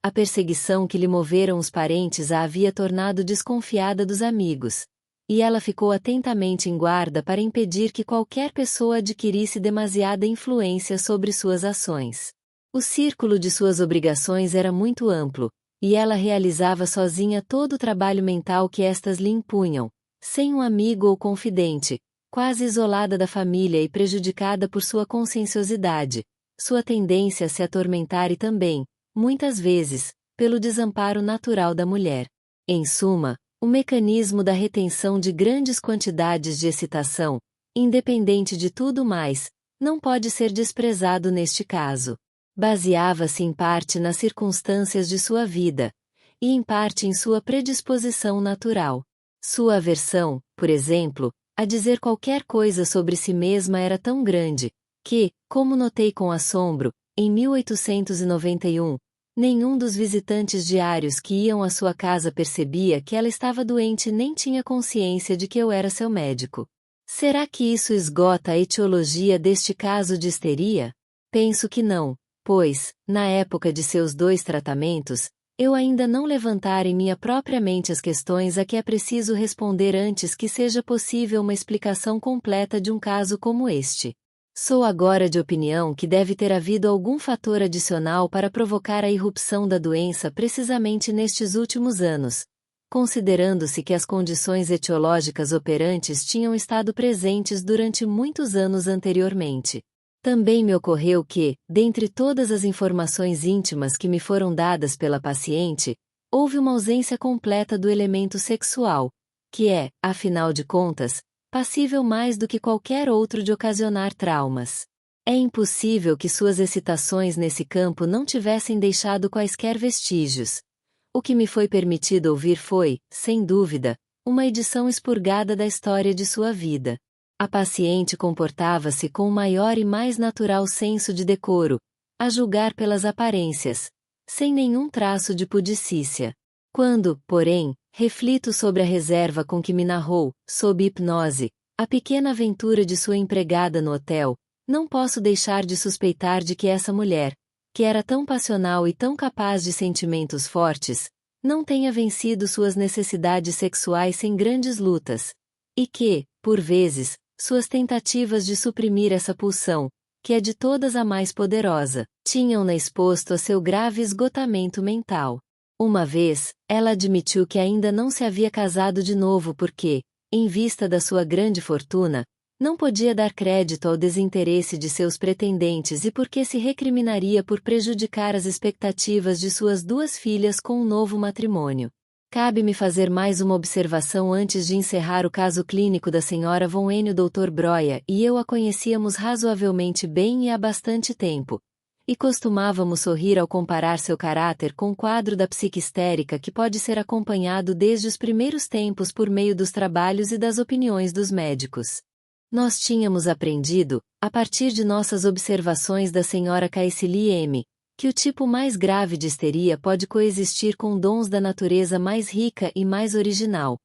A perseguição que lhe moveram os parentes a havia tornado desconfiada dos amigos. e ela ficou atentamente em guarda para impedir que qualquer pessoa adquirisse demasiada influência sobre suas ações. O círculo de suas obrigações era muito amplo, e ela realizava sozinha todo o trabalho mental que estas lhe impunham, sem um amigo ou confidente, quase isolada da família e prejudicada por sua conscienciosidade, sua tendência a se atormentar e também, muitas vezes, pelo desamparo natural da mulher. Em suma, o mecanismo da retenção de grandes quantidades de excitação, independente de tudo mais, não pode ser desprezado neste caso. Baseava-se em parte nas circunstâncias de sua vida, e em parte em sua predisposição natural. Sua aversão, por exemplo, a dizer qualquer coisa sobre si mesma era tão grande, que, como notei com assombro, em 1891, nenhum dos visitantes diários que iam à sua casa percebia que ela estava doente nem tinha consciência de que eu era seu médico. Será que isso esgota a etiologia deste caso de histeria? Penso que não, pois, na época de seus 2 tratamentos, eu ainda não levantara em minha própria mente as questões a que é preciso responder antes que seja possível uma explicação completa de um caso como este. Sou agora de opinião que deve ter havido algum fator adicional para provocar a irrupção da doença precisamente nestes últimos anos, considerando-se que as condições etiológicas operantes tinham estado presentes durante muitos anos anteriormente. Também me ocorreu que, dentre todas as informações íntimas que me foram dadas pela paciente, houve uma ausência completa do elemento sexual, que é, afinal de contas, passível mais do que qualquer outro de ocasionar traumas. É impossível que suas excitações nesse campo não tivessem deixado quaisquer vestígios. O que me foi permitido ouvir foi, sem dúvida, uma edição expurgada da história de sua vida. A paciente comportava-se com o maior e mais natural senso de decoro, a julgar pelas aparências, sem nenhum traço de pudicícia. Quando, porém, reflito sobre a reserva com que me narrou, sob hipnose, a pequena aventura de sua empregada no hotel, não posso deixar de suspeitar de que essa mulher, que era tão passional e tão capaz de sentimentos fortes, não tenha vencido suas necessidades sexuais sem grandes lutas, e que, por vezes, suas tentativas de suprimir essa pulsão, que é de todas a mais poderosa, tinham-na exposto a seu grave esgotamento mental. Uma vez, ela admitiu que ainda não se havia casado de novo porque, em vista da sua grande fortuna, não podia dar crédito ao desinteresse de seus pretendentes e porque se recriminaria por prejudicar as expectativas de suas 2 filhas com um novo matrimônio. Cabe-me fazer mais uma observação antes de encerrar o caso clínico da senhora von N. O Dr. Breuer e eu a conhecíamos razoavelmente bem e há bastante tempo, e costumávamos sorrir ao comparar seu caráter com o quadro da psique histérica que pode ser acompanhado desde os primeiros tempos por meio dos trabalhos e das opiniões dos médicos. Nós tínhamos aprendido, a partir de nossas observações da senhora Caecily M., que o tipo mais grave de histeria pode coexistir com dons da natureza mais rica e mais original.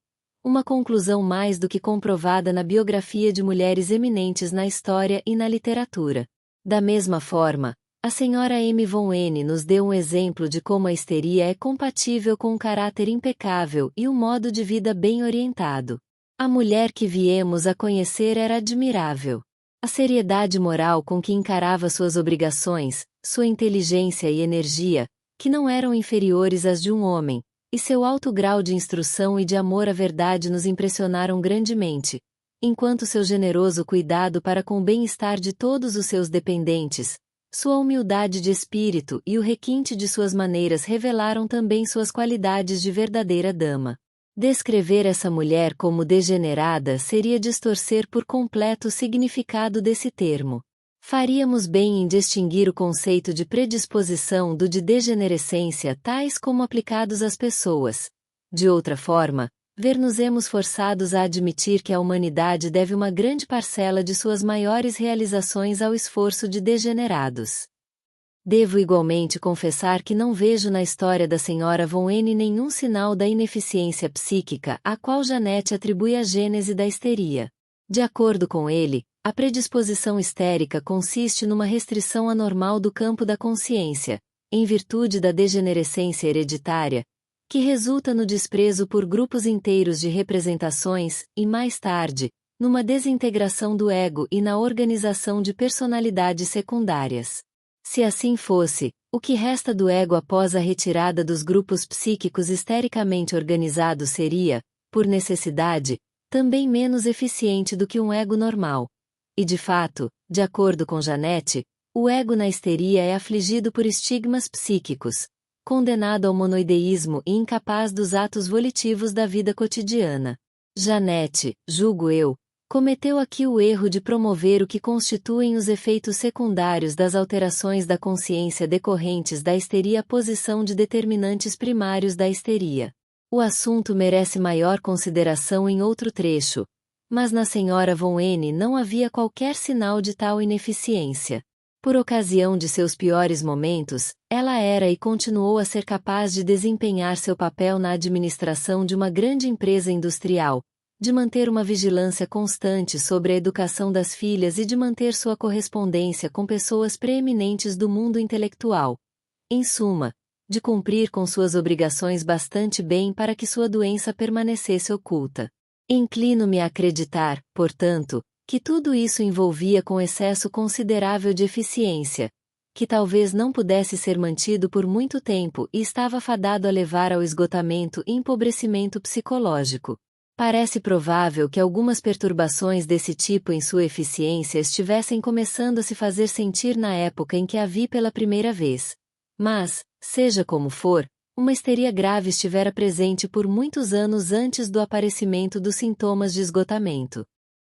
Uma conclusão mais do que comprovada na biografia de mulheres eminentes na história e na literatura. Da mesma forma, a senhora M. von N. nos deu um exemplo de como a histeria é compatível com um caráter impecável e um modo de vida bem orientado. A mulher que viemos a conhecer era admirável. A seriedade moral com que encarava suas obrigações, sua inteligência e energia, que não eram inferiores às de um homem, e seu alto grau de instrução e de amor à verdade nos impressionaram grandemente, enquanto seu generoso cuidado para com o bem-estar de todos os seus dependentes, sua humildade de espírito e o requinte de suas maneiras revelaram também suas qualidades de verdadeira dama. Descrever essa mulher como degenerada seria distorcer por completo o significado desse termo. Faríamos bem em distinguir o conceito de predisposição do de degenerescência tais como aplicados às pessoas. De outra forma, ver-nos-emos forçados a admitir que a humanidade deve uma grande parcela de suas maiores realizações ao esforço de degenerados. Devo igualmente confessar que não vejo na história da senhora von N nenhum sinal da ineficiência psíquica a qual Janete atribui a gênese da histeria. De acordo com ele, a predisposição histérica consiste numa restrição anormal do campo da consciência, em virtude da degenerescência hereditária, que resulta no desprezo por grupos inteiros de representações e, mais tarde, numa desintegração do ego e na organização de personalidades secundárias. Se assim fosse, o que resta do ego após a retirada dos grupos psíquicos histericamente organizados seria, por necessidade, também menos eficiente do que um ego normal. E de fato, de acordo com Janet, o ego na histeria é afligido por estigmas psíquicos, condenado ao monoideísmo e incapaz dos atos volitivos da vida cotidiana. Janet, julgo eu, cometeu aqui o erro de promover o que constituem os efeitos secundários das alterações da consciência decorrentes da histeria à posição de determinantes primários da histeria. O assunto merece maior consideração em outro trecho, mas na Sra. Von N não havia qualquer sinal de tal ineficiência. Por ocasião de seus piores momentos, ela era e continuou a ser capaz de desempenhar seu papel na administração de uma grande empresa industrial, de manter uma vigilância constante sobre a educação das filhas e de manter sua correspondência com pessoas preeminentes do mundo intelectual. Em suma, de cumprir com suas obrigações bastante bem para que sua doença permanecesse oculta. Inclino-me a acreditar, portanto, que tudo isso envolvia com excesso considerável de eficiência, que talvez não pudesse ser mantido por muito tempo e estava fadado a levar ao esgotamento e empobrecimento psicológico. Parece provável que algumas perturbações desse tipo em sua eficiência estivessem começando a se fazer sentir na época em que a vi pela primeira vez. Mas, seja como for, uma histeria grave estivera presente por muitos anos antes do aparecimento dos sintomas de esgotamento.